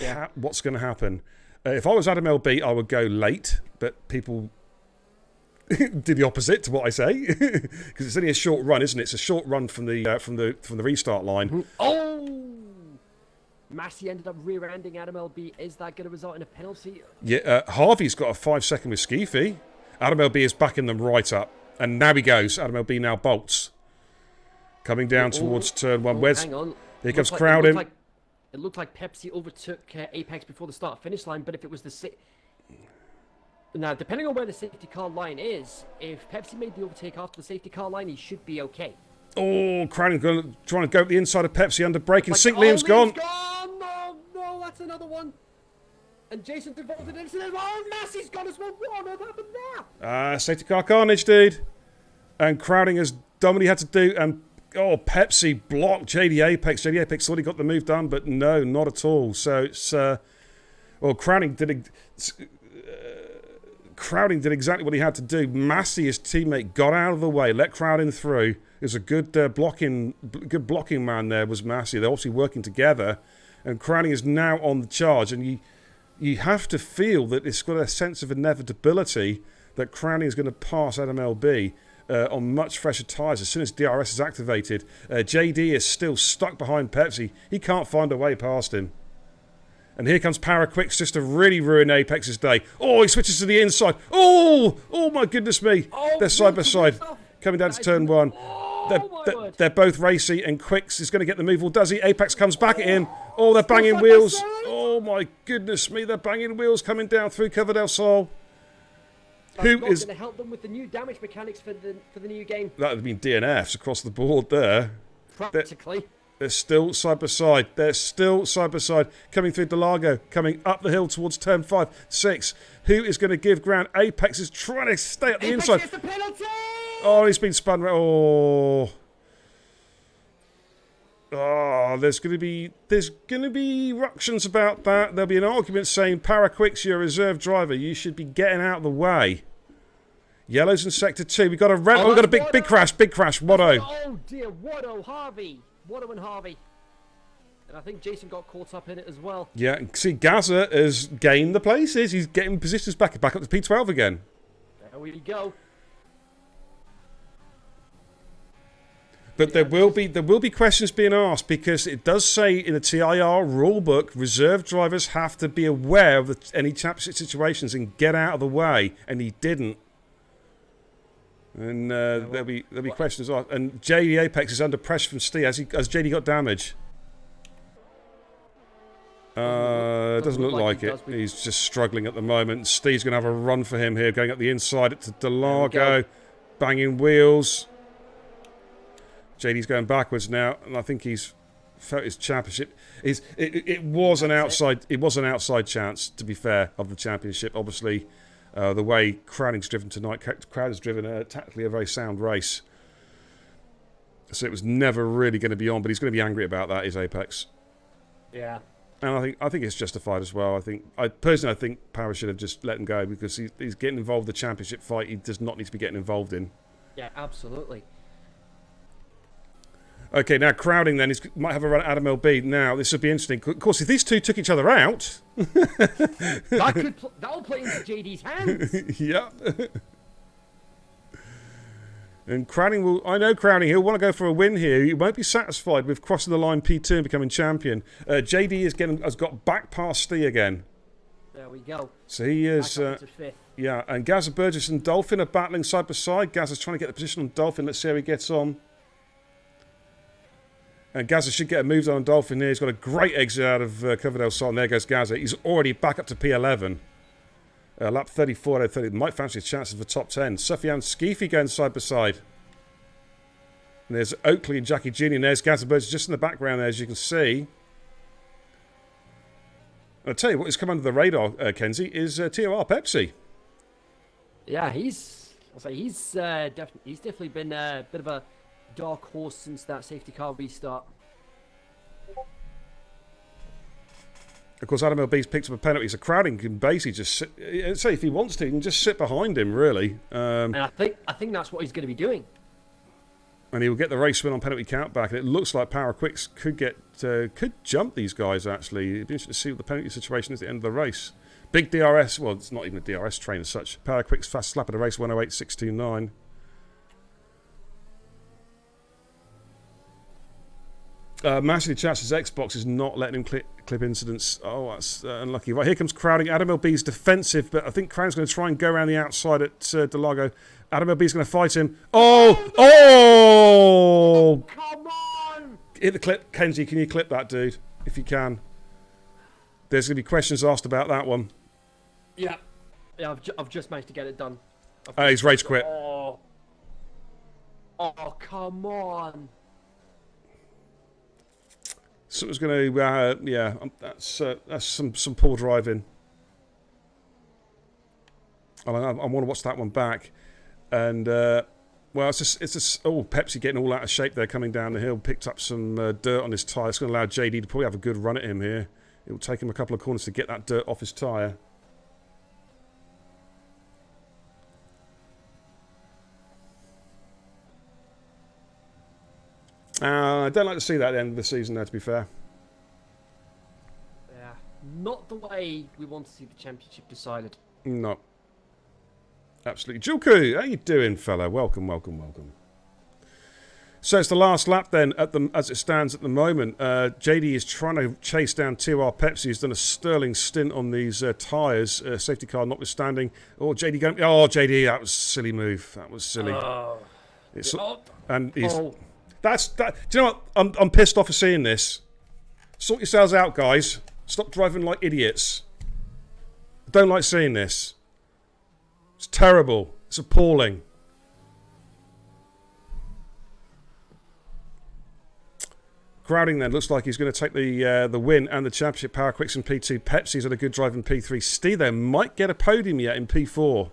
Yeah. What's going to happen? If I was Adam LB, I would go late, but people do the opposite to what I say because it's only a short run, isn't it? It's a short run from the restart line. Oh, Massey ended up rear-ending Adam LB. Is that going to result in a penalty? Yeah, Harvey's got a 5-second with Skeefy. Adam LB is backing them right up, and now he goes. Adam LB now bolts, coming down towards turn 1. Hang on. Here comes Crowding. It looked like Pepsi overtook Apex before the start-finish line, but if it was now, depending on where the safety car line is, if Pepsi made the overtake after the safety car line, he should be okay. Oh, Crowding trying to go up the inside of Pepsi under braking. Liam's gone. No, that's another one. And Jason's involved in an incident. Oh, Massey's gone as well. What on earth happened there? Safety car carnage, dude. And Crowding has done what he had to do. And Pepsi blocked JD Apex. JD Apex thought he got the move done, but no, not at all. So it's Crowding did exactly what he had to do. Massey, his teammate, got out of the way, let Crowding through. There's a good blocking man there was Massey. They're obviously working together, and Crowding is now on the charge. And you have to feel that it's got a sense of inevitability that Crowding is going to pass Adam LB on much fresher tyres as soon as DRS is activated. JD is still stuck behind Pepsi. He can't find a way past him. And here comes Paraquix just to really ruin Apex's day. Oh, he switches to the inside. Oh my goodness me. They're side by side. Coming down to turn 1. They're both racy, and Quix is going to get the move. Well, does he? Apex comes back at him. Oh, they're banging wheels. Oh my goodness me. They're banging wheels coming down through Cover del Sol. Who is going to help them with the new damage mechanics for the new game? That would have been DNFs across the board there. Practically. They're still side by side. They're still side by side. Coming through Delago. Coming up the hill towards turn 5, 6. Who is going to give ground? Apex is trying to stay at the inside. Gets the penalty! Oh, he's been spun. Oh. Oh, there's going to be ructions about that. There'll be an argument saying, Paraquix, you're a reserve driver. You should be getting out of the way. Yellow's in sector 2. We've got a red. Oh, we've got a big crash. Big crash. Watto. Oh dear, Watto, Harvey. Watto and Harvey. And I think Jason got caught up in it as well. Yeah, see, Gaza has gained the places. He's getting positions back up to P12 again. There we go. But there will be questions being asked, because it does say in the TIR rulebook, reserve drivers have to be aware of any championship situations and get out of the way, and he didn't. And there'll be questions asked. And JD Apex is under pressure from Steve. Has JD got damage? Doesn't look like it. He's just struggling at the moment. Steve's going to have a run for him here, going up the inside to Delago, banging wheels. JD's going backwards now, and I think he's felt his championship. It was an outside chance, to be fair, of the championship. Obviously, the way Crowding's driven tonight, Crowder's driven tactically a very sound race. So it was never really going to be on, but he's going to be angry about that, is Apex. Yeah. And I think it's justified as well. I think Power should have just let him go, because he's getting involved in the championship fight he does not need to be getting involved in. Yeah, absolutely. Okay, now Crowding then might have a run at Adam LB. Now, this would be interesting. Of course, if these two took each other out... That'll play into JD's hands. Yeah. And Crowding I know Crowding, he'll want to go for a win here. He won't be satisfied with crossing the line P2 and becoming champion. JD has got back past Stee again. There we go. So he is... Back up to fifth. Yeah, and Gaza Burgess and Dolphin are battling side by side. Gaza's trying to get the position on Dolphin. Let's see how he gets on. And Gaza should get a move on Dolphin here. He's got a great exit out of Coverdale side. And there goes Gaza. He's already back up to P11. Lap 34 out of 30. Might fancy his chances for top 10. Sufyan Skeefy going side by side. And there's Oakley and Jackie Jr. And there's Gaza Burgess just in the background there, as you can see. I'll tell you what has come under the radar, Kenzie, is TIR Pepsi. Yeah, he's definitely been a bit of a dark horse since that safety car restart. Of course, Adam LB's picked up a penalty, so Crowding can basically just sit, say if he wants to, he can just sit behind him, really. And I think that's what he's going to be doing. And he will get the race win on penalty count back, and it looks like Power Quicks could jump these guys, actually. It'd be interesting to see what the penalty situation is at the end of the race. Big DRS, well, it's not even a DRS train as such. Power Quicks fast slap at a race, 108.629. Massively Chats's Xbox is not letting him clip incidents. Oh, that's unlucky. Right, here comes Crowding. Adam LB's defensive, but I think Crowding's going to try and go around the outside at Delago. Adam LB's going to fight him. Oh! Oh! Come on! Hit the clip. Kenzie, can you clip that, dude? If you can. There's going to be questions asked about that one. Yeah. Yeah, I've just managed to get it done. He's rage quit. Oh, come on. Someone's going to, yeah, that's some poor driving. I want to watch that one back. And, well, it's just, oh, Pepsi getting all out of shape there coming down the hill. Picked up some dirt on his tyre. It's going to allow JD to probably have a good run at him here. It will take him a couple of corners to get that dirt off his tyre. I don't like to see that at the end of the season, though, to be fair. Yeah, not the way we want to see the championship decided. No. Absolutely. Julku, how you doing, fella? Welcome, welcome, welcome. So it's the last lap then, as it stands at the moment. JD is trying to chase down TIR Pepsi. He's done a sterling stint on these tyres, safety car notwithstanding. Oh, JD going... Oh, JD, that was a silly move. That was silly. And he's... Oh. Do you know what? I'm pissed off for seeing this. Sort yourselves out, guys. Stop driving like idiots. I don't like seeing this. It's terrible. It's appalling. Crowding then looks like he's going to take the win and the championship. Power Quicks in P2. Pepsi's had a good drive in P3. Steve there might get a podium yet in P4.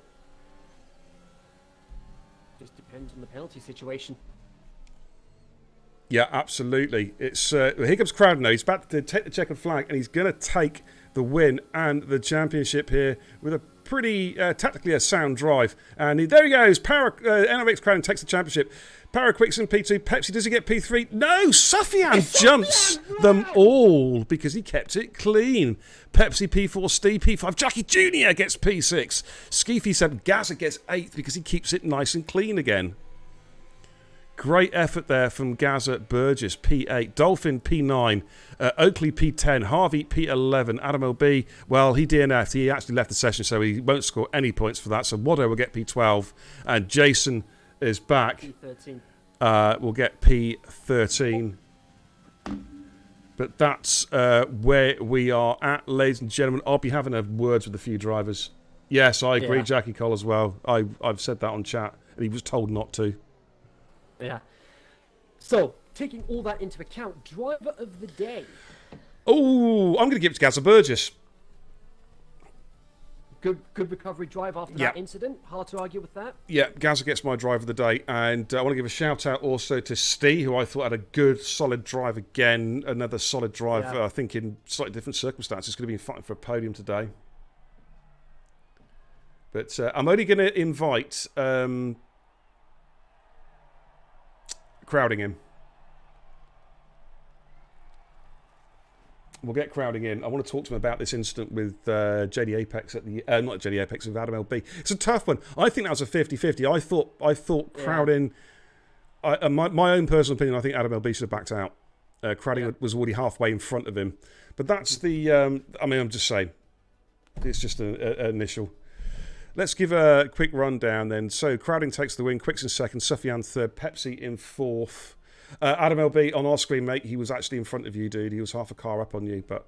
Just depends on the penalty situation. Yeah, absolutely. It's here comes Crowding now. He's about to take the checkered flag and he's going to take the win and the championship here with a pretty tactically a sound drive. And there he goes. NRX Crowding takes the championship. Paraquicks in P2. Pepsi, does he get P3? No! Sufyan jumps them all because he kept it clean. Pepsi P4, Steve P5. Jackie Jr. gets P6. Skeefy 7. Gaza gets 8th because he keeps it nice and clean again. Great effort there from Gaza Burgess, P8. Dolphin, P9. Oakley, P10. Harvey, P11. Adam LB, well, he DNF'd. He actually left the session, so he won't score any points for that. So Waddo will get P12. And Jason is back. P13. We'll get P13. But that's where we are at, ladies and gentlemen. I'll be having a words with a few drivers. Yes, I agree, Yeah. Jackie Cole as well. I've said that on chat, and he was told not to. Yeah. So, taking all that into account, driver of the day. Oh, I'm going to give it to Gaza Burgess. Good recovery drive after Yeah. that incident. Hard to argue with that. Yeah, Gaza gets my drive of the day. And I want to give a shout out also to Steve, who I thought had a good, solid drive again. Another solid drive, Yeah. I think, in slightly different circumstances. Going to be fighting for a podium today. But I'm only going to invite Crowding in. We'll get Crowding in. I want to talk to him about this incident with JD Apex at the not JD Apex, with Adam LB. It's a tough one. I think that was a 50-50. I thought Crowding. My own personal opinion, I think Adam LB should have backed out. Crowding was already halfway in front of him. But that's the. I mean, I'm just saying. It's just an initial. Let's give a quick rundown then. So Crowding takes the win. Quicks in second. Sufyan third. Pepsi in fourth. Adam LB on our screen, mate. He was actually in front of you, dude. He was half a car up on you. But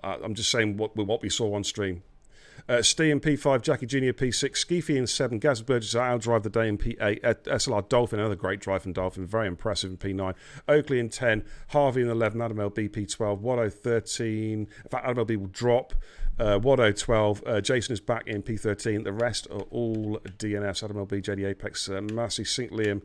I'm just saying what we saw on stream. Steve in P5. Jackie Jr. P6. Skeefy in 7. Gaz Burgess outdrive the day in P8. SLR Dolphin, another great drive from Dolphin. Very impressive in P9. Oakley in 10. Harvey in 11. Adam LB P12. Waddo 13. In fact, Adam LB will drop. Waddo 12. Jason is back in P13. The rest are all DNFs. Adam LB, JD Apex, Massey, Sync Liam,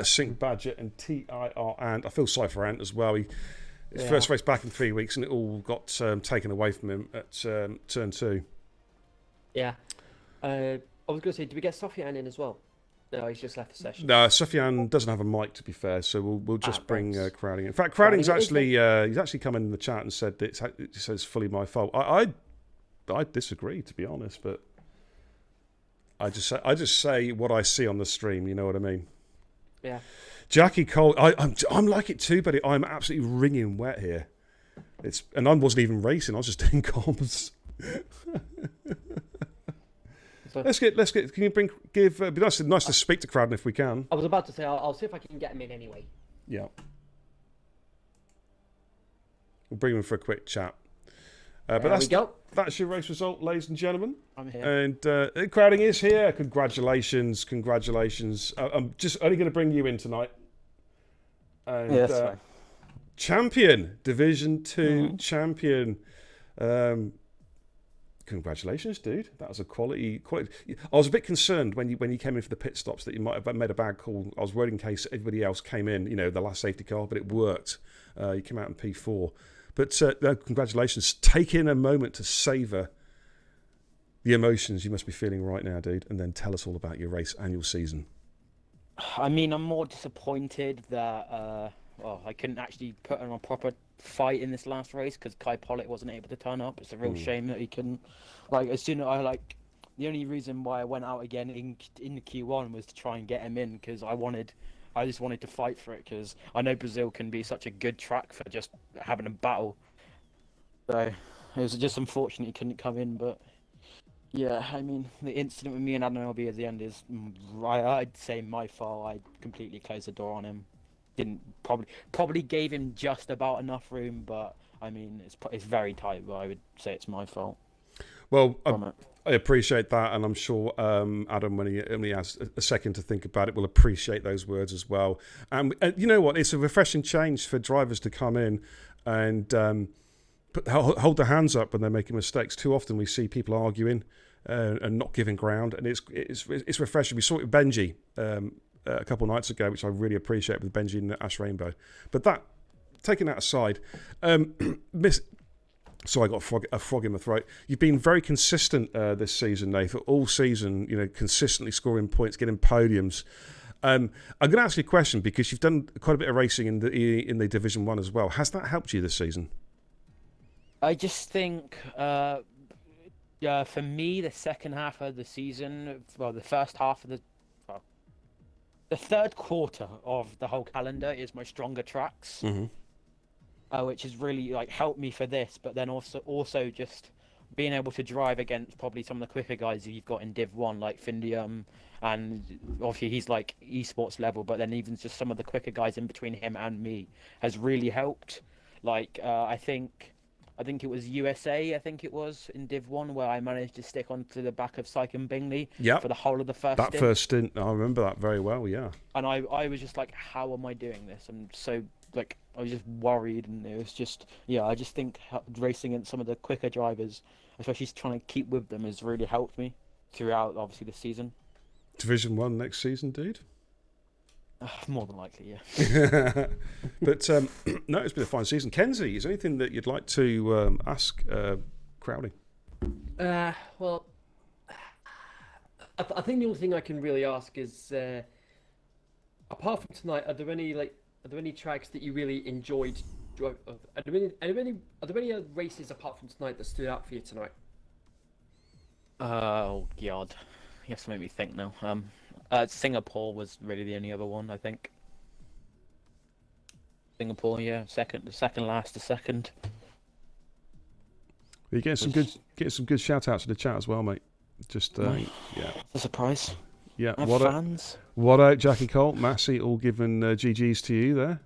Sync Badger, and TIR. And I feel sorry for Ant as well. His first race back in 3 weeks, and it all got taken away from him at turn 2. Yeah. I was going to say, did we get Sufyan in as well? No, he's just left the session. No, Sufyan doesn't have a mic, to be fair, so we'll just bring thanks. Crowding in. In fact, Crowding's Crowding actually he's actually come in the chat and said that it's fully my fault. I disagree, to be honest, but I just say what I see on the stream. You know what I mean? Yeah. Jackie Cole, I'm like it too, but I'm absolutely wringing wet here. And I wasn't even racing. I was just doing comms. Let's get. Can you give? It'd be nice to speak to Crowding if we can. I was about to say, I'll see if I can get him in anyway. Yeah. We'll bring him in for a quick chat. But that's your race result, ladies and gentlemen. I'm here. And Crowding is here. Congratulations. I'm just only going to bring you in tonight. And, Yes, fine. Champion, Division 2 champion. Congratulations, dude. That was a quality. I was a bit concerned when you came in for the pit stops that you might have made a bad call. I was worried in case everybody else came in, the last safety car, but it worked. You came out in P4. But congratulations. Take in a moment to savour the emotions you must be feeling right now, dude, and then tell us all about your race and your season. I mean, I'm more disappointed that I couldn't actually put on a proper fight in this last race because Kai Pollitt wasn't able to turn up. It's a real shame that he couldn't. As soon as the only reason why I went out again in the Q1 was to try and get him in because I just wanted to fight for it because I know Brazil can be such a good track for just having a battle. So it was just unfortunate he couldn't come in, but yeah, I mean, the incident with me and Adam LB at the end is, I'd say, my fault. I completely closed the door on him. Didn't probably gave him just about enough room, but I mean, it's very tight. But I would say it's my fault. Well, I appreciate that, and I'm sure Adam, when he has a second to think about it, will appreciate those words as well. And you know what? It's a refreshing change for drivers to come in and hold their hands up when they're making mistakes. Too often we see people arguing and not giving ground, and it's refreshing. We saw it with Benji a couple of nights ago, which I really appreciate with Benji and Ash Rainbow. But that, taking that aside, So I got a frog in my throat. You've been very consistent this season, Nathan. All season, consistently scoring points, getting podiums. I'm going to ask you a question because you've done quite a bit of racing in the Division 1 as well. Has that helped you this season? I just think, for me, the second half of the season, the first half of the third quarter of the whole calendar is my stronger tracks. Mm-hmm. Which has really helped me for this, but then also just being able to drive against probably some of the quicker guys you've got in Div 1, like Findium, and obviously he's like esports level, but then even just some of the quicker guys in between him and me has really helped. I think it was USA, in Div 1 where I managed to stick onto the back of Syke and Bingley for the whole of the first stint. First stint, I remember that very well, yeah. And I was just like, how am I doing this? I'm so I was just worried, and it was just, I just think racing against some of the quicker drivers, especially trying to keep with them, has really helped me throughout, obviously, the season. Division 1 next season, dude? More than likely, yeah. But, no, it's been a fine season. Kenzie, is there anything that you'd like to ask Crowley? Well, I think the only thing I can really ask is, apart from tonight, are there any tracks that you really enjoyed? Are there any races apart from tonight that stood out for you tonight? Oh God, you have to make me think now. Singapore was really the only other one, I think. Singapore, yeah, second last. You getting some good shout outs to the chat as well, mate. Just yeah, a surprise. Yeah, fans. What out, Jackie Colt, Massey, all giving GGs to you there.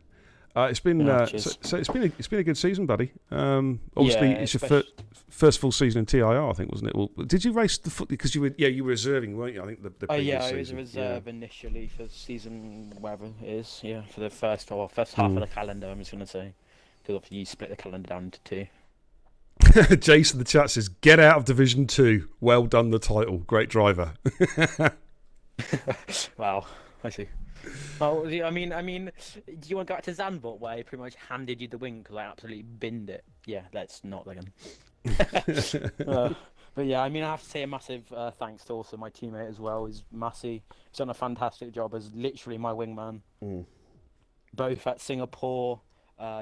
It's been so it's been a good season, buddy. Obviously, it's your first full season in TIR, I think, wasn't it? Well, did you race because you were reserving, weren't you? I think the previous season. I was a reserve initially for season whatever it is. Yeah, for the first half of the calendar. I'm just gonna say, because obviously you split the calendar down into two. Jason, the chat says, "Get out of Division 2. Well done, the title. Great driver." Wow, I see. Oh, I mean, do you want to go back to Zandvoort where I pretty much handed you the win because I absolutely binned it? Yeah, let's not again. But yeah, I have to say a massive thanks to also my teammate as well, is Massey. He's done a fantastic job as literally my wingman. Both at Singapore,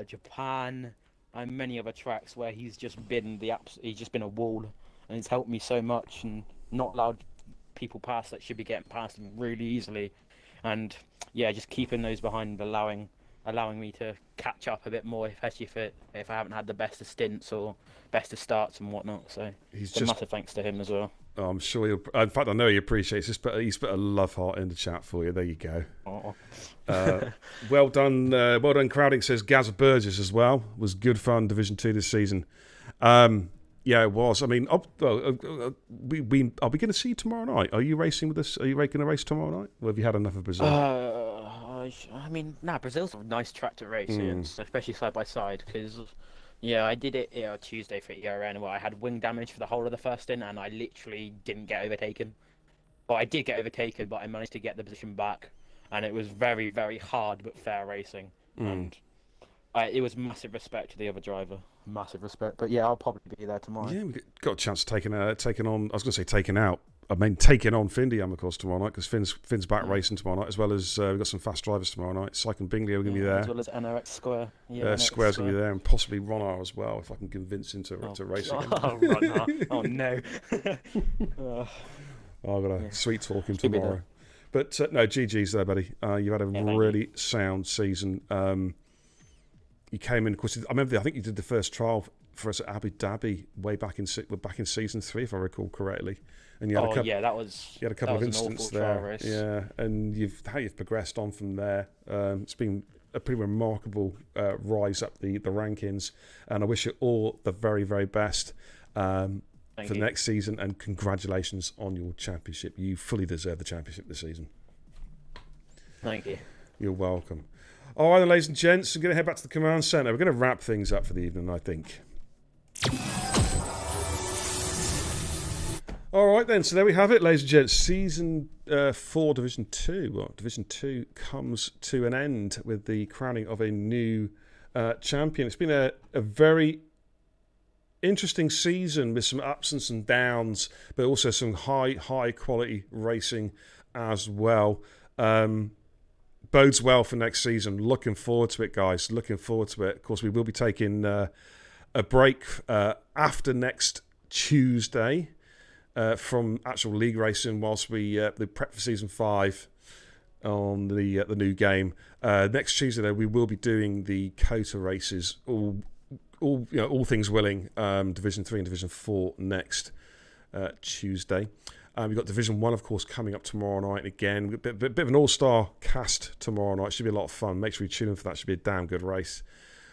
Japan, and many other tracks where he's just been a wall, and it's helped me so much and not allowed people past that should be getting past him really easily, and just keeping those behind, allowing me to catch up a bit more, especially if I haven't had the best of stints or best of starts and whatnot. So massive thanks to him as well. Oh, I'm sure in fact I know he appreciates this, but he's put a love heart in the chat for you. There you go. Well done Crowding says Gaz Burgess as well, was good fun Division 2 this season. Yeah, it was. I mean, are we going to see you tomorrow night? Are you racing with us? Are you going to race tomorrow night? Or have you had enough of Brazil? Brazil's a nice track to race, especially side by side. Because, I did it Tuesday for ERN where I had wing damage for the whole of the first stint, and I literally didn't get overtaken. Well, I did get overtaken, but I managed to get the position back, and it was very, very hard but fair racing. And it was massive respect to the other driver. Massive respect. But I'll probably be there tomorrow. Yeah, we got a chance of taking on, I was going to say taking out. I mean, taking on Findiam, of course, tomorrow night, because Finn's back racing tomorrow night, as well as we've got some fast drivers tomorrow night. Syke and Bingley are going to be there. As well as NRX Square. Square's going to be there, and possibly Ronar as well, if I can convince him to race again. Oh, Ronar. Oh, no. I've got to sweet talk him tomorrow. But, no, GG's there, buddy. You've had a really sound season. You came in, of course, I think you did the first trial for us at Abu Dhabi way back in season 3, if I recall correctly. And you had you had a couple of incidents there. Yeah, and how you've progressed on from there. It's been a pretty remarkable rise up the rankings, and I wish you all the very, very best. for next season, and congratulations on your championship. You fully deserve the championship this season. Thank you. You're welcome. All right, then, ladies and gents, we're going to head back to the command centre. We're going to wrap things up for the evening, I think. All right, then. So there we have it, ladies and gents. Season 4, Division 2. Well, Division 2 comes to an end with the crowning of a new champion. It's been a very interesting season with some ups and some downs, but also some high quality racing as well. Bodes well for next season. Looking forward to it, guys. Looking forward to it. Of course, we will be taking a break after next Tuesday from actual league racing whilst we the prep for season 5 on the new game. Next Tuesday, though, we will be doing the Cota races. All things willing, Division 3 and Division 4 next Tuesday. We've got Division 1, of course, coming up tomorrow night. And again, a bit of an all-star cast tomorrow night. Should be a lot of fun. Make sure you tune in for that. Should be a damn good race.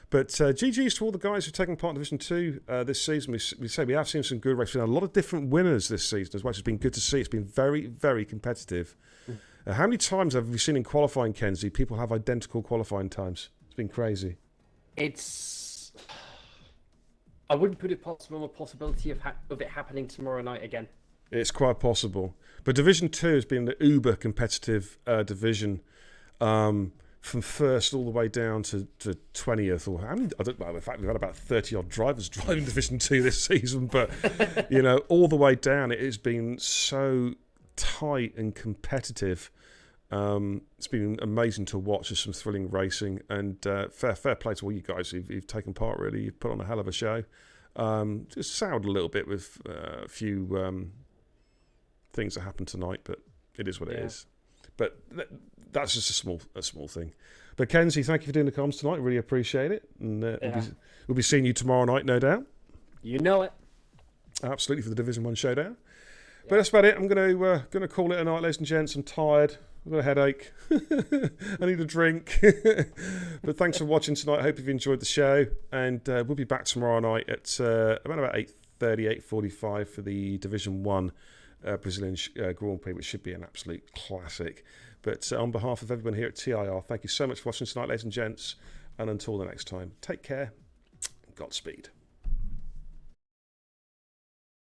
But GG's to all the guys who've taken part in Division 2 this season. We have seen some good races. A lot of different winners this season as well. It's been good to see. It's been very, very competitive. How many times have we seen in qualifying, Kenzie, people have identical qualifying times? It's been crazy. I wouldn't put it possible on the possibility of it happening tomorrow night again. It's quite possible. But Division 2 has been the uber competitive division from first all the way down to 20th. Or how many? I don't know. In fact, we've had about 30-odd drivers driving Division 2 this season. But, all the way down, it has been so tight and competitive. It's been amazing to watch. There's some thrilling racing, and fair play to all you guys who've taken part. Really, you've put on a hell of a show. Just soured a little bit with a few things that happened tonight, but it is what it is. But that's just a small thing. But Kenzie, thank you for doing the comms tonight. Really appreciate it, and we'll be seeing you tomorrow night, no doubt. You know it. Absolutely, for the Division 1 showdown. But that's about it. I'm going to call it a night, ladies and gents. I'm tired. I've got a headache. I need a drink. But thanks for watching tonight. I hope you've enjoyed the show. And we'll be back tomorrow night at around about 8:30, 8:45 for the Division 1 Brazilian Grand Prix, which should be an absolute classic. But on behalf of everyone here at TIR, thank you so much for watching tonight, ladies and gents. And until the next time, take care. Godspeed.